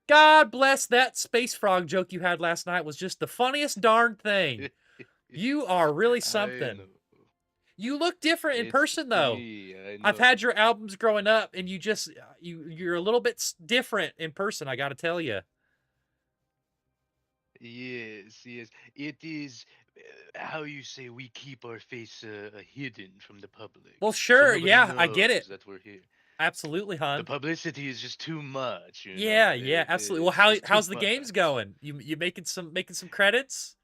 [SPEAKER 1] God bless, that space frog joke you had last night was just the funniest darn thing. You are really something. You look different in person, though. I've had your albums growing up, and you're a little bit different in person, I got to tell you."
[SPEAKER 4] Yes. It is how you say we keep our face hidden from the public.
[SPEAKER 1] Well, sure,
[SPEAKER 4] so
[SPEAKER 1] yeah, I get it.
[SPEAKER 4] That we're here.
[SPEAKER 1] Absolutely, hon.
[SPEAKER 4] The publicity is just too much.
[SPEAKER 1] Yeah, absolutely. Well, how's the games going? You making some credits?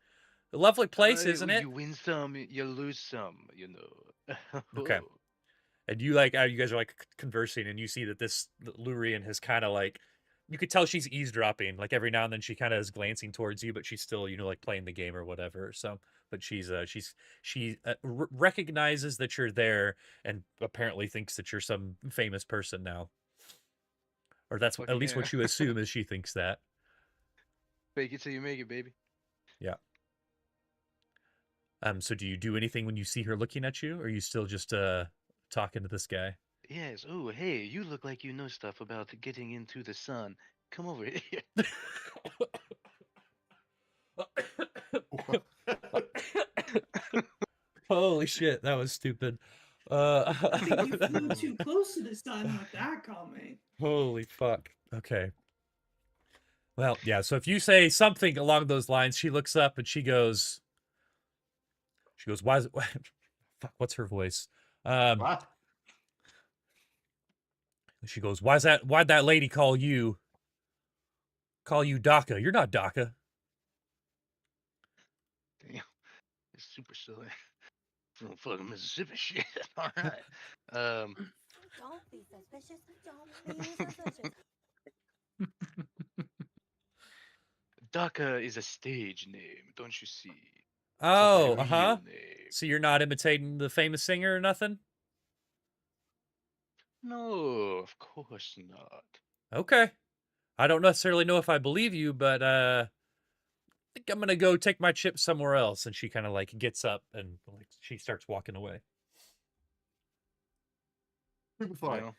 [SPEAKER 1] A lovely place, isn't it?
[SPEAKER 4] You win some, you lose some.
[SPEAKER 1] Okay. And you guys are like conversing, and you see that this Lurian has kind of like, you could tell she's eavesdropping. Like every now and then she kind of is glancing towards you, but she's still like playing the game or whatever. So, but she recognizes that you're there and apparently thinks that you're some famous person now, or that's at least what you assume is she thinks that.
[SPEAKER 4] Fake it till you make it, baby.
[SPEAKER 1] Yeah. So do you do anything when you see her looking at you, or are you still just talking to this guy?
[SPEAKER 4] Yes. Oh, hey, you look like you know stuff about getting into the sun. Come over here.
[SPEAKER 1] Holy shit, that was stupid.
[SPEAKER 5] I think you flew too close to the sun with that comment.
[SPEAKER 1] Holy fuck. Okay. Well, yeah, so if you say something along those lines, she looks up and she goes, "Why is it, fuck, what's her voice?
[SPEAKER 3] What?
[SPEAKER 1] She goes, why'd that lady call you Daka? You're not Daka."
[SPEAKER 4] Damn. It's super silly. Some fucking Mississippi shit. All right.
[SPEAKER 9] Don't be suspicious. Don't be suspicious.
[SPEAKER 4] Daka is a stage name, don't you see?
[SPEAKER 1] Oh, so you're not imitating the famous singer or nothing?
[SPEAKER 4] No, of course not.
[SPEAKER 1] Okay. I don't necessarily know if I believe you, but I think I'm gonna go take my chips somewhere else. And she kind of like gets up and like she starts walking away.
[SPEAKER 3] Superfly.
[SPEAKER 4] Well,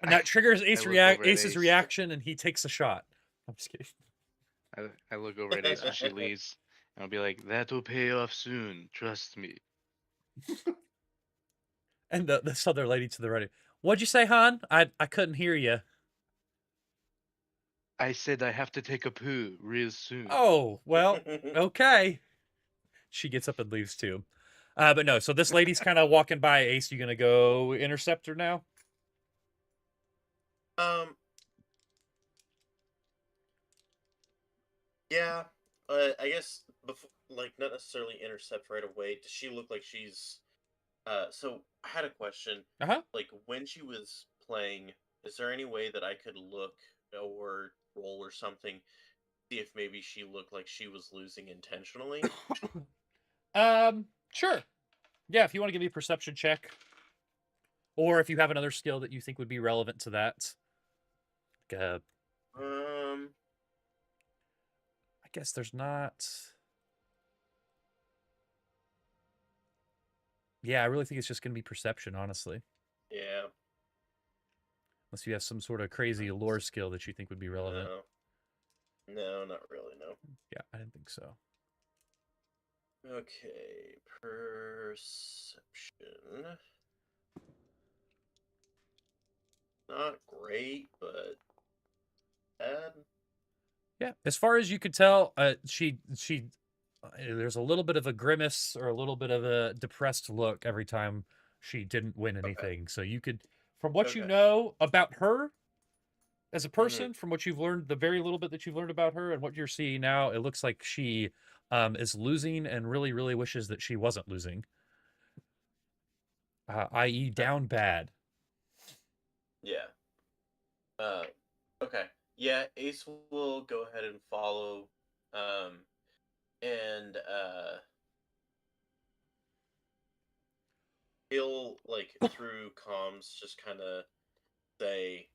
[SPEAKER 1] And that triggers
[SPEAKER 4] I look over at
[SPEAKER 1] Ace's
[SPEAKER 4] Ace.
[SPEAKER 1] reaction, and he takes a shot. I'm just kidding.
[SPEAKER 4] I look over at Ace when she leaves, and I'll be like, "That'll pay off soon. Trust me."
[SPEAKER 1] And this other lady to the right. What'd you say, Han? I couldn't hear you.
[SPEAKER 4] I said I have to take a poo real soon.
[SPEAKER 1] Oh, well, okay. She gets up and leaves too. But no, so this lady's kind of walking by. Ace, you gonna go intercept her now?
[SPEAKER 2] Yeah. I guess before, like, not necessarily intercept right away. Does she look like she's? So I had a question.
[SPEAKER 1] Uh-huh.
[SPEAKER 2] Like, when she was playing, is there any way that I could look or roll or something, see if maybe she looked like she was losing intentionally?
[SPEAKER 1] Sure. Yeah, if you want to give me a perception check, or if you have another skill that you think would be relevant to that. Like, I guess there's not. Yeah, I really think it's just going to be perception, honestly.
[SPEAKER 2] Yeah.
[SPEAKER 1] Unless you have some sort of crazy lore skill that you think would be relevant.
[SPEAKER 2] No, not really, no.
[SPEAKER 1] Yeah, I didn't think so.
[SPEAKER 2] Okay, perception. Not great, but bad.
[SPEAKER 1] Yeah, as far as you could tell, she there's a little bit of a grimace or a little bit of a depressed look every time she didn't win anything. Okay. So you could, from what you know about her as a person, from what you've learned, the very little bit that you've learned about her and what you're seeing now, it looks like she is losing and really, really wishes that she wasn't losing. I.e. down bad.
[SPEAKER 2] Yeah. Okay. Yeah, Ace will go ahead and follow, and he'll, like, through comms just kind of say,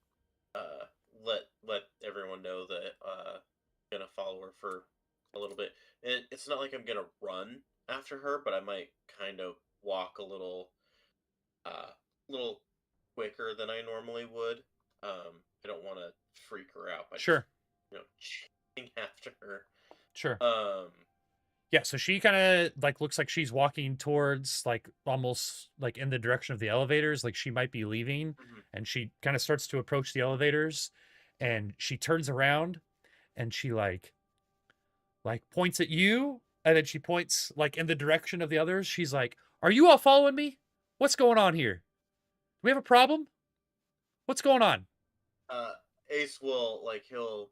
[SPEAKER 2] let everyone know that gonna follow her for a little bit. And it's not like I'm gonna run after her, but I might kind of walk a little quicker than I normally would. I don't want to freak her out by
[SPEAKER 1] Sure.
[SPEAKER 2] just, chasing after her.
[SPEAKER 1] Sure. Yeah, so she kind of like looks like she's walking towards like almost like in the direction of the elevators, like she might be leaving, and she kind of starts to approach the elevators, and she turns around and she like points at you, and then she points like in the direction of the others. She's like, "Are you all following me? What's going on here? Do we have a problem? What's going on?"
[SPEAKER 2] Ace will, like, he'll,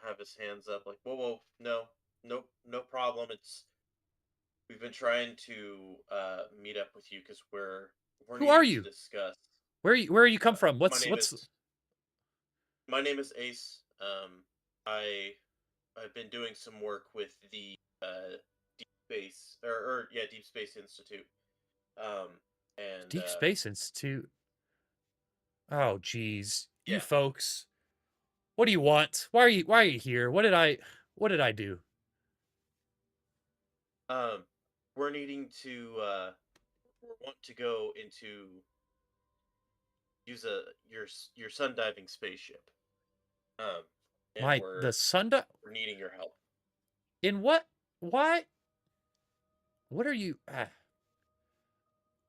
[SPEAKER 2] have his hands up like, whoa, no problem. We've been trying to meet up with you because we're
[SPEAKER 1] Who are
[SPEAKER 2] needing
[SPEAKER 1] you?
[SPEAKER 2] to discuss.
[SPEAKER 1] Where you come from?
[SPEAKER 2] My name is Ace. I've been doing some work with the Deep Space Deep Space Institute. And
[SPEAKER 1] Deep Space Institute. Oh, geez,
[SPEAKER 2] yeah.
[SPEAKER 1] You folks. What do you want? Why are you here? What did I do?
[SPEAKER 2] We're needing to want to go into use your sun diving spaceship. And
[SPEAKER 1] we're
[SPEAKER 2] needing your help.
[SPEAKER 1] In what? Why? What are you?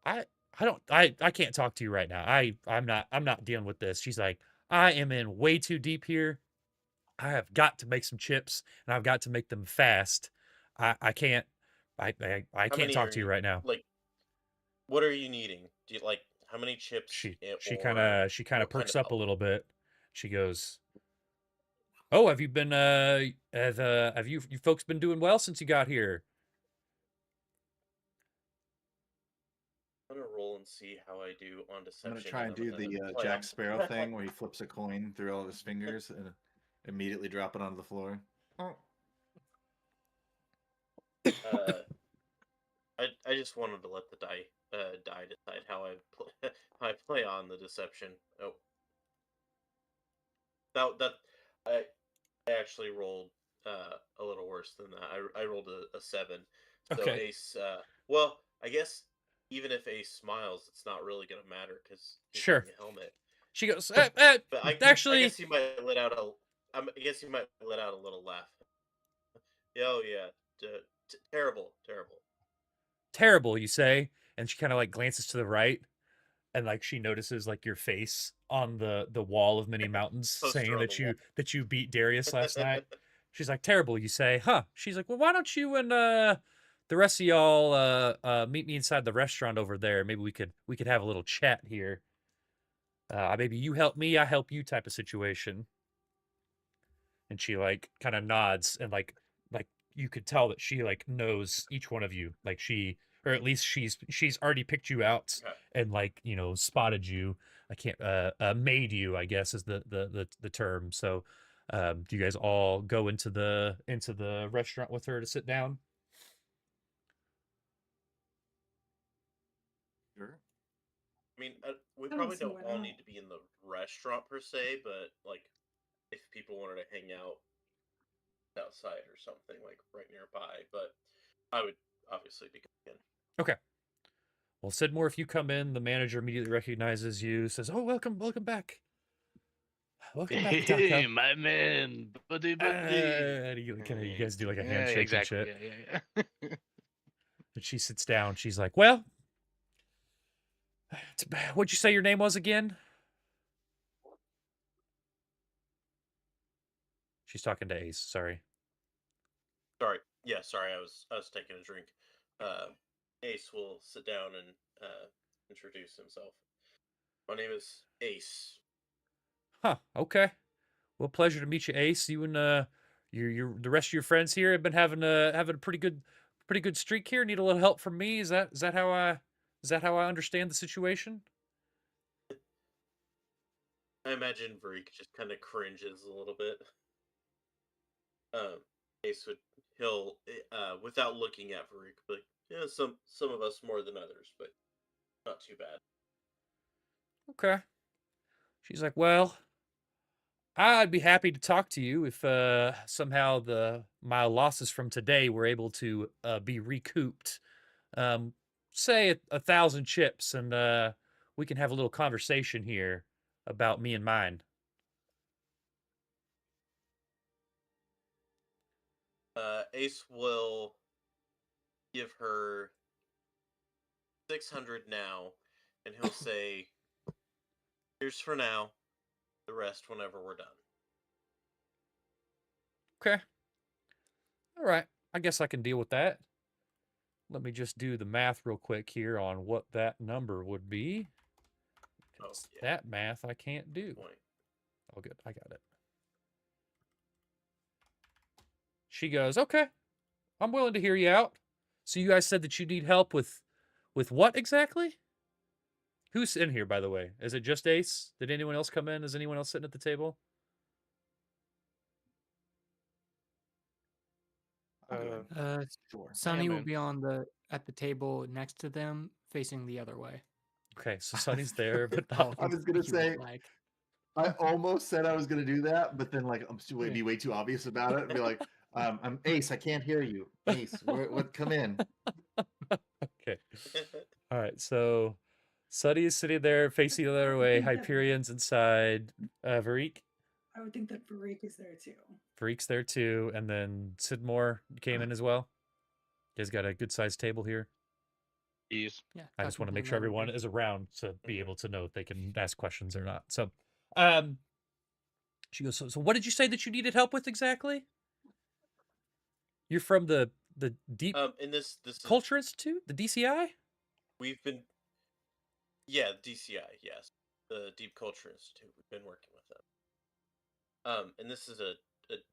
[SPEAKER 1] I can't talk to you right now. I'm not dealing with this. She's like, I am in way too deep here. I have got to make some chips, and I've got to make them fast. I can't can't talk to you right now.
[SPEAKER 2] Like, what are you needing? Do you like how many chips?
[SPEAKER 1] She kind of perks up a little bit. She goes, "Oh, have you been have you folks been doing well since you got here?"
[SPEAKER 2] I'm gonna roll and see how I do on deception.
[SPEAKER 3] I'm gonna try and do the Jack Sparrow thing where he flips a coin through all of his fingers and immediately drop it onto the floor.
[SPEAKER 2] I just wanted to let the die decide how I play on the deception. Oh, that I actually rolled a little worse than that. I rolled a 7. So
[SPEAKER 1] Okay.
[SPEAKER 2] Ace. Well, I guess even if Ace smiles, it's not really gonna matter because he's
[SPEAKER 1] Sure.
[SPEAKER 2] wearing a helmet.
[SPEAKER 1] She goes,
[SPEAKER 2] But I
[SPEAKER 1] actually,
[SPEAKER 2] guess he might let out a. I guess he might let out a little laugh. Oh yeah, terrible, terrible.
[SPEAKER 1] terrible, you say? And she kind of like glances to the right, and like she notices like your face on the wall of many mountains,
[SPEAKER 2] Poster
[SPEAKER 1] saying
[SPEAKER 2] on
[SPEAKER 1] that
[SPEAKER 2] the
[SPEAKER 1] you
[SPEAKER 2] wall.
[SPEAKER 1] that you beat Darius last night. She's like, terrible, you say? Huh? She's like, well, why don't you and the rest of y'all meet me inside the restaurant over there? Maybe we could have a little chat here. Maybe you help me, I help you, type of situation. And she like kind of nods, and like you could tell that she like knows each one of you, like she, or at least she's already picked you out
[SPEAKER 2] Okay.
[SPEAKER 1] and like, you know, spotted you. I can't made you, I guess, is the term. So do you guys all go into the restaurant with her to sit down?
[SPEAKER 3] Sure.
[SPEAKER 2] I mean, we
[SPEAKER 5] I don't
[SPEAKER 2] probably
[SPEAKER 5] see
[SPEAKER 2] don't
[SPEAKER 5] why
[SPEAKER 2] all
[SPEAKER 5] not.
[SPEAKER 2] need to be in the restaurant per se, but like if people wanted to hang out outside or something like right nearby, but I would obviously be going in.
[SPEAKER 1] Okay. Well, Sidmore, if you come in, the manager immediately recognizes you, says, "Oh, welcome back. Welcome back,
[SPEAKER 4] Hey,
[SPEAKER 1] Taco."
[SPEAKER 4] my man, buddy.
[SPEAKER 1] And you guys do like a
[SPEAKER 4] Yeah,
[SPEAKER 1] handshake
[SPEAKER 4] exactly.
[SPEAKER 1] and shit.
[SPEAKER 4] Yeah.
[SPEAKER 1] And she sits down. She's like, "Well, what'd you say your name was again?" She's talking to Ace. Sorry.
[SPEAKER 2] Sorry. Yeah, sorry. I was taking a drink. Ace will sit down and introduce himself. My name is Ace.
[SPEAKER 1] Huh. Okay. Well, pleasure to meet you, Ace. You and your the rest of your friends here have been having a pretty good streak here. Need a little help from me? Is that how I understand the situation?
[SPEAKER 2] I imagine Varik just kind of cringes a little bit. Ace he'll without looking at Varik, but yeah, some of us more than others, but not too bad.
[SPEAKER 1] Okay. She's like, "Well, I'd be happy to talk to you if somehow my losses from today were able to be recouped. Say 1,000 chips, and we can have a little conversation here about me and mine."
[SPEAKER 2] Ace will give her 600 now, and he'll say, "Here's for now. The rest whenever we're done."
[SPEAKER 1] Okay. All right. I guess I can deal with that. Let me just do the math real quick here on what that number would be. Because
[SPEAKER 2] yeah.
[SPEAKER 1] that math I can't do.
[SPEAKER 2] 20.
[SPEAKER 1] Oh, good. I got it. She goes, "Okay, I'm willing to hear you out. So you guys said that you need help with what exactly? Who's in here, by the way? Is it just Ace? Did anyone else come in? Is anyone else sitting at the table?"
[SPEAKER 3] Sure.
[SPEAKER 6] Sunny will
[SPEAKER 4] man.
[SPEAKER 6] be at the table next to them, facing the other way.
[SPEAKER 1] Okay, so Sunny's there, but
[SPEAKER 6] Oh,
[SPEAKER 3] I was gonna
[SPEAKER 6] he would
[SPEAKER 3] say,
[SPEAKER 6] like.
[SPEAKER 3] I almost said I was gonna do that, but then like I'm still be way too obvious about it and be like, I'm Ace, I can't hear you. Ace, what come in?
[SPEAKER 1] Okay. All right, so Sunny is sitting there facing the other way. Hyperion's inside. Varik?
[SPEAKER 5] I would think that Varek is there too.
[SPEAKER 1] Varik's there too. And then Sidmore came in as well. You guys got a good sized table here.
[SPEAKER 4] Yes.
[SPEAKER 6] Yeah.
[SPEAKER 1] I just want to
[SPEAKER 6] tucking
[SPEAKER 1] make
[SPEAKER 6] in
[SPEAKER 1] sure
[SPEAKER 6] over
[SPEAKER 1] everyone
[SPEAKER 6] here.
[SPEAKER 1] is around to be able to know if they can ask questions or not. So she goes, so what did you say that you needed help with exactly? You're from the Deep
[SPEAKER 2] and this
[SPEAKER 1] Culture Institute, the DCI?
[SPEAKER 2] We've been DCI, yes, the Deep Culture Institute. We've been working with them. And this is a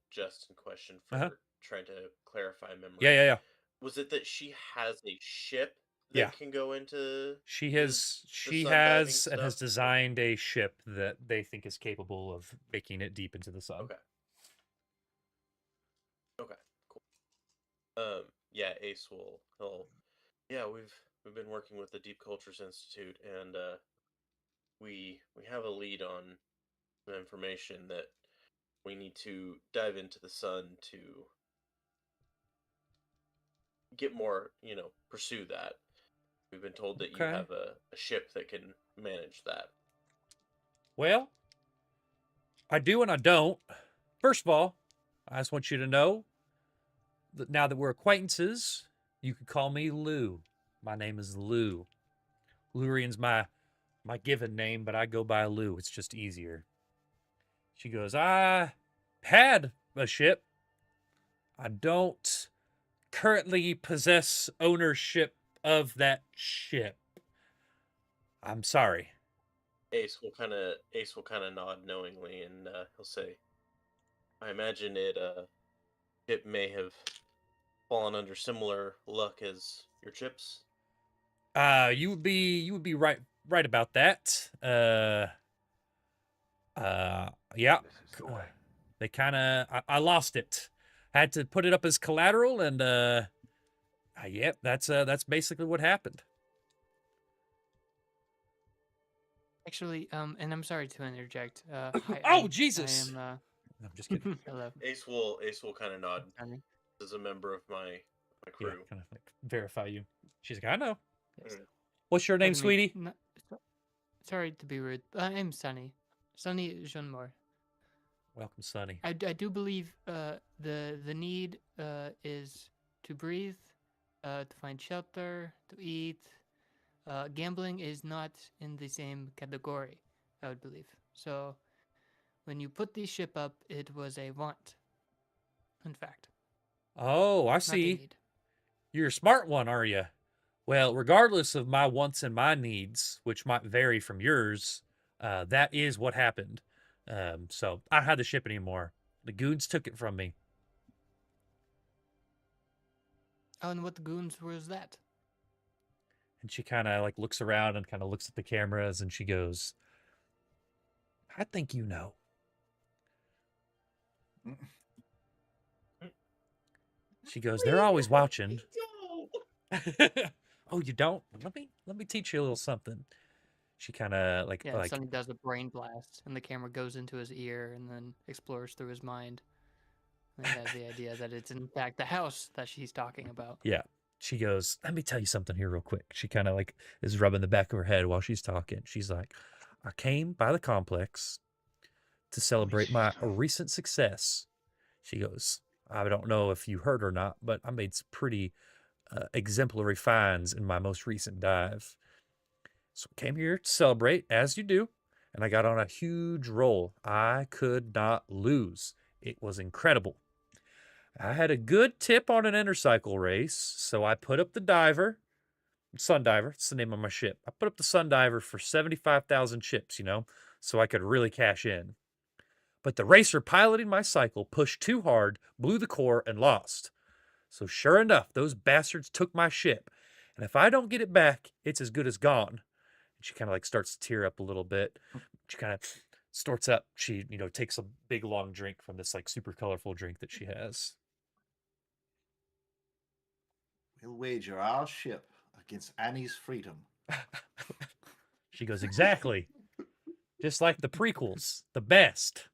[SPEAKER 2] Justin question for trying to clarify memory.
[SPEAKER 1] Yeah.
[SPEAKER 2] Was it that she has a ship that
[SPEAKER 1] Yeah.
[SPEAKER 2] can go into?
[SPEAKER 1] She
[SPEAKER 2] the
[SPEAKER 1] has
[SPEAKER 2] sun diving
[SPEAKER 1] and has
[SPEAKER 2] stuff?
[SPEAKER 1] designed a ship that they think is capable of making it deep into the sun.
[SPEAKER 2] Okay, cool. Yeah, Ace we've been working with the Deep Cultures Institute, and we have a lead on the information that we need to dive into the sun to get more, pursue that. We've been told that you
[SPEAKER 1] Okay.
[SPEAKER 2] have a ship that can manage that.
[SPEAKER 1] Well, I do and I don't. First of all, I just want you to know that now that we're acquaintances, you can call me Lou. My name is Lou. Lurian's my given name, but I go by Lou. It's just easier. She goes, I had a ship. I don't currently possess ownership of that ship. I'm sorry.
[SPEAKER 2] Ace will kind of nod knowingly, and he'll say, "I imagine it may have fallen under similar luck as your chips."
[SPEAKER 1] You would be right about that. Yeah.
[SPEAKER 3] This is the way.
[SPEAKER 1] They kind of I lost it. Had to put it up as collateral, and yeah, that's basically what happened.
[SPEAKER 6] Actually, and I'm sorry to interject.
[SPEAKER 1] Oh, Jesus!
[SPEAKER 6] I am.
[SPEAKER 1] I'm just kidding.
[SPEAKER 6] Hello.
[SPEAKER 2] Ace will kind of nod
[SPEAKER 6] Sunny.
[SPEAKER 2] as a member of my
[SPEAKER 1] Yeah,
[SPEAKER 2] crew.
[SPEAKER 1] kind of like verify you. She's like, I know.
[SPEAKER 6] Yes.
[SPEAKER 1] What's your name,
[SPEAKER 6] Pardon me,
[SPEAKER 1] sweetie?
[SPEAKER 6] Sorry to be rude. I'm Sunny. Sunny Jeanmore.
[SPEAKER 1] Welcome, Sonny.
[SPEAKER 6] I do believe the need is to breathe, to find shelter, to eat. Gambling is not in the same category, I would believe. So, when you put the ship up, it was a want. In fact.
[SPEAKER 1] Oh, I
[SPEAKER 6] not a
[SPEAKER 1] see.
[SPEAKER 6] need.
[SPEAKER 1] You're a smart one, are you? Well, regardless of my wants and my needs, which might vary from yours, that is what happened. So I don't have the ship anymore. The goons took it from me.
[SPEAKER 6] Oh, and what goons was that?
[SPEAKER 1] And she kind of like looks around and kind of looks at the cameras and she goes, I think you know. She goes, they're always watching. Oh, you don't? Let me teach you a little something. She kind of like
[SPEAKER 6] Sonny does a brain blast, and the camera goes into his ear and then explores through his mind. And he has the idea that it's in fact the house that she's talking about.
[SPEAKER 1] Yeah. She goes, let me tell you something here real quick. She kind of like is rubbing the back of her head while she's talking. She's like, I came by the complex to celebrate my recent success. She goes, I don't know if you heard or not, but I made some pretty exemplary finds in my most recent dive. So I came here to celebrate, as you do, and I got on a huge roll. I could not lose. It was incredible. I had a good tip on an intercycle race, so I put up the diver, Sundiver, it's the name of my ship. I put up the Sundiver for 75,000 chips, so I could really cash in. But the racer piloting my cycle pushed too hard, blew the core, and lost. So sure enough, those bastards took my ship. And if I don't get it back, it's as good as gone. And she kind of like starts to tear up a little bit. She kind of starts up. She, takes a big long drink from this like super colorful drink that she has.
[SPEAKER 3] We'll wager our ship against Annie's freedom.
[SPEAKER 1] She goes, exactly. Just like the prequels, the best.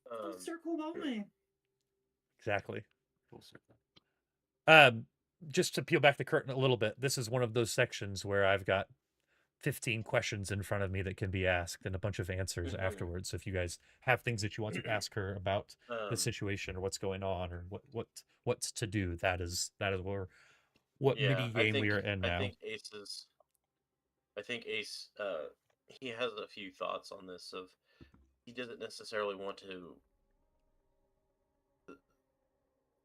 [SPEAKER 5] Full circle moment.
[SPEAKER 1] Exactly.
[SPEAKER 3] Full circle.
[SPEAKER 1] Just to peel back the curtain a little bit, this is one of those sections where I've got 15 questions in front of me that can be asked and a bunch of answers afterwards. So if you guys have things that you want to ask her about the situation or what's going on or what's to do, that is what mini game we are in now.
[SPEAKER 2] I think Ace he has a few thoughts on this of he doesn't necessarily want to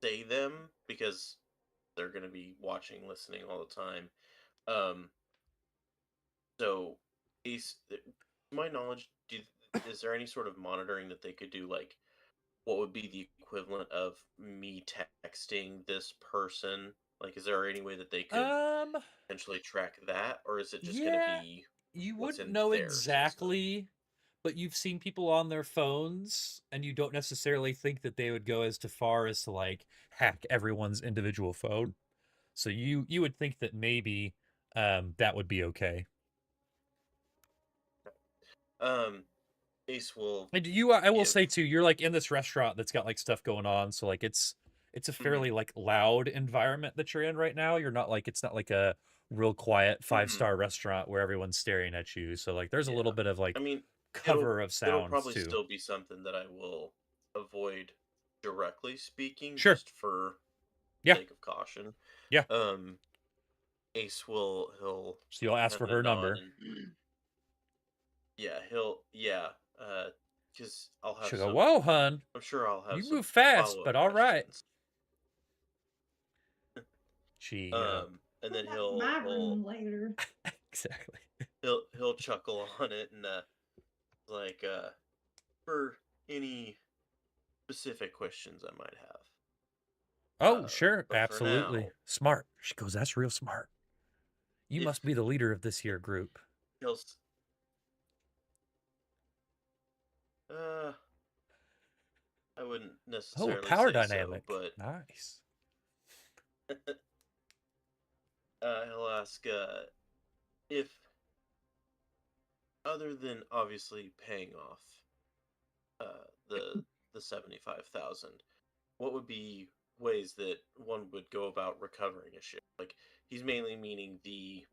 [SPEAKER 2] say them because they're going to be watching, listening all the time. So, Ace, to my knowledge, is there any sort of monitoring that they could do? Like, what would be the equivalent of me texting this person? Like, is there any way that they could potentially track that, or is it just going to be?
[SPEAKER 1] You
[SPEAKER 2] what's
[SPEAKER 1] wouldn't
[SPEAKER 2] in
[SPEAKER 1] know
[SPEAKER 2] their
[SPEAKER 1] exactly, but you've seen people on their phones, and you don't necessarily think that they would go as far as to like hack everyone's individual phone. So you would think that maybe that would be okay.
[SPEAKER 2] Ace will.
[SPEAKER 1] And I will
[SPEAKER 2] give-
[SPEAKER 1] say too, you're like in this restaurant that's got like stuff going on, so like it's a fairly like loud environment that you're in right now. You're not like it's not like a real quiet 5-star restaurant where everyone's staring at you. So like there's a little bit of like
[SPEAKER 2] I mean,
[SPEAKER 1] cover of
[SPEAKER 2] it'll
[SPEAKER 1] sounds
[SPEAKER 2] probably
[SPEAKER 1] too.
[SPEAKER 2] still be something that I will avoid directly speaking,
[SPEAKER 1] Sure.
[SPEAKER 2] just for
[SPEAKER 1] Yeah.
[SPEAKER 2] sake of caution.
[SPEAKER 1] Yeah.
[SPEAKER 2] Ace he'll
[SPEAKER 1] So you'll ask for
[SPEAKER 2] kinda
[SPEAKER 1] her
[SPEAKER 2] nod
[SPEAKER 1] number.
[SPEAKER 2] Yeah, because I'll have
[SPEAKER 1] She'll go,
[SPEAKER 2] some.
[SPEAKER 1] "Whoa, hun,
[SPEAKER 2] I'm sure I'll have
[SPEAKER 1] you
[SPEAKER 2] some
[SPEAKER 1] move fast,
[SPEAKER 2] follow-up
[SPEAKER 1] but all right."
[SPEAKER 2] questions.
[SPEAKER 1] She
[SPEAKER 2] and then
[SPEAKER 5] Put that
[SPEAKER 2] he'll
[SPEAKER 5] in my room later.
[SPEAKER 1] exactly.
[SPEAKER 2] he'll chuckle on it and like for any specific questions I might have.
[SPEAKER 1] Oh, sure,
[SPEAKER 2] but for
[SPEAKER 1] absolutely.
[SPEAKER 2] now-
[SPEAKER 1] Smart. She goes, "That's real smart. You
[SPEAKER 2] If-
[SPEAKER 1] must be the leader of this here group."
[SPEAKER 2] He'll I wouldn't
[SPEAKER 1] Oh,
[SPEAKER 2] necessarily
[SPEAKER 1] a power
[SPEAKER 2] say
[SPEAKER 1] dynamic.
[SPEAKER 2] so, but
[SPEAKER 1] Nice.
[SPEAKER 2] he'll ask if, other than obviously paying off the 75,000, what would be ways that one would go about recovering a ship? Like, he's mainly meaning the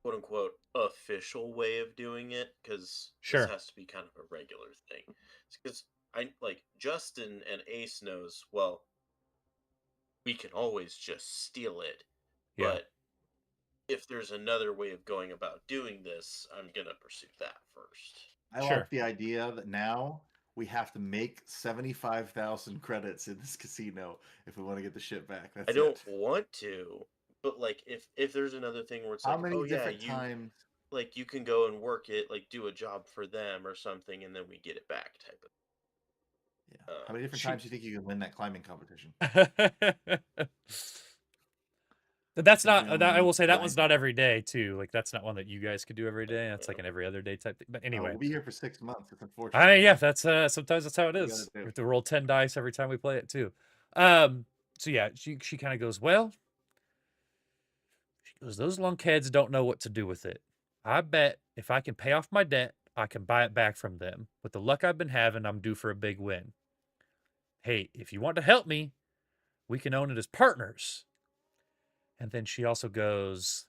[SPEAKER 2] quote unquote official way of doing it, because
[SPEAKER 1] Sure.
[SPEAKER 2] this has to be kind of a regular thing. Because I like Justin and Ace knows, well, we can always just steal it.
[SPEAKER 1] Yeah.
[SPEAKER 2] But if there's another way of going about doing this, I'm gonna pursue that first.
[SPEAKER 3] I
[SPEAKER 1] Sure.
[SPEAKER 3] like the idea that now we have to make 75,000 credits in this casino if we want to get the ship back. That's
[SPEAKER 2] I don't
[SPEAKER 3] it.
[SPEAKER 2] want to, but like if there's another thing where it's
[SPEAKER 3] How
[SPEAKER 2] like,
[SPEAKER 3] many
[SPEAKER 2] oh yeah,
[SPEAKER 3] different
[SPEAKER 2] you
[SPEAKER 3] times?
[SPEAKER 2] like you can go and work it, like do a job for them or something, and then we get it back type of.
[SPEAKER 3] Yeah. How many different times do you think you can win that climbing competition?
[SPEAKER 1] That's
[SPEAKER 3] think we
[SPEAKER 1] not. I will
[SPEAKER 3] only
[SPEAKER 1] say that
[SPEAKER 3] grind
[SPEAKER 1] one's
[SPEAKER 3] it.
[SPEAKER 1] not every day too. Like that's not one that you guys could do every day. That's like an every other day type thing. But anyway,
[SPEAKER 3] we'll be here for 6 months. It's unfortunate.
[SPEAKER 1] I mean, yeah, that's sometimes that's how it
[SPEAKER 3] What you
[SPEAKER 1] is.
[SPEAKER 3] gotta do.
[SPEAKER 1] We have to roll 10 dice every time we play it too. So yeah, she kind of goes, well, she goes, those lunkheads don't know what to do with it. I bet if I can pay off my debt, I can buy it back from them. With the luck I've been having, I'm due for a big win. Hey, if you want to help me, we can own it as partners. And then she also goes,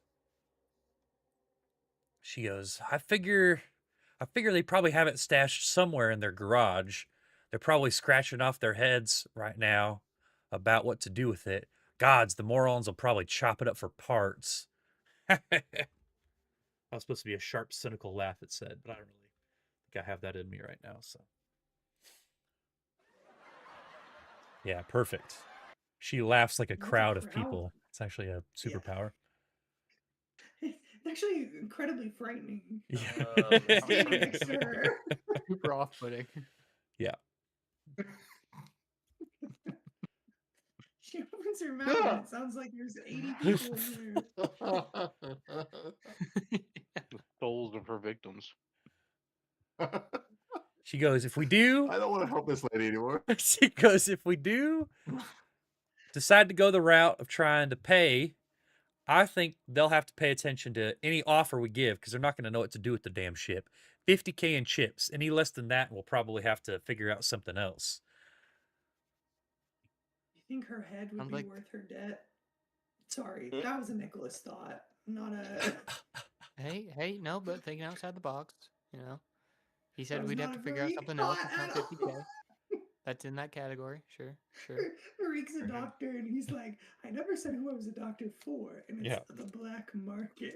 [SPEAKER 1] I figure they probably have it stashed somewhere in their garage. They're probably scratching off their heads right now about what to do with it. Gods, the morons will probably chop it up for parts. That was supposed to be a sharp, cynical laugh, it said, but I don't really think I have that in me right now. So, yeah, perfect. She laughs like a
[SPEAKER 5] What's a
[SPEAKER 1] crowd of
[SPEAKER 5] crowd?
[SPEAKER 1] people. It's actually a superpower.
[SPEAKER 5] It's actually incredibly frightening.
[SPEAKER 1] Yeah.
[SPEAKER 5] Standing next to her.
[SPEAKER 6] Super off-putting.
[SPEAKER 1] Yeah.
[SPEAKER 5] She opens her mouth and it sounds like there's 80 people in there.
[SPEAKER 4] The souls of her victims.
[SPEAKER 1] She goes, if we do,
[SPEAKER 3] I don't want to help this lady anymore.
[SPEAKER 1] she goes, if we do decide to go the route of trying to pay, I think they'll have to pay attention to any offer we give because they're not going to know what to do with the damn ship. 50K in chips. Any less than that, we'll probably have to figure out something else.
[SPEAKER 5] You think her head would be worth her debt? Sorry, that was a Nicholas thought, not a.
[SPEAKER 6] Hey, no, but thinking outside the box, you know. He said
[SPEAKER 5] That was
[SPEAKER 6] we'd have
[SPEAKER 5] not
[SPEAKER 6] to
[SPEAKER 5] a
[SPEAKER 6] figure out
[SPEAKER 5] Farik
[SPEAKER 6] something else.
[SPEAKER 5] thought
[SPEAKER 6] It's not
[SPEAKER 5] at all.
[SPEAKER 6] 50K. That's in that category. Sure.
[SPEAKER 5] Farik's a doctor, and he's like, I never said who I was a doctor for, and it's
[SPEAKER 1] Yeah.
[SPEAKER 5] the black market.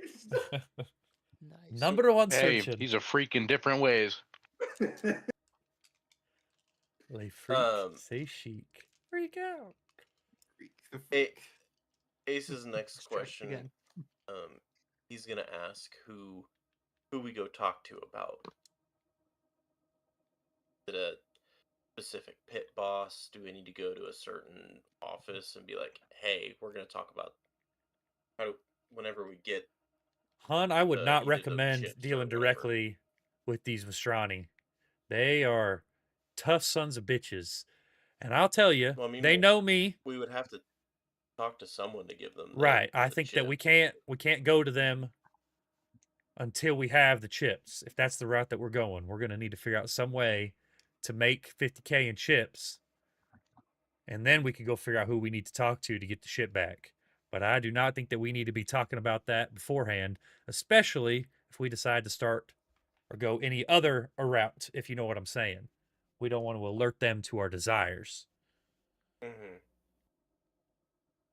[SPEAKER 6] Nice.
[SPEAKER 1] Number one
[SPEAKER 4] Hey,
[SPEAKER 1] searching.
[SPEAKER 4] he's a freak in different ways.
[SPEAKER 1] Les freak, say chic. Freak out.
[SPEAKER 2] Ace's next
[SPEAKER 6] Stretched
[SPEAKER 2] question,
[SPEAKER 6] again.
[SPEAKER 2] he's gonna ask who we go talk to about. Is it a specific pit boss? Do we need to go to a certain office and be like, hey, we're gonna talk about whenever we get.
[SPEAKER 1] Hun, I would not
[SPEAKER 2] either the
[SPEAKER 1] recommend
[SPEAKER 2] chips or
[SPEAKER 1] dealing
[SPEAKER 2] whatever.
[SPEAKER 1] directly with these Mastrani. They are tough sons of bitches. And I'll tell you,
[SPEAKER 2] Well, I mean,
[SPEAKER 1] they know me.
[SPEAKER 2] We would have to talk to someone to give them.
[SPEAKER 1] Right. I
[SPEAKER 2] the
[SPEAKER 1] think that
[SPEAKER 2] chip.
[SPEAKER 1] we can't go to them until we have the chips. If that's the route that we're going, we're going to need to figure out some way to make 50K in chips. And then we can go figure out who we need to talk to get the ship back. But I do not think that we need to be talking about that beforehand, especially if we decide to start or go any other route, if you know what I'm saying. We don't want to alert them to our desires.
[SPEAKER 2] Mm-hmm.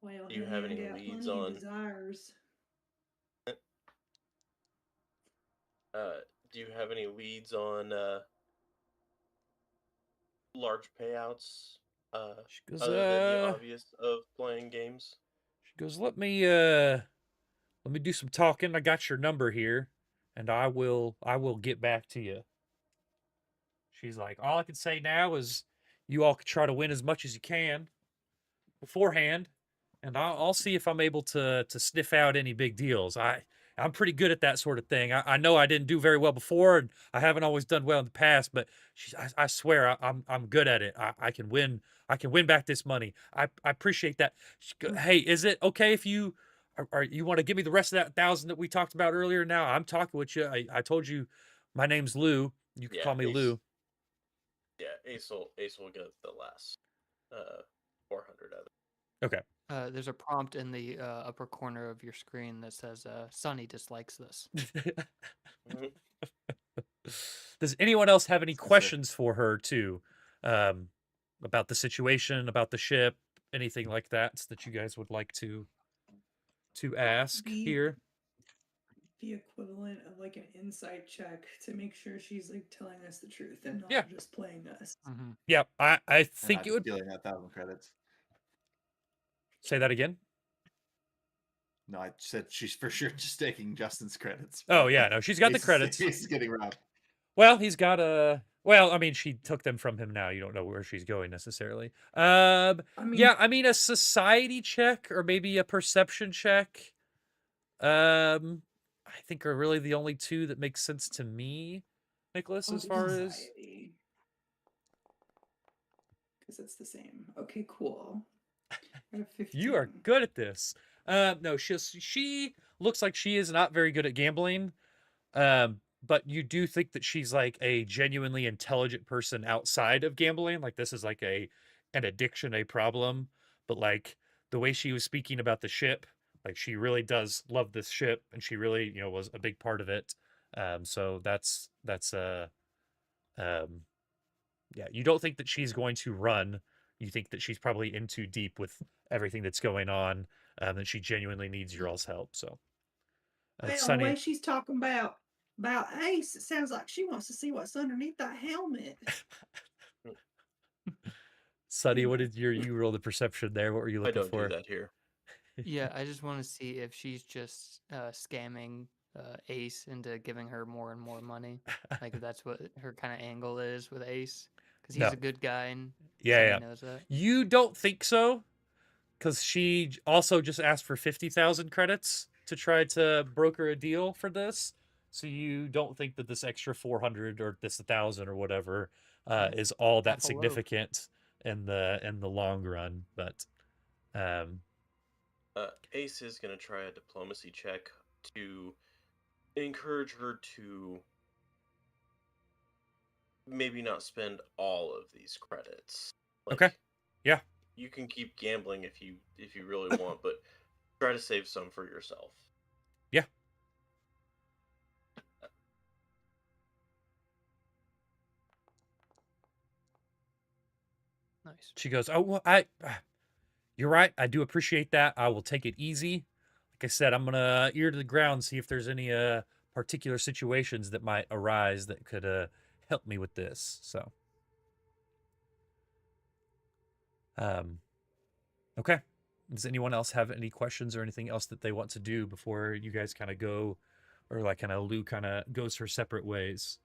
[SPEAKER 5] Well,
[SPEAKER 2] Do you
[SPEAKER 5] honey,
[SPEAKER 2] have
[SPEAKER 5] I
[SPEAKER 2] any
[SPEAKER 5] got
[SPEAKER 2] leads
[SPEAKER 5] plenty of
[SPEAKER 2] on?
[SPEAKER 5] desires.
[SPEAKER 2] Do you have any leads on large payouts?
[SPEAKER 1] She goes,
[SPEAKER 2] Other than the obvious of playing games.
[SPEAKER 1] She goes, let me do some talking. I got your number here, and I will get back to you. She's like, all I can say now is you all can try to win as much as you can beforehand, and I'll see if I'm able to sniff out any big deals. I'm pretty good at that sort of thing. I know I didn't do very well before, and I haven't always done well in the past, but I swear I'm good at it. I can win. I can win back this money. I appreciate that. Hey, is it okay if you you want to give me the rest of that 1,000 that we talked about earlier? Now I'm talking with you. I told you my name's Lou. You can call me Lou.
[SPEAKER 2] Yeah, Ace will get the last 400 of it.
[SPEAKER 1] Okay.
[SPEAKER 6] There's a prompt in the upper corner of your screen that says Sonny dislikes this.
[SPEAKER 1] Does anyone else have any questions for her too, about the situation, about the ship, anything like that you guys would like to ask here?
[SPEAKER 5] The equivalent of like an insight check to make sure she's like telling us the truth and not just playing us.
[SPEAKER 6] Mm-hmm.
[SPEAKER 1] Yeah, I think it would.
[SPEAKER 3] Stealing that 1,000 credits.
[SPEAKER 1] Say that again.
[SPEAKER 3] No, I said she's for sure just taking Justin's credits.
[SPEAKER 1] Oh yeah, no, she's got the credits.
[SPEAKER 3] He's getting robbed.
[SPEAKER 1] Well, he's got a. Well, I mean, she took them from him now. You don't know where she's going necessarily. Yeah, I mean, a society check or maybe a perception check. I think are really the only two that make sense to me, Nicholas, as far as.
[SPEAKER 5] Because it's the same. Okay, cool.
[SPEAKER 1] You are good at this. No, she looks like she is not very good at gambling. But you do think that she's like a genuinely intelligent person outside of gambling. Like this is like an addiction, a problem. But like the way she was speaking about the ship, like she really does love this ship, and she really, was a big part of it. So that's yeah. You don't think that she's going to run. You think that she's probably in too deep with everything that's going on, and she genuinely needs your all's help. So,
[SPEAKER 5] well,
[SPEAKER 1] Sunny,
[SPEAKER 5] the way she's talking about Ace, it sounds like she wants to see what's underneath that helmet.
[SPEAKER 1] Sunny, what did you roll the perception there? What were you looking for?
[SPEAKER 2] I don't do that here.
[SPEAKER 6] Yeah, I just want to see if she's just scamming Ace into giving her more and more money. Like if that's what her kind of angle is with Ace, because he's a good guy and
[SPEAKER 1] yeah,
[SPEAKER 6] knows that.
[SPEAKER 1] You don't think so, because she also just asked for 50,000 credits to try to broker a deal for this. So you don't think that this extra 400 or this 1,000 or whatever is all that significant in the long run, but
[SPEAKER 2] Ace is going to try a diplomacy check to encourage her to maybe not spend all of these credits.
[SPEAKER 1] Okay. Yeah.
[SPEAKER 2] You can keep gambling if you really want, but try to save some for yourself.
[SPEAKER 1] Yeah.
[SPEAKER 6] Nice.
[SPEAKER 1] She goes, "Oh, well, you're right. I do appreciate that. I will take it easy. Like I said, I'm gonna ear to the ground, see if there's any particular situations that might arise that could help me with this." So, okay. Does anyone else have any questions or anything else that they want to do before you guys kind of go, or like kind of Lou kind of goes her separate ways?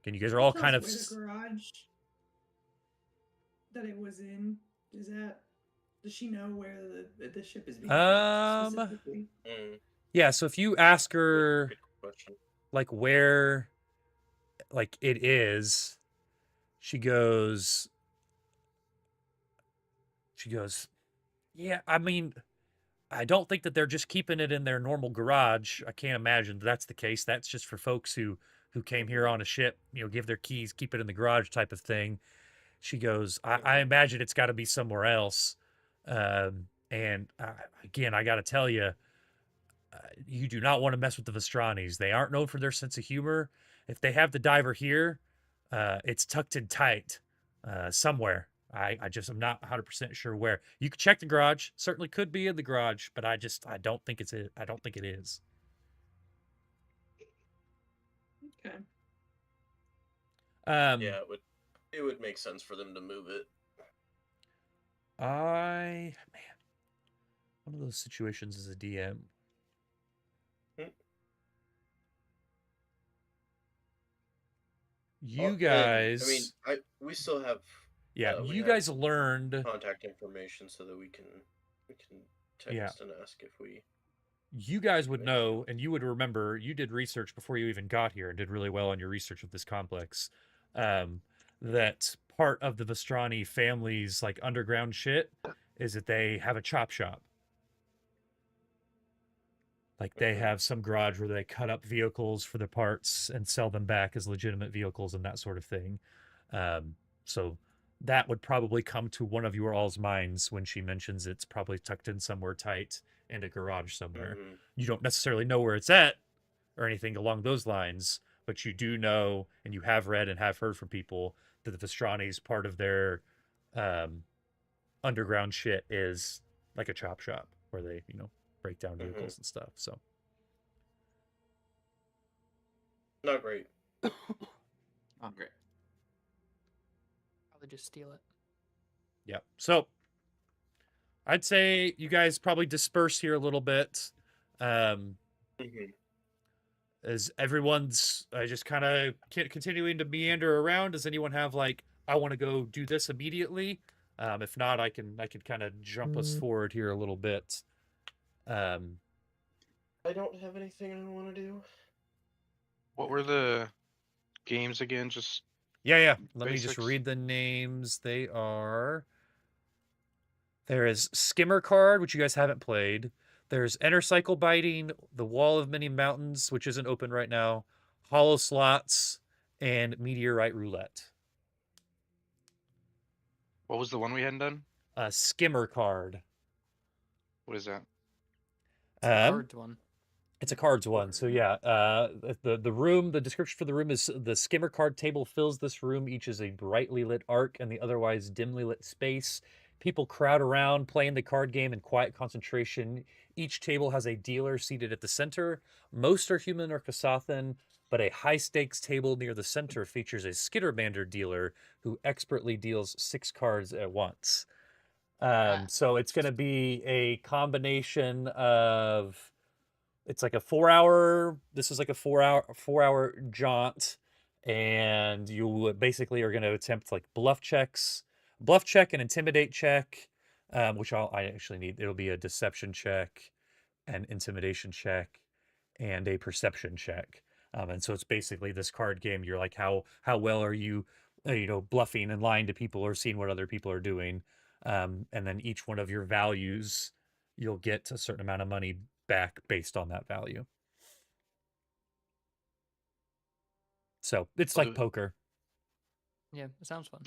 [SPEAKER 1] And you guys are all kind of.
[SPEAKER 5] The garage that it was in, does she know where the ship is being specifically?
[SPEAKER 1] Yeah, so if you ask her like where like it is, she goes, yeah, I mean, I don't think that they're just keeping it in their normal garage. I can't imagine that's the case. That's just for folks who came here on a ship, give their keys, keep it in the garage type of thing. She goes, I imagine it's got to be somewhere else. And again, I got to tell you, you do not want to mess with the Vestranis. They aren't known for their sense of humor. If they have the diver here, it's tucked in tight somewhere. I'm not 100% sure where. You could check the garage. Certainly could be in the garage, but I don't think it's it. I don't think it is.
[SPEAKER 5] Okay.
[SPEAKER 2] Yeah, it would make sense for them to move it.
[SPEAKER 1] Man, one of those situations as a DM. You guys,
[SPEAKER 2] we still have.
[SPEAKER 1] Yeah, you guys learned
[SPEAKER 2] contact information so that we can text and ask if we.
[SPEAKER 1] You guys would know, and you would remember. You did research before you even got here, and did really well on your research of this complex. That part of the Vestrani family's like underground shit is that they have a chop shop. Like they have some garage where they cut up vehicles for the parts and sell them back as legitimate vehicles and that sort of thing. So that would probably come to one of your all's minds when she mentions it's probably tucked in somewhere tight in a garage somewhere.
[SPEAKER 2] Mm-hmm.
[SPEAKER 1] You don't necessarily know where it's at or anything along those lines, but you do know, and you have read and have heard from people that the Vestrani's part of their underground shit is like a chop shop where they, break down vehicles and stuff. So
[SPEAKER 2] not great.
[SPEAKER 3] Not great.
[SPEAKER 6] Probably just steal it.
[SPEAKER 1] Yeah. So I'd say you guys probably disperse here a little bit. As everyone's just kind of continuing to meander around. Does anyone have like, I want to go do this immediately? If not, I can kind of jump us forward here a little bit.
[SPEAKER 2] I don't have anything I want to do.
[SPEAKER 4] What were the games again? Just
[SPEAKER 1] Let
[SPEAKER 4] basics?
[SPEAKER 1] me just read the names. There is Skimmer Card, which you guys haven't played. There's Enter Cycle Biting, The Wall of Many Mountains, which isn't open right now, Hollow Slots, and Meteorite Roulette.
[SPEAKER 4] What was the one we hadn't done?
[SPEAKER 1] Skimmer Card.
[SPEAKER 4] What is that?
[SPEAKER 6] It's a cards one.
[SPEAKER 1] It's a cards one. So yeah, the description for the room is the Skimmer Card table fills this room. Each is a brightly lit arc and the otherwise dimly lit space. People crowd around playing the card game in quiet concentration. Each table has a dealer seated at the center. Most are human or Kasathan, but a high-stakes table near the center features a Skittermander dealer who expertly deals 6 cards at once. So it's going to be a combination of... It's like a 4-hour. This is like a 4-hour jaunt, and you basically are going to attempt like bluff check and intimidate check, which I actually need. It'll be a deception check, an intimidation check, and a perception check. And so it's basically this card game. You're like, how well are you, bluffing and lying to people or seeing what other people are doing, and then each one of your values, you'll get a certain amount of money back based on that value. So it's like poker.
[SPEAKER 6] Yeah, it sounds fun.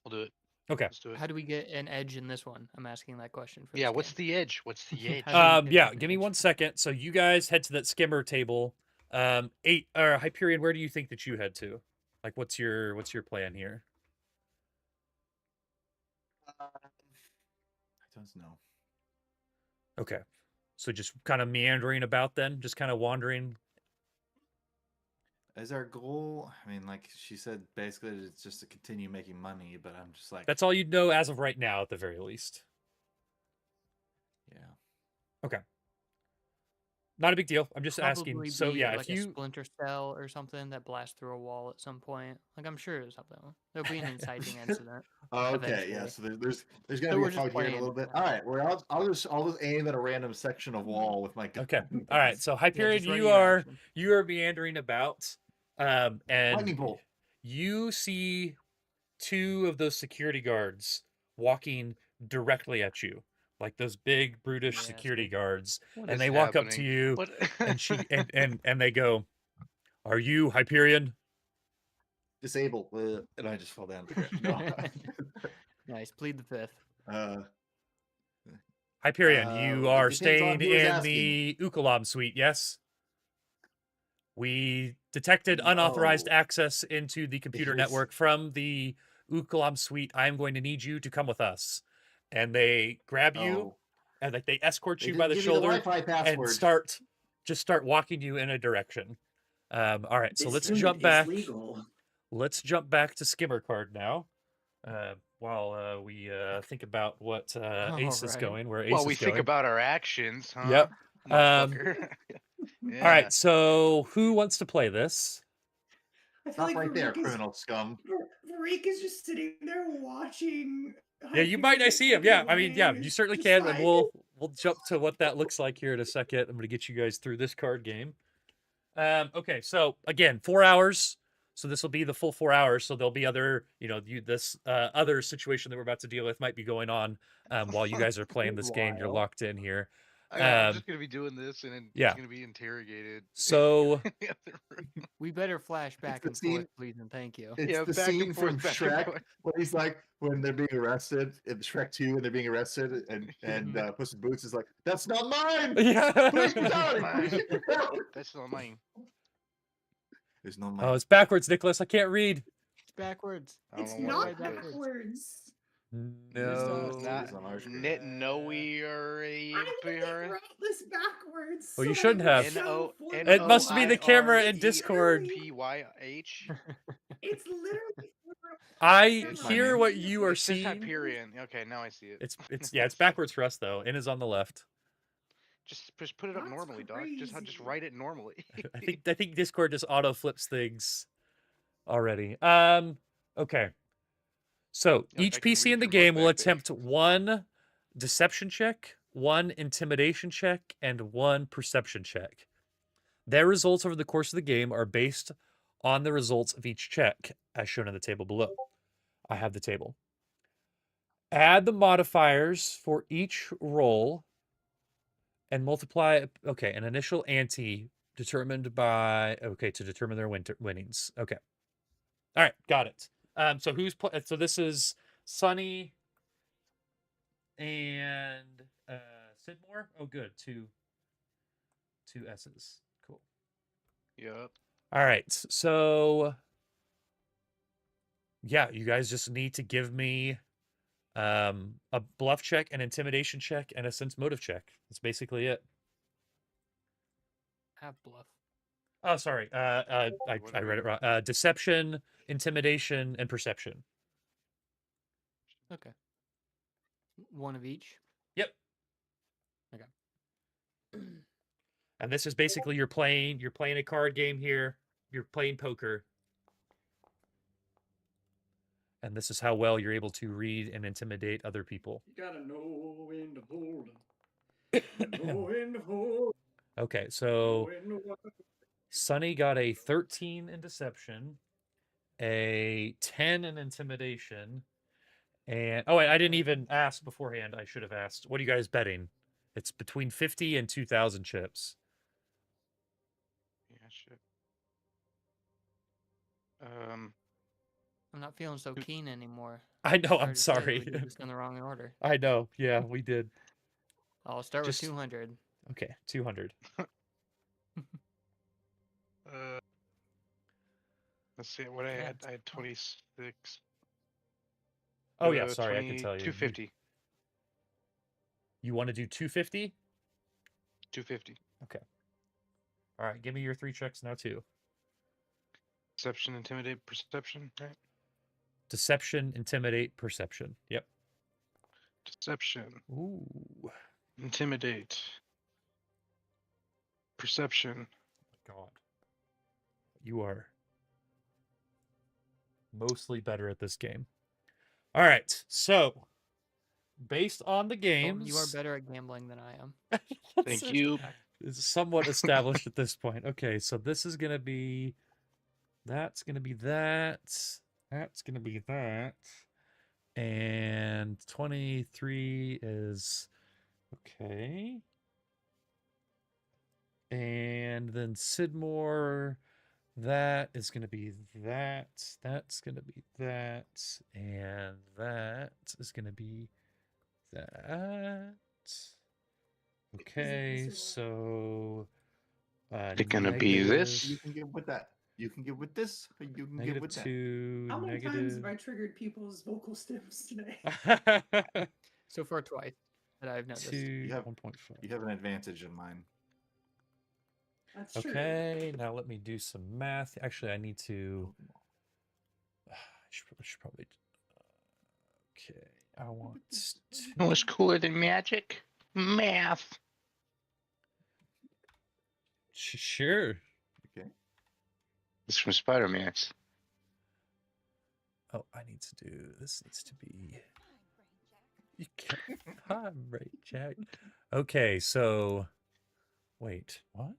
[SPEAKER 4] We'll do it.
[SPEAKER 1] Okay.
[SPEAKER 4] Let's do it.
[SPEAKER 6] How do we get an edge in this one? I'm asking that question.
[SPEAKER 4] Yeah, what's the edge? What's the edge?
[SPEAKER 1] Yeah, give me 1 second. So you guys head to that skimmer table. Hyperion, where do you think that you head to? Like, what's your plan here?
[SPEAKER 3] I don't know.
[SPEAKER 1] Okay. So just kind of meandering about then, just kind of wandering.
[SPEAKER 3] Is our goal? I mean, like she said, basically it's just to continue making money, but I'm just like...
[SPEAKER 1] That's all you know as of right now, at the very least.
[SPEAKER 3] Yeah.
[SPEAKER 1] Okay. Not a big deal. I'm just asking. So yeah,
[SPEAKER 6] like
[SPEAKER 1] if you
[SPEAKER 6] a splinter cell or something that blasts through a wall at some point, like I'm sure there's something. There'll be an inciting incident.
[SPEAKER 3] Oh, okay, yeah. So there's gonna be a fight here in a little bit. All right, well I'll just aim at a random section of wall with my gun.
[SPEAKER 1] Okay. All right. So Hyperion, you are meandering about, and
[SPEAKER 3] lightning bolt.
[SPEAKER 1] You see 2 of those security guards walking directly at you. like those big brutish
[SPEAKER 6] Yeah,
[SPEAKER 1] security
[SPEAKER 6] sweet.
[SPEAKER 1] guards,
[SPEAKER 4] What
[SPEAKER 1] and
[SPEAKER 4] is
[SPEAKER 1] they walk up to
[SPEAKER 4] happening?
[SPEAKER 1] you,
[SPEAKER 4] What?
[SPEAKER 1] and she and they go, "Are you Hyperion?"
[SPEAKER 3] Disable, and I just fall down. Okay, no.
[SPEAKER 6] Nice. Plead the fifth.
[SPEAKER 1] Hyperion, you are
[SPEAKER 3] it depends on
[SPEAKER 1] staying
[SPEAKER 3] who is
[SPEAKER 1] in
[SPEAKER 3] asking.
[SPEAKER 1] the Ukalam suite, yes? We detected unauthorized
[SPEAKER 3] No.
[SPEAKER 1] access into the computer
[SPEAKER 3] Here's-
[SPEAKER 1] network from the Ukalam suite. I am going to need you to come with us. And they grab you
[SPEAKER 3] Oh,
[SPEAKER 1] and like they escort
[SPEAKER 3] they
[SPEAKER 1] you by
[SPEAKER 3] didn't
[SPEAKER 1] the
[SPEAKER 3] give me the
[SPEAKER 1] shoulder
[SPEAKER 3] Wi-Fi
[SPEAKER 1] and
[SPEAKER 3] password.
[SPEAKER 1] start walking you in a direction. All right, so
[SPEAKER 7] This
[SPEAKER 1] let's
[SPEAKER 7] unit
[SPEAKER 1] jump
[SPEAKER 7] is
[SPEAKER 1] back.
[SPEAKER 7] legal.
[SPEAKER 1] Let's jump back to Skimmer Card now. While we think about what Ace is
[SPEAKER 6] Alright.
[SPEAKER 1] going, where Ace
[SPEAKER 4] Well,
[SPEAKER 1] is
[SPEAKER 4] we think
[SPEAKER 1] going.
[SPEAKER 4] about our actions, huh?
[SPEAKER 1] Yep.
[SPEAKER 4] Motherfucker.
[SPEAKER 1] All right, so who wants to play this?
[SPEAKER 5] I feel
[SPEAKER 3] Stop
[SPEAKER 5] like
[SPEAKER 3] right there,
[SPEAKER 5] Farik is,
[SPEAKER 3] criminal scum.
[SPEAKER 5] Farik is just sitting there watching.
[SPEAKER 1] Yeah, you might. I
[SPEAKER 5] Hyperion
[SPEAKER 1] see him.
[SPEAKER 5] take
[SPEAKER 1] Yeah,
[SPEAKER 5] it
[SPEAKER 1] I mean, yeah,
[SPEAKER 5] away,
[SPEAKER 1] you certainly
[SPEAKER 5] just
[SPEAKER 1] can, and
[SPEAKER 5] like-
[SPEAKER 1] we'll jump to what that looks like here in a second. I'm going to get you guys through this card game. Okay, so again, 4 hours. So this will be the full 4 hours. So there'll be other, this other situation that we're about to deal with might be going on while you guys are playing this game. You're
[SPEAKER 6] Wild.
[SPEAKER 1] locked in here.
[SPEAKER 4] I'm just gonna be doing this, and then
[SPEAKER 1] yeah.
[SPEAKER 4] he's gonna be interrogated.
[SPEAKER 1] So
[SPEAKER 4] in the other room.
[SPEAKER 6] We better flash back
[SPEAKER 3] the
[SPEAKER 6] and
[SPEAKER 3] scene-
[SPEAKER 6] forth, please and thank you.
[SPEAKER 3] It's
[SPEAKER 4] Yeah,
[SPEAKER 3] the
[SPEAKER 4] back and
[SPEAKER 3] scene from
[SPEAKER 4] forth, back and
[SPEAKER 3] Shrek
[SPEAKER 4] forth.
[SPEAKER 3] when he's like, when they're being arrested in Shrek 2, and they're being arrested, and Puss in Boots is like, "That's not mine!
[SPEAKER 1] yeah.
[SPEAKER 3] Police brutality!
[SPEAKER 4] Mine.
[SPEAKER 3] Police brutality!"
[SPEAKER 4] That's not mine.
[SPEAKER 3] There's no mine.
[SPEAKER 1] Oh, it's backwards, Nicholas. I can't read.
[SPEAKER 6] It's backwards.
[SPEAKER 4] I don't
[SPEAKER 5] It's
[SPEAKER 4] know what
[SPEAKER 5] not
[SPEAKER 6] right
[SPEAKER 4] that is.
[SPEAKER 5] backwards.
[SPEAKER 1] No.
[SPEAKER 3] It's
[SPEAKER 4] Not
[SPEAKER 3] on our screen.
[SPEAKER 4] no, we are a
[SPEAKER 5] I wrote this backwards.
[SPEAKER 1] Well, you
[SPEAKER 5] so
[SPEAKER 1] shouldn't
[SPEAKER 5] I
[SPEAKER 1] have.
[SPEAKER 5] would show
[SPEAKER 4] N-O-
[SPEAKER 1] It must be the camera in
[SPEAKER 5] It's
[SPEAKER 1] Discord.
[SPEAKER 5] literally-
[SPEAKER 4] PYH.
[SPEAKER 5] It's literally.
[SPEAKER 1] I
[SPEAKER 3] It's my
[SPEAKER 1] hear
[SPEAKER 3] name.
[SPEAKER 1] what you are
[SPEAKER 4] It says
[SPEAKER 1] seeing.
[SPEAKER 4] Hyperion. Okay, now I see it.
[SPEAKER 1] It's backwards for us though. N is on the left.
[SPEAKER 4] Just put it up
[SPEAKER 5] That's
[SPEAKER 4] normally, dog. Just
[SPEAKER 5] crazy.
[SPEAKER 4] write it normally.
[SPEAKER 1] I think Discord just auto flips things already. Okay. So
[SPEAKER 4] Look, I
[SPEAKER 1] each
[SPEAKER 4] can
[SPEAKER 1] PC
[SPEAKER 4] read
[SPEAKER 1] in the
[SPEAKER 4] your mug
[SPEAKER 1] game will
[SPEAKER 4] back there.
[SPEAKER 1] attempt one deception check, one intimidation check, and one perception check. Their results over the course of the game are based on the results of each check, as shown in the table below. I have the table. Add the modifiers for each roll and multiply, okay, an initial ante determined by, okay, to determine their winnings. Okay. All right, got it. So so this is Sunny and Sidmore. Oh, good. Two S's. Cool.
[SPEAKER 4] Yep.
[SPEAKER 1] All right. So yeah, you guys just need to give me a bluff check, an intimidation check, and a sense motive check. That's basically it.
[SPEAKER 6] Have bluff.
[SPEAKER 1] Oh, sorry. I read it wrong. Deception, intimidation, and perception.
[SPEAKER 6] Okay. One of each.
[SPEAKER 1] Yep.
[SPEAKER 6] Okay.
[SPEAKER 1] And this is basically you're playing a card game here. You're playing poker. And this is how well you're able to read and intimidate other people.
[SPEAKER 7] You gotta know when to hold 'em. Know when to hold 'em,
[SPEAKER 1] Okay,
[SPEAKER 7] know
[SPEAKER 1] so
[SPEAKER 7] when to walk.
[SPEAKER 1] Sunny got a 13 in deception, a 10 in intimidation, and oh wait, I didn't even ask beforehand. I should have asked. What are you guys betting? It's between 50 and 2,000 chips.
[SPEAKER 4] Yeah, shit.
[SPEAKER 6] I'm not feeling so keen anymore.
[SPEAKER 1] I know. I'm
[SPEAKER 6] Hard to say,
[SPEAKER 1] sorry.
[SPEAKER 6] We did this in the wrong order.
[SPEAKER 1] I know. Yeah, we did.
[SPEAKER 6] I'll start
[SPEAKER 1] Just-
[SPEAKER 6] with 200.
[SPEAKER 1] Okay, 200.
[SPEAKER 4] Let's see what I
[SPEAKER 6] Yeah,
[SPEAKER 4] had.
[SPEAKER 6] it's
[SPEAKER 4] I had 26.
[SPEAKER 1] Oh yeah, sorry. I can tell you.
[SPEAKER 4] 250.
[SPEAKER 1] You want to do 250?
[SPEAKER 4] 250.
[SPEAKER 1] All right, give me your 3 checks now too.
[SPEAKER 4] Deception, intimidate, perception. Right.
[SPEAKER 1] Deception, intimidate, perception. Yep.
[SPEAKER 4] Deception,
[SPEAKER 1] Ooh.
[SPEAKER 4] intimidate, perception.
[SPEAKER 1] God. You are mostly better at this game. All right. So, based on the
[SPEAKER 6] Oh,
[SPEAKER 1] games,
[SPEAKER 6] you are better at gambling than I am.
[SPEAKER 4] Thank you.
[SPEAKER 1] It's somewhat established at this point. Okay, so this is going to be that's going to be that's going to be that. And 23 is Okay. And then Sidmore, that is going to be that. That's going to be that. And that is going to be that. Okay, so
[SPEAKER 4] It's gonna be this.
[SPEAKER 3] You can get with that. You can get with this. Or you can get with that.
[SPEAKER 1] -2.
[SPEAKER 5] How many times have I triggered people's vocal stems today?
[SPEAKER 6] So far, twice that I've noticed.
[SPEAKER 1] 1.5.
[SPEAKER 3] You have an advantage in mine.
[SPEAKER 5] That's true.
[SPEAKER 1] Okay, now let me do some math. Actually, I need to. I should probably. Okay, I want.
[SPEAKER 4] What's cooler than magic? Math.
[SPEAKER 1] Sure.
[SPEAKER 3] Okay.
[SPEAKER 4] It's from Spider-Man.
[SPEAKER 1] Oh, I need to do. This needs to be. You can't. I'm right, Jack. Okay, so. Wait, what?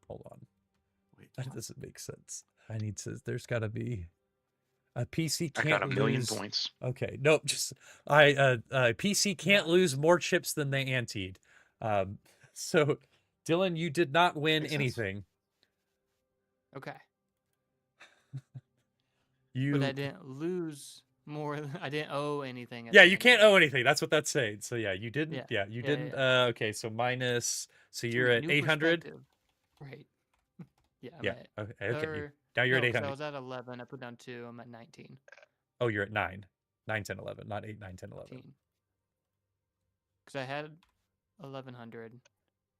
[SPEAKER 1] Hold on.
[SPEAKER 3] Wait,
[SPEAKER 1] That doesn't make sense. I need to. There's got to be. A PC
[SPEAKER 4] I
[SPEAKER 1] can't
[SPEAKER 4] got a million
[SPEAKER 1] lose.
[SPEAKER 4] points.
[SPEAKER 1] Okay, nope. Just PC can't lose more chips than they anteed. So, Dylan, you did not win
[SPEAKER 3] Makes sense.
[SPEAKER 1] anything.
[SPEAKER 6] Okay.
[SPEAKER 1] You.
[SPEAKER 6] But I didn't lose more. I didn't owe anything. at
[SPEAKER 1] Yeah,
[SPEAKER 6] the
[SPEAKER 1] you
[SPEAKER 6] end.
[SPEAKER 1] can't owe anything. That's what that's saying. So yeah, you didn't.
[SPEAKER 6] Yeah.
[SPEAKER 1] Yeah, you
[SPEAKER 6] Yeah,
[SPEAKER 1] didn't.
[SPEAKER 6] yeah.
[SPEAKER 1] Okay, so minus. So
[SPEAKER 6] Sweet,
[SPEAKER 1] you're at
[SPEAKER 6] new
[SPEAKER 1] 800.
[SPEAKER 6] perspective. Right. Yeah. I'm
[SPEAKER 1] Yeah.
[SPEAKER 6] at,
[SPEAKER 1] Okay. Okay.
[SPEAKER 6] or-
[SPEAKER 1] Now you're
[SPEAKER 6] no,
[SPEAKER 1] at
[SPEAKER 6] 'cause
[SPEAKER 1] 800.
[SPEAKER 6] I was at 11. I put down 2. I'm at 19.
[SPEAKER 1] Oh, you're at 9. 9, 10, 11. Not 8, 9, 10, 11.
[SPEAKER 6] Because I had 1100.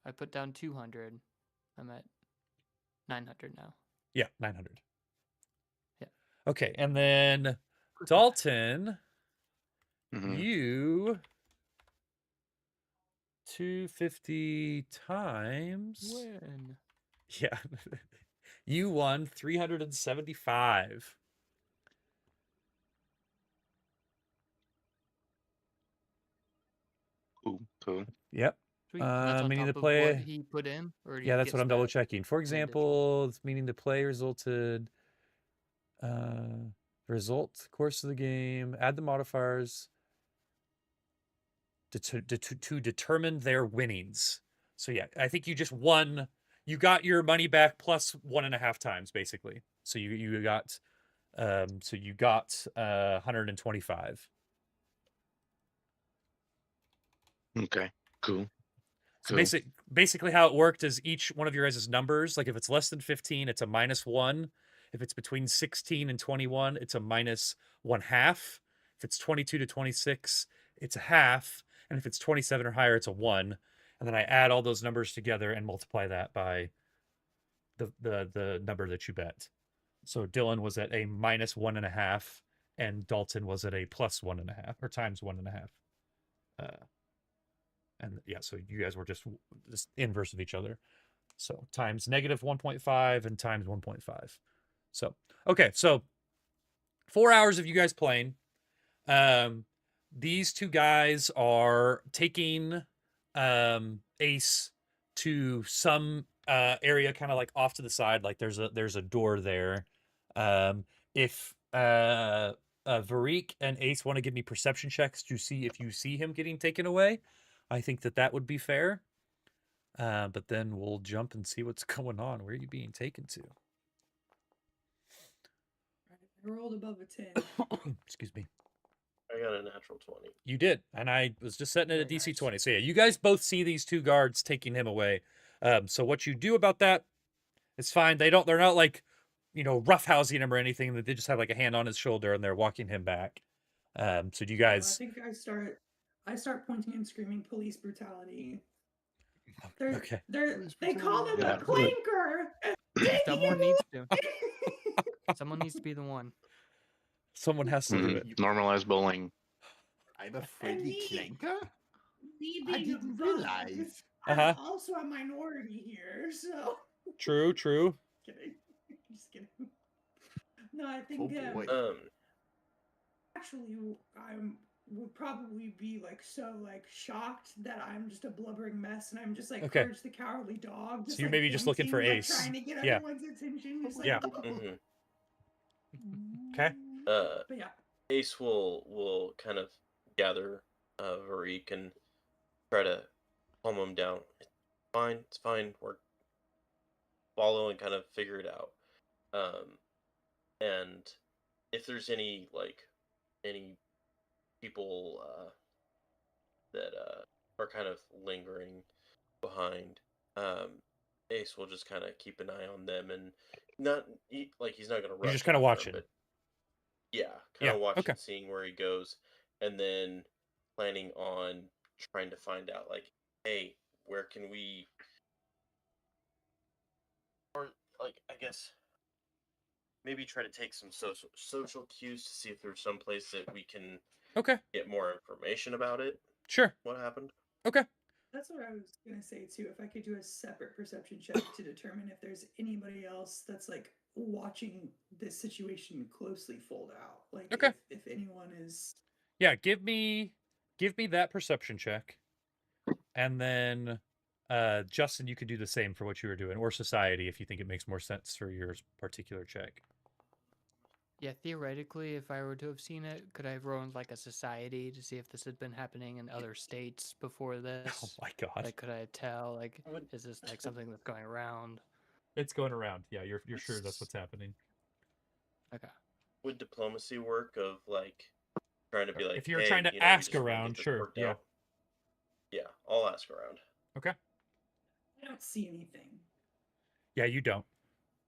[SPEAKER 6] I put down 200. I'm at 900 now.
[SPEAKER 1] Yeah, 900.
[SPEAKER 6] Yeah.
[SPEAKER 1] Okay, and then Dalton,
[SPEAKER 4] Mhm.
[SPEAKER 1] you 250 times.
[SPEAKER 6] When?
[SPEAKER 1] Yeah. You won 375.
[SPEAKER 4] Cool.
[SPEAKER 1] Yep.
[SPEAKER 6] Sweet. That's on
[SPEAKER 1] meaning
[SPEAKER 6] top
[SPEAKER 1] the
[SPEAKER 6] of
[SPEAKER 1] play.
[SPEAKER 6] what he put in? Or
[SPEAKER 1] Yeah,
[SPEAKER 6] he
[SPEAKER 1] that's what
[SPEAKER 6] gets
[SPEAKER 1] I'm double
[SPEAKER 6] that
[SPEAKER 1] checking. For
[SPEAKER 6] in addition?
[SPEAKER 1] example, it's meaning the play resulted. Result course of the game. Add the modifiers to determine their winnings. So yeah, I think you just won. You got your money back plus 1.5 times basically. So you got 125.
[SPEAKER 4] Okay. Cool.
[SPEAKER 1] So basically how it worked is each one of your guys' numbers, like if it's less than 15, it's a -1. If it's between 16 and 21, it's a -1/2. If it's 22 to 26, it's a half. And if it's 27 or higher, it's a 1. And then I add all those numbers together and multiply that by the number that you bet. So Dylan was at a -1.5, and Dalton was at a +1.5 or times 1.5. And yeah, so you guys were just inverse of each other. So times -1.5 and times 1.5. So, okay, so 4 hours of you guys playing. These two guys are taking Ace to some area kind of like off to the side, like there's a door there. If Varik and Ace want to give me perception checks to see if you see him getting taken away, I think that would be fair. But then we'll jump and see what's going on. Where are you being taken to?
[SPEAKER 5] I rolled above a 10.
[SPEAKER 1] Excuse me.
[SPEAKER 2] I got a natural 20.
[SPEAKER 1] You did, and I was just setting it at
[SPEAKER 6] Very
[SPEAKER 1] DC
[SPEAKER 6] nice.
[SPEAKER 1] 20. So yeah, you guys both see these two guards taking him away. So what you do about that, it's fine. They're not like, roughhousing him or anything. They just have like a hand on his shoulder and they're walking him back. So do you guys?
[SPEAKER 5] I think I start pointing and screaming police brutality.
[SPEAKER 1] Okay.
[SPEAKER 5] They call him
[SPEAKER 4] Yeah.
[SPEAKER 5] a clanker.
[SPEAKER 6] Someone needs to. Someone needs to be the one.
[SPEAKER 1] Someone has to do
[SPEAKER 4] Mhm.
[SPEAKER 1] it.
[SPEAKER 4] Normalize bullying.
[SPEAKER 3] I'm a Freddy Clanker?
[SPEAKER 5] Me
[SPEAKER 3] I
[SPEAKER 5] being
[SPEAKER 3] didn't
[SPEAKER 5] black,
[SPEAKER 3] realize.
[SPEAKER 5] I'm also a minority here, so.
[SPEAKER 1] True.
[SPEAKER 5] Kidding. Just kidding. No, I think
[SPEAKER 3] Oh boy.
[SPEAKER 5] actually I would probably be shocked that I'm just a blubbering mess and I'm just like
[SPEAKER 1] Okay.
[SPEAKER 5] Courage the Cowardly Dog.
[SPEAKER 1] So you're maybe just looking for
[SPEAKER 5] pointing,
[SPEAKER 1] Ace.
[SPEAKER 5] trying to get
[SPEAKER 1] Yeah.
[SPEAKER 5] everyone's attention. Just
[SPEAKER 1] Yeah.
[SPEAKER 2] Mhm.
[SPEAKER 1] Okay.
[SPEAKER 5] But yeah.
[SPEAKER 2] Ace will kind of gather Varik and try to calm him down. It's fine. It's fine. We're follow and kind of figure it out. And if there's any people that are kind of lingering behind, Ace will just kind of keep an eye on them and he's not gonna rush.
[SPEAKER 1] You're just kind of
[SPEAKER 2] after
[SPEAKER 1] watching.
[SPEAKER 2] him, but yeah, kind of watching,
[SPEAKER 1] okay.
[SPEAKER 2] seeing where he goes, and then planning on trying to find out, like, hey, where can we, or like, I guess maybe try to take some social cues to see if there's some place that we can get more information about it.
[SPEAKER 1] Sure.
[SPEAKER 2] What happened?
[SPEAKER 1] Okay.
[SPEAKER 5] That's what I was gonna say too. If I could do a separate perception check to determine if there's anybody else that's like watching this situation closely fold out. Like if anyone is.
[SPEAKER 1] Yeah, give me that perception check. And then Justin, you could do the same for what you were doing, or society if you think it makes more sense for your particular check.
[SPEAKER 6] Yeah, theoretically, if I were to have seen it, could I have rolled like a society to see if this had been happening in other states before this?
[SPEAKER 1] Oh my god!
[SPEAKER 6] Like, could I tell? Like, is this like something that's going around?
[SPEAKER 1] It's going around. Yeah, you're sure that's what's happening.
[SPEAKER 6] Okay.
[SPEAKER 2] Would diplomacy work of like trying to be like,
[SPEAKER 1] if you're
[SPEAKER 2] hey,
[SPEAKER 1] trying to ask around, sure. Yeah.
[SPEAKER 2] Out? Yeah, I'll ask around.
[SPEAKER 1] Okay.
[SPEAKER 5] I don't see anything.
[SPEAKER 1] Yeah, you don't.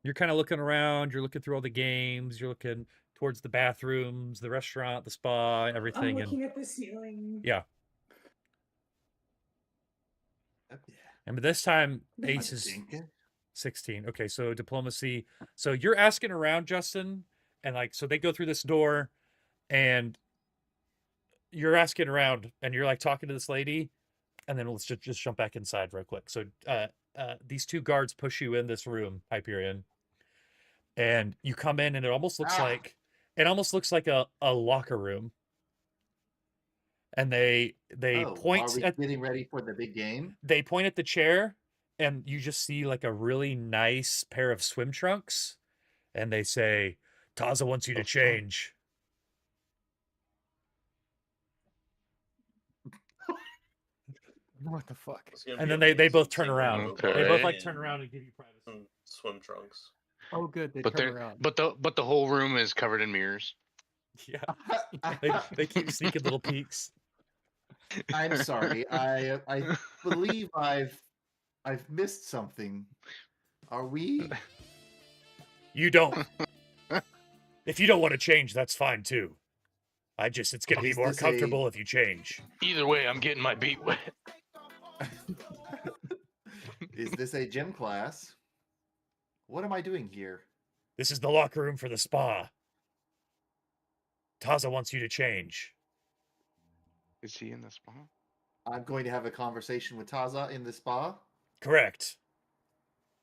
[SPEAKER 1] You're kind of looking around. You're looking through all the games. You're looking towards the bathrooms, the restaurant, the spa, everything.
[SPEAKER 5] I'm looking at the ceiling.
[SPEAKER 1] Yeah. And this time, Ace is 16. Okay, so diplomacy. So you're asking around, Justin, and like, so they go through this door, and you're asking around, and you're like talking to this lady, and then let's just jump back inside real quick. So these two guards push you in this room, Hyperion, and you come in, and it almost looks like a locker room. And they point.
[SPEAKER 3] Are we getting ready for the big game?
[SPEAKER 1] They point at the chair, and you just see like a really nice pair of swim trunks, and they say, "Taza wants you to change."
[SPEAKER 6] What the fuck?
[SPEAKER 1] And then they both turn around.
[SPEAKER 4] Okay.
[SPEAKER 1] They both like turn around and give you privacy.
[SPEAKER 2] Swim trunks.
[SPEAKER 6] Oh, good. They
[SPEAKER 4] But
[SPEAKER 6] turn around.
[SPEAKER 4] but the whole room is covered in mirrors.
[SPEAKER 1] Yeah, they keep sneaking little peeks.
[SPEAKER 3] I'm sorry. I believe I've missed something. Are we?
[SPEAKER 1] You don't. If you don't want to change, that's fine too. It's gonna be more comfortable if you change.
[SPEAKER 4] Either way, I'm getting my beat wet.
[SPEAKER 3] Is this a gym class? What am I doing here?
[SPEAKER 1] This is the locker room for the spa. Taza wants you to change.
[SPEAKER 4] Is he in the spa?
[SPEAKER 3] I'm going to have a conversation with Taza in the spa.
[SPEAKER 1] Correct.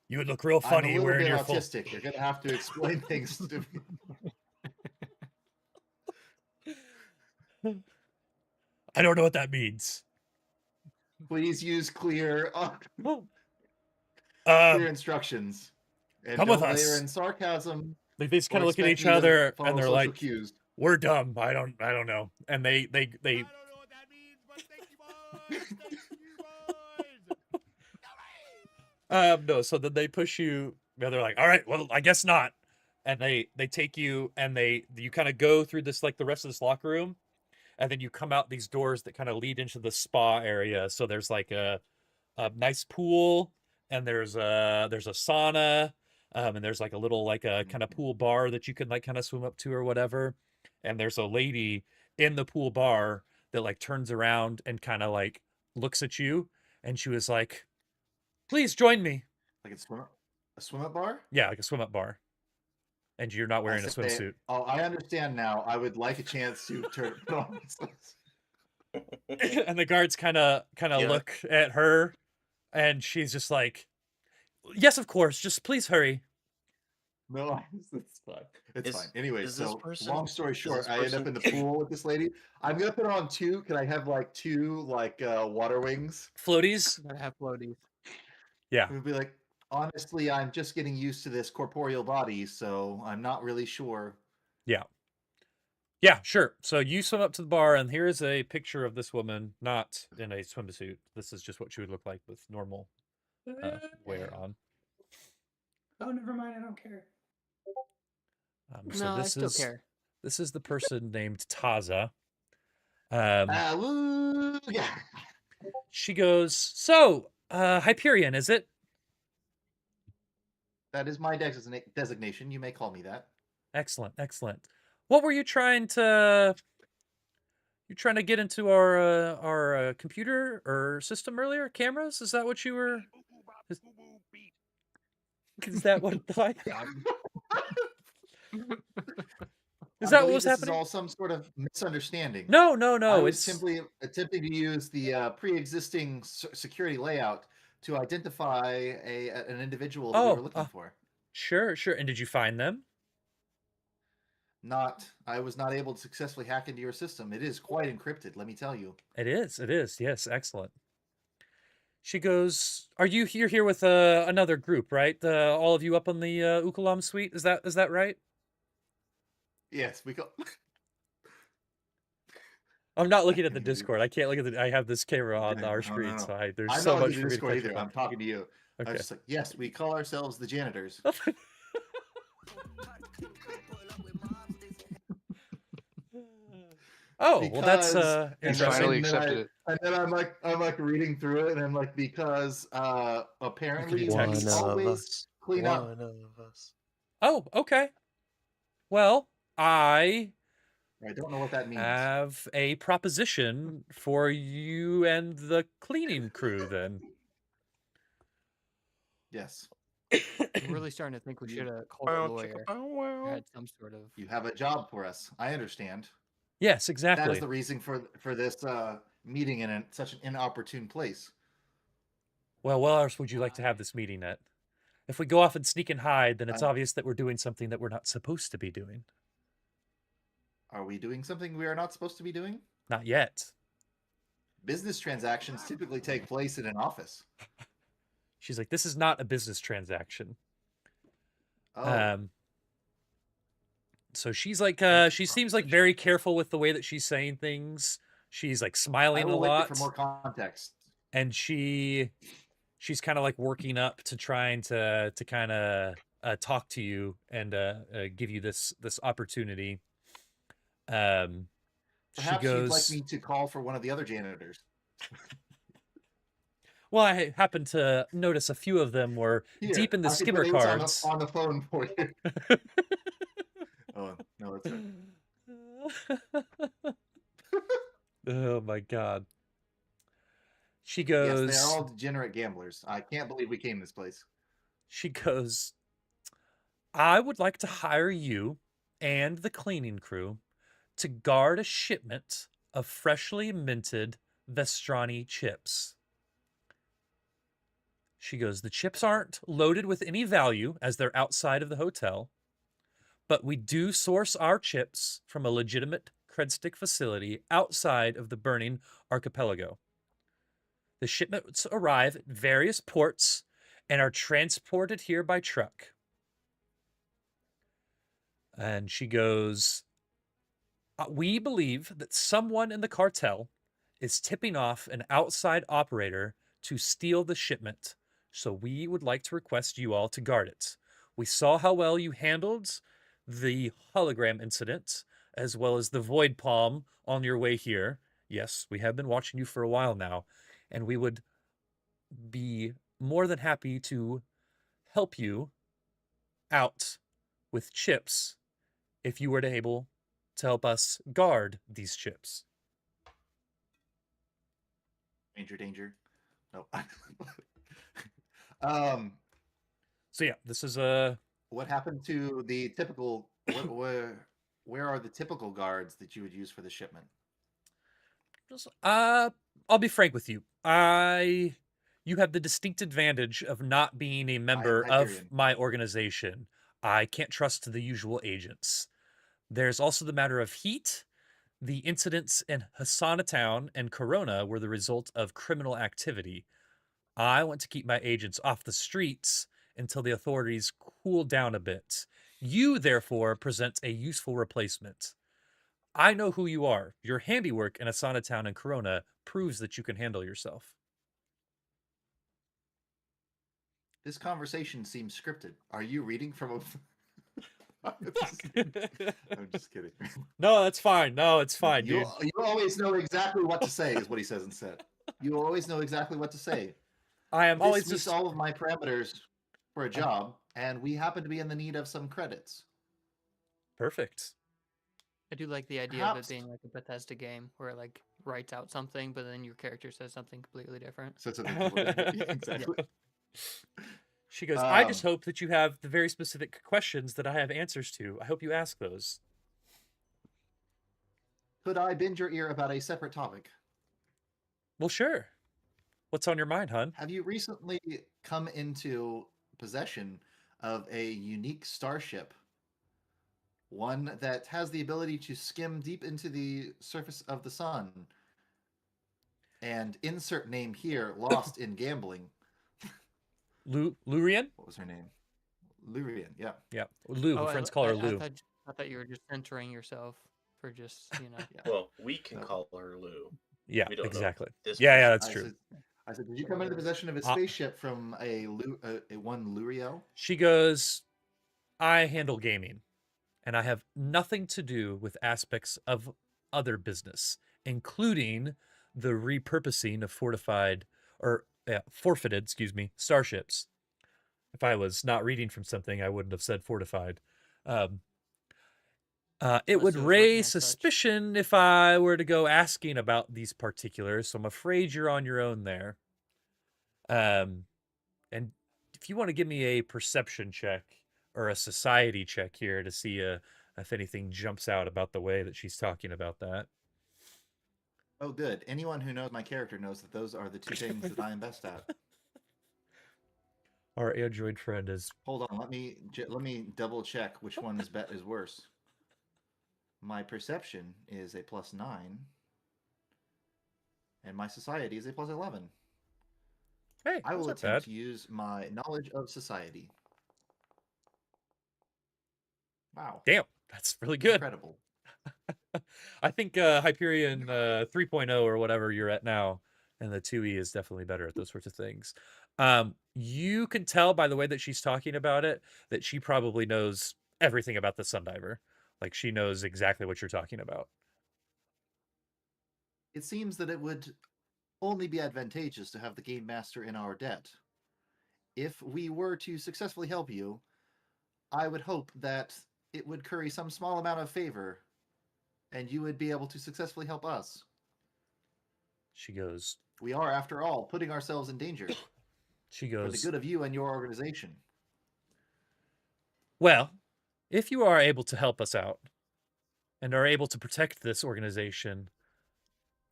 [SPEAKER 1] You would look real funny wearing your full.
[SPEAKER 3] Autistic. You're gonna have to explain things to me.
[SPEAKER 1] I don't know what that means.
[SPEAKER 3] Please use clear instructions. And
[SPEAKER 1] come
[SPEAKER 3] don't
[SPEAKER 1] with us.
[SPEAKER 3] layer in sarcasm.
[SPEAKER 1] They just kind of look at each other and they're like,
[SPEAKER 3] cues.
[SPEAKER 1] "We're dumb. I don't know." And they.
[SPEAKER 9] I don't know what that means, but thank you, boys. Thank you, boys.
[SPEAKER 1] No. So then they push you. They're like, "All right, well, I guess not." And they take you, and you kind of go through this like the rest of this locker room, and then you come out these doors that kind of lead into the spa area. So there's like a nice pool, and there's a sauna, and there's like a little like a kind of pool bar that you can like kind of swim up to or whatever. And there's a lady in the pool bar that like turns around and kind of like looks at you, and she was like, "Please join me."
[SPEAKER 3] Like a swim up bar?
[SPEAKER 1] Yeah, like a swim up bar. And you're not wearing a swimsuit.
[SPEAKER 3] Oh, I understand now. I would like a chance to turn it on.
[SPEAKER 1] And the guards kind of look at her, and she's just like, "Yes, of course. Just please hurry."
[SPEAKER 3] No, it's fine. It's fine. Anyway, so long story short, I end up in the pool with this lady. I'm gonna put on two. Can I have like two water wings?
[SPEAKER 1] Floaties?
[SPEAKER 6] I have floaties.
[SPEAKER 1] Yeah.
[SPEAKER 3] It would be like, honestly, I'm just getting used to this corporeal body, so I'm not really sure.
[SPEAKER 1] Yeah. Yeah, sure. So you swim up to the bar, and here is a picture of this woman, not in a swimsuit. This is just what she would look like with normal wear on.
[SPEAKER 5] Oh, never mind. I don't care.
[SPEAKER 1] So
[SPEAKER 6] No, I
[SPEAKER 1] this
[SPEAKER 6] still
[SPEAKER 1] is
[SPEAKER 6] care.
[SPEAKER 1] this is the person named Taza.
[SPEAKER 3] Woo, yeah.
[SPEAKER 1] She goes, so Hyperion, is it?
[SPEAKER 3] That is my designation. You may call me that.
[SPEAKER 1] Excellent, excellent. What were you trying to? You're trying to get into our computer or system earlier? Cameras? Is that what you were? Is that what? Is that what was
[SPEAKER 3] this
[SPEAKER 1] happening?
[SPEAKER 3] Is all some sort of misunderstanding.
[SPEAKER 1] No.
[SPEAKER 3] I was
[SPEAKER 1] It's
[SPEAKER 3] simply attempting to use the pre-existing security layout to identify an individual that we were looking for.
[SPEAKER 1] Sure. And did you find them?
[SPEAKER 3] I was not able to successfully hack into your system. It is quite encrypted, let me tell you.
[SPEAKER 1] It is. Yes, excellent. She goes, you're here with another group, right? All of you up on the Ukalam suite. Is that right?
[SPEAKER 3] Yes, we go.
[SPEAKER 1] I'm not looking at the Discord. I can't look at I have this camera on our screen, so there's so much for me to catch up on.
[SPEAKER 3] I'm talking to you.
[SPEAKER 1] Okay.
[SPEAKER 3] I was just like, yes, we call ourselves the janitors.
[SPEAKER 1] Oh, well, that's
[SPEAKER 4] finally accepted it.
[SPEAKER 3] And then I'm like reading through it, and I'm like, because apparently we always clean up.
[SPEAKER 2] One of us.
[SPEAKER 1] Oh, okay. Well, I
[SPEAKER 3] don't know what that means.
[SPEAKER 1] Have a proposition for you and the cleaning crew, then.
[SPEAKER 3] Yes.
[SPEAKER 6] I'm really starting to think we should have called a lawyer. Or had some sort of.
[SPEAKER 3] You have a job for us. I understand.
[SPEAKER 1] Yes, exactly.
[SPEAKER 3] That is the reason for this meeting in such an inopportune place.
[SPEAKER 1] Well, where else would you like to have this meeting at? If we go off and sneak and hide, then it's obvious that we're doing something that we're not supposed to be doing.
[SPEAKER 3] Are we doing something we are not supposed to be doing?
[SPEAKER 1] Not yet.
[SPEAKER 3] Business transactions typically take place in an office.
[SPEAKER 1] She's like, this is not a business transaction.
[SPEAKER 3] Oh.
[SPEAKER 1] So she's like, she seems like very careful with the way that she's saying things. She's like smiling a lot.
[SPEAKER 3] For more context.
[SPEAKER 1] And she's kind of like working up to trying to kind of talk to you and give you this opportunity.
[SPEAKER 3] Perhaps
[SPEAKER 1] she goes,
[SPEAKER 3] you'd like me to call for one of the other janitors.
[SPEAKER 1] Well, I happened to notice a few of them were deep in the skimmer cards.
[SPEAKER 3] On the phone for you. Oh, no, that's right.
[SPEAKER 1] Oh, my God. She goes...
[SPEAKER 3] Yes, they're all degenerate gamblers. I can't believe we came this place.
[SPEAKER 1] She goes, I would like to hire you and the cleaning crew to guard a shipment of freshly minted Vestrani chips. She goes, the chips aren't loaded with any value as they're outside of the hotel, but we do source our chips from a legitimate credstick facility outside of the burning archipelago. The shipments arrive at various ports and are transported here by truck. And she goes, we believe that someone in the cartel is tipping off an outside operator to steal the shipment. So we would like to request you all to guard it. We saw how well you handled the hologram incident, as well as the void palm on your way here. Yes, we have been watching you for a while now, and we would be more than happy to help you out with chips if you were to able to help us guard these chips.
[SPEAKER 3] Danger. No.
[SPEAKER 1] So yeah, this is
[SPEAKER 3] what happened to the typical where are the typical guards that you would use for the shipment?
[SPEAKER 1] I'll be frank with you. You have the distinct advantage of not being a member of my organization. I can't trust the usual agents. There's also the matter of heat. The incidents in Hassana Town and Corona were the result of criminal activity. I want to keep my agents off the streets until the authorities cool down a bit. You, therefore, present a useful replacement. I know who you are. Your handiwork in Asana Town and Corona proves that you can handle yourself.
[SPEAKER 3] This conversation seems scripted. Are you reading from a... I'm just kidding.
[SPEAKER 1] No, that's fine. No, it's fine,
[SPEAKER 3] you,
[SPEAKER 1] dude.
[SPEAKER 3] You always know exactly what to say, is what he says instead. You always know exactly what to say.
[SPEAKER 1] I am always
[SPEAKER 3] meets
[SPEAKER 1] just
[SPEAKER 3] all of my parameters for a job, and we happen to be in the need of some credits.
[SPEAKER 1] Perfect.
[SPEAKER 6] I do like the idea of it being like a Bethesda game where it like writes out something, but then your character says something completely different.
[SPEAKER 3] Says something completely different. Exactly.
[SPEAKER 1] She goes, I just hope that you have the very specific questions that I have answers to. I hope you ask those.
[SPEAKER 3] Could I bend your ear about a separate topic?
[SPEAKER 1] Well, sure. What's on your mind, hun?
[SPEAKER 3] Have you recently come into possession of a unique starship? One that has the ability to skim deep into the surface of the sun. And insert name here, lost in gambling.
[SPEAKER 1] Lurian?
[SPEAKER 3] What was her name? Lurian, yeah.
[SPEAKER 1] Yeah. Lou.
[SPEAKER 6] Oh,
[SPEAKER 1] Friends call her Lou.
[SPEAKER 6] I thought you were just centering yourself for just,
[SPEAKER 3] Yeah.
[SPEAKER 2] Well, we can call her Lou.
[SPEAKER 1] Yeah,
[SPEAKER 2] We don't
[SPEAKER 1] exactly.
[SPEAKER 2] know this
[SPEAKER 1] Yeah, that's true.
[SPEAKER 3] I said, did you come into possession of a spaceship from a one Luriel?
[SPEAKER 1] She goes, I handle gaming, and I have nothing to do with aspects of other business, including the repurposing of fortified or forfeited, starships. If I was not reading from something, I wouldn't have said fortified. It would raise suspicion if I were to go asking about these particulars, so I'm afraid you're on your own there. And if you want to give me a perception check or a society check here to see if anything jumps out about the way that she's talking about that.
[SPEAKER 3] Oh, good. Anyone who knows my character knows that those are the two things that I am best at.
[SPEAKER 1] Our android friend is...
[SPEAKER 3] Hold on, let me double check which one is worse. My perception is a +9, and my society is a +11.
[SPEAKER 1] Hey,
[SPEAKER 3] I will attempt to use my knowledge of society. Wow.
[SPEAKER 1] Damn, that's really good.
[SPEAKER 3] Incredible.
[SPEAKER 1] I think Hyperion 3.0 or whatever you're at now, and the 2E is definitely better at those sorts of things. You can tell by the way that she's talking about it that she probably knows everything about the Sundiver. Like, she knows exactly what you're talking about.
[SPEAKER 3] It seems that it would only be advantageous to have the Game Master in our debt. If we were to successfully help you, I would hope that it would curry some small amount of favor, and you would be able to successfully help us.
[SPEAKER 1] She goes...
[SPEAKER 3] We are, after all, putting ourselves in danger.
[SPEAKER 1] She goes...
[SPEAKER 3] For the good of you and your organization.
[SPEAKER 1] Well, if you are able to help us out, and are able to protect this organization,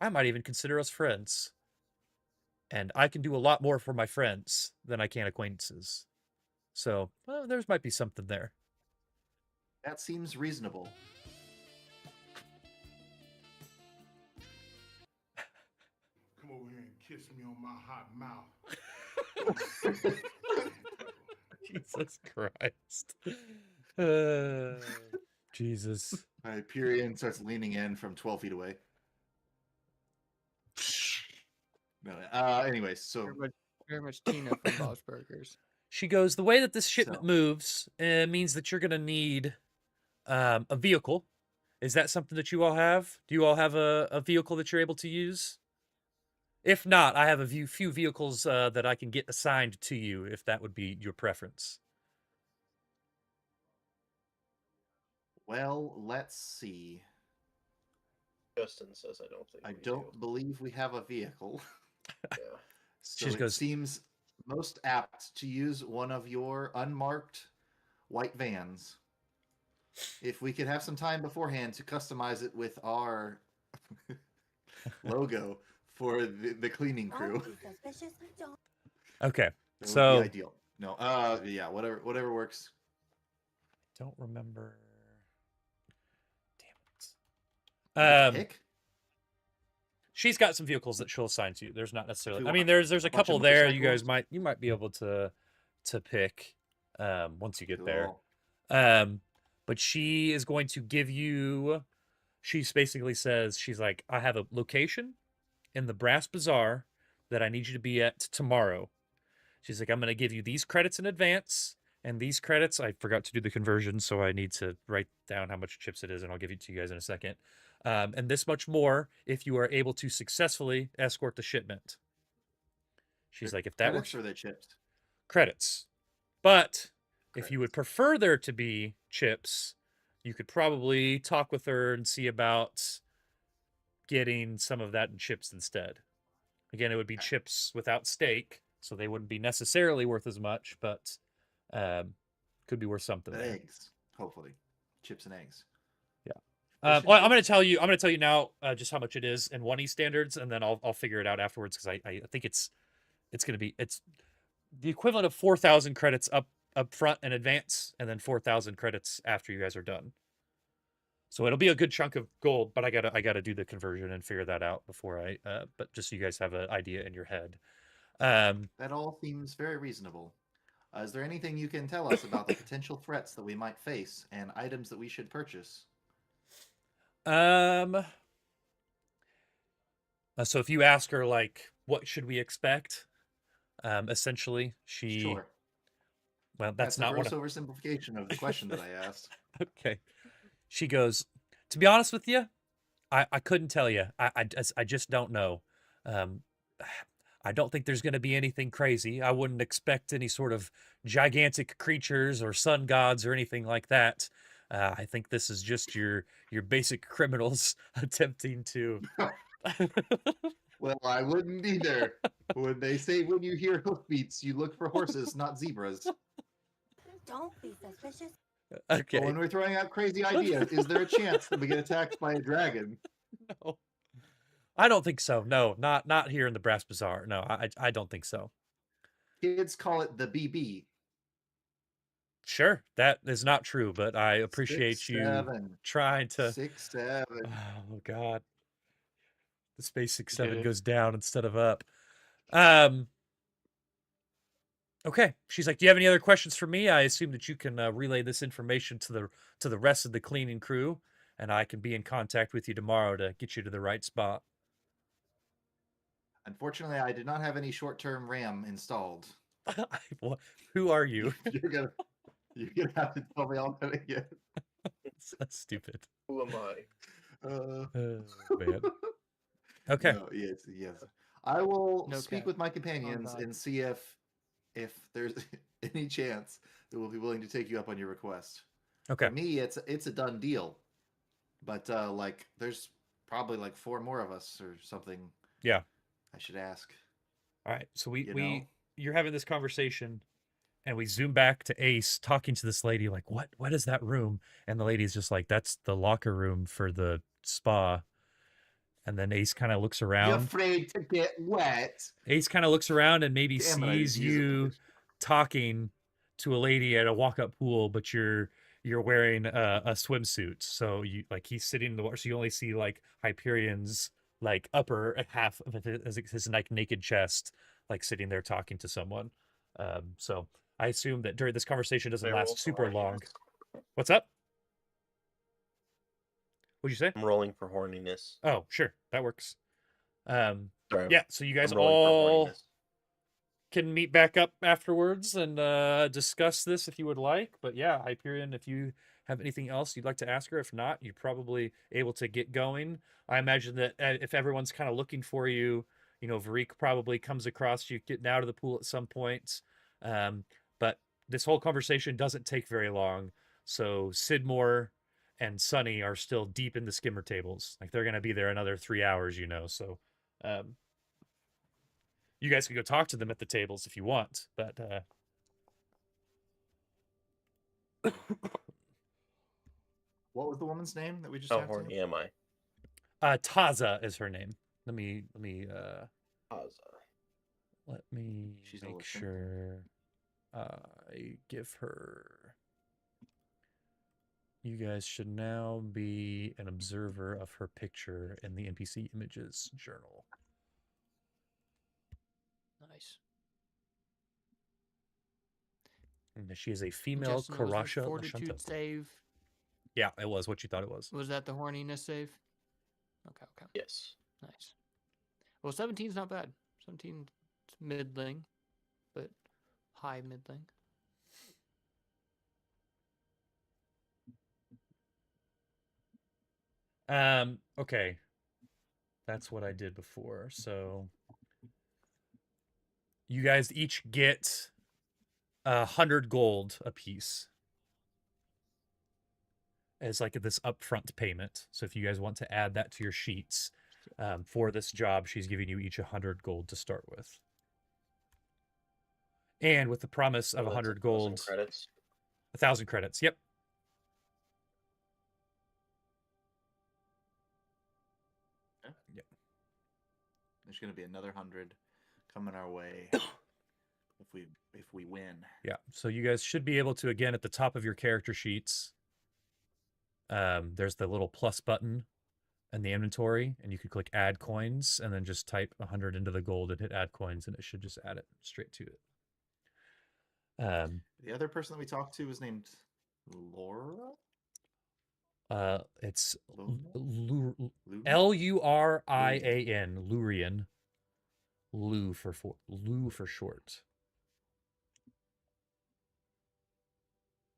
[SPEAKER 1] I might even consider us friends. And I can do a lot more for my friends than I can acquaintances. So, well, there might be something there.
[SPEAKER 3] That seems reasonable.
[SPEAKER 7] Come over here and kiss me on my hot mouth.
[SPEAKER 1] Jesus Christ. Jesus.
[SPEAKER 3] Hyperion starts leaning in from 12 feet away. No, anyways, so...
[SPEAKER 6] Very much Tina from Bob's Burgers.
[SPEAKER 1] She goes, the way that this shipment moves means that you're going to need a vehicle. Is that something that you all have? Do you all have a vehicle that you're able to use? If not, I have a few vehicles that I can get assigned to you, if that would be your preference.
[SPEAKER 3] Well, let's see.
[SPEAKER 2] Justin says I don't think
[SPEAKER 3] I don't believe we have a vehicle.
[SPEAKER 2] Yeah.
[SPEAKER 3] So it seems most apt to use one of your unmarked white vans. If we could have some time beforehand to customize it with our logo for the cleaning crew.
[SPEAKER 1] Okay,
[SPEAKER 3] that
[SPEAKER 1] so
[SPEAKER 3] would be ideal. No, yeah, whatever works.
[SPEAKER 1] Don't remember. Damn it.
[SPEAKER 3] Pick?
[SPEAKER 1] She's got some vehicles that she'll assign to you. There's not necessarily.
[SPEAKER 3] Two
[SPEAKER 1] I mean,
[SPEAKER 3] what?
[SPEAKER 1] there's a couple there. You guys might be able to pick once you get there. But she is going to give you she basically says, she's like, I have a location in the Brass Bazaar that I need you to be at tomorrow. She's like, I'm going to give you these credits in advance. And these credits, I forgot to do the conversion, so I need to write down how much chips it is, and I'll give it to you guys in a second. And this much more if you are able to successfully escort the shipment. She's like, if that works.
[SPEAKER 3] Credits or the chips?
[SPEAKER 1] Credits. But if you
[SPEAKER 3] Credits.
[SPEAKER 1] would prefer there to be chips, you could probably talk with her and see about getting some of that in chips instead. Again, it would be chips without steak, so they wouldn't be necessarily worth as much, but could be worth something. There.
[SPEAKER 3] Eggs, hopefully, chips and eggs.
[SPEAKER 1] Yeah.
[SPEAKER 3] Fish and
[SPEAKER 1] Well, I'm going
[SPEAKER 3] chips?
[SPEAKER 1] to tell you. I'm going to tell you now just how much it is in 1E standards, and then I'll figure it out afterwards because I think it's going to be the equivalent of 4,000 credits up front in advance, and then 4,000 credits after you guys are done. So it'll be a good chunk of gold, but I gotta do the conversion and figure that out before I. But just so you guys have an idea in your head.
[SPEAKER 3] That all seems very reasonable. Is there anything you can tell us about the potential threats that we might face and items that we should purchase?
[SPEAKER 1] So if you ask her, like, what should we expect? Essentially, she.
[SPEAKER 3] Sure.
[SPEAKER 1] Well, that's
[SPEAKER 3] not
[SPEAKER 1] not
[SPEAKER 3] a
[SPEAKER 1] what.
[SPEAKER 3] Oversimplification of the question that I asked.
[SPEAKER 1] Okay. She goes, to be honest with you, I couldn't tell you. I just don't know. I don't think there's going to be anything crazy. I wouldn't expect any sort of gigantic creatures or sun gods or anything like that. I think this is just your basic criminals attempting to.
[SPEAKER 3] Well, I wouldn't either. When they say when you hear hoofbeats, you look for horses, not zebras.
[SPEAKER 8] Don't be suspicious.
[SPEAKER 1] Okay.
[SPEAKER 3] But when we're throwing out crazy ideas, is there a chance that we get attacked by a dragon?
[SPEAKER 1] No. I don't think so. No, not here in the Brass Bazaar. No, I don't think so.
[SPEAKER 3] Kids call it the BB.
[SPEAKER 1] Sure, that is not true, but I appreciate
[SPEAKER 3] 6,
[SPEAKER 1] you
[SPEAKER 3] 7.
[SPEAKER 1] trying to.
[SPEAKER 3] 6, 7.
[SPEAKER 1] Oh God, the space 6, 7
[SPEAKER 4] Yeah.
[SPEAKER 1] goes down instead of up. Okay, she's like, "Do you have any other questions for me? I assume that you can relay this information to the rest of the cleaning crew, and I can be in contact with you tomorrow to get you to the right spot."
[SPEAKER 3] Unfortunately, I did not have any short-term RAM installed.
[SPEAKER 1] Who are you?
[SPEAKER 3] You're gonna have to tell me all that again.
[SPEAKER 1] That's stupid.
[SPEAKER 2] Who am I?
[SPEAKER 1] Oh, man. Okay.
[SPEAKER 3] No, yes. I will
[SPEAKER 6] No
[SPEAKER 3] speak
[SPEAKER 6] cap.
[SPEAKER 3] with my companions
[SPEAKER 6] God.
[SPEAKER 3] and see if there's any chance that we'll be willing to take you up on your request.
[SPEAKER 1] Okay.
[SPEAKER 3] For me, it's a done deal. But like, there's probably like 4 more of us or something.
[SPEAKER 1] Yeah.
[SPEAKER 3] I should ask.
[SPEAKER 1] All right. So
[SPEAKER 3] You know?
[SPEAKER 1] you're having this conversation, and we zoom back to Ace talking to this lady, like, what is that room? And the lady's just like, that's the locker room for the spa. And then Ace kind of looks around.
[SPEAKER 3] You're afraid to get wet.
[SPEAKER 1] Ace kind of looks around and maybe
[SPEAKER 3] Damn it, I
[SPEAKER 1] sees
[SPEAKER 3] just used it
[SPEAKER 1] you
[SPEAKER 3] for-
[SPEAKER 1] talking to a lady at a walk-up pool, but you're wearing a swimsuit. So he's sitting in the water, so you only see like Hyperion's like upper half of his like naked chest, like sitting there talking to someone. So I assume that during this conversation doesn't
[SPEAKER 2] Can I roll
[SPEAKER 1] last
[SPEAKER 2] for
[SPEAKER 1] super long.
[SPEAKER 2] horniness?
[SPEAKER 1] What's up? What'd you say?
[SPEAKER 2] I'm rolling for horniness.
[SPEAKER 1] Oh, sure, that works.
[SPEAKER 2] Sorry,
[SPEAKER 1] Yeah, so you guys
[SPEAKER 2] I'm rolling for
[SPEAKER 1] all
[SPEAKER 2] horniness.
[SPEAKER 1] can meet back up afterwards and discuss this if you would like. But yeah, Hyperion, if you have anything else you'd like to ask her, if not, you're probably able to get going. I imagine that if everyone's kind of looking for you, Varik probably comes across you getting out of the pool at some point. But this whole conversation doesn't take very long. So Sidmore and Sunny are still deep in the skimmer tables. Like they're going to be there another 3 hours, So you guys can go talk to them at the tables if you want, but
[SPEAKER 3] What was the woman's name that we just
[SPEAKER 2] How
[SPEAKER 3] talked to?
[SPEAKER 2] horny am I?
[SPEAKER 1] Taza is her name. Let me
[SPEAKER 2] Haza.
[SPEAKER 3] She's a
[SPEAKER 1] make
[SPEAKER 3] listener.
[SPEAKER 1] sure I give her. You guys should now be an observer of her picture in the NPC images journal.
[SPEAKER 6] Nice.
[SPEAKER 1] And she is a female
[SPEAKER 6] Justin, what was your
[SPEAKER 1] Karasha
[SPEAKER 6] fortitude
[SPEAKER 1] Lashunta.
[SPEAKER 6] save?
[SPEAKER 1] Yeah, it was what you thought it was.
[SPEAKER 6] Was that the horniness save? Okay.
[SPEAKER 2] Yes.
[SPEAKER 6] Nice. Well, 17's not bad. 17's middling, but high middling.
[SPEAKER 1] Okay. That's what I did before. So you guys each get 100 gold apiece as like this upfront payment. So if you guys want to add that to your sheets, for this job, she's giving you each 100 gold to start with. And with the promise of 100 gold.
[SPEAKER 2] Credits.
[SPEAKER 1] 1,000 credits. Yep.
[SPEAKER 3] Yep. There's going to be another 100 coming our way if we win.
[SPEAKER 1] Yeah. So you guys should be able to, again, at the top of your character sheets, there's the little plus button in the inventory, and you could click add coins and then just type 100 into the gold and hit add coins, and it should just add it straight to it.
[SPEAKER 3] The other person that we talked to was named Laura.
[SPEAKER 1] It's
[SPEAKER 3] Luna?
[SPEAKER 1] Lurian, Lurian. Lou for short.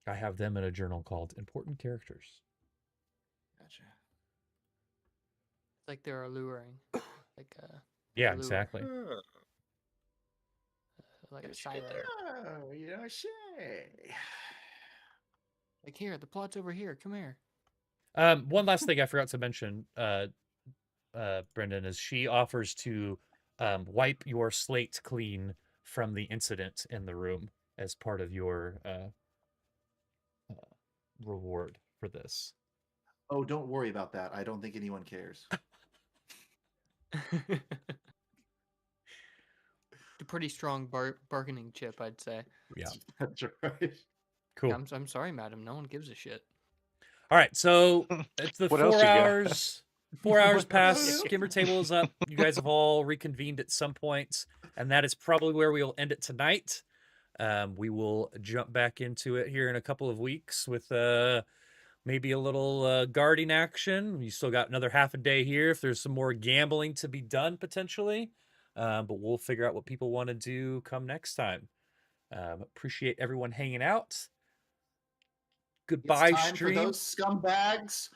[SPEAKER 1] I have them in a journal called Important Characters.
[SPEAKER 3] Gotcha.
[SPEAKER 6] It's like they're alluring. Like
[SPEAKER 1] Yeah,
[SPEAKER 6] lure.
[SPEAKER 1] exactly.
[SPEAKER 6] Like a
[SPEAKER 2] Get
[SPEAKER 6] siren.
[SPEAKER 2] there.
[SPEAKER 3] Oh, you know, say.
[SPEAKER 6] Like, here, the plot's over here. Come here.
[SPEAKER 1] One last thing I forgot to mention, Brendan, is she offers to wipe your slate clean from the incident in the room as part of your reward for this.
[SPEAKER 3] Oh, don't worry about that. I don't think anyone cares.
[SPEAKER 6] A pretty strong bargaining chip, I'd say.
[SPEAKER 1] Yeah,
[SPEAKER 3] That's right.
[SPEAKER 1] cool.
[SPEAKER 6] Yeah, I'm sorry, madam. No one gives a shit.
[SPEAKER 1] All right, so it's the
[SPEAKER 4] What else
[SPEAKER 1] 4
[SPEAKER 4] you got?
[SPEAKER 1] hours. 4 hours pass. Skimmer table is up. You guys have all reconvened at some point, and that is probably where we will end it tonight. We will jump back into it here in a couple of weeks with maybe a little guarding action. You still got another half a day here if there's some more gambling to be done potentially, but we'll figure out what people want to do come next time. Appreciate everyone hanging out. Goodbye,
[SPEAKER 3] It's time
[SPEAKER 1] stream.
[SPEAKER 3] for those scumbags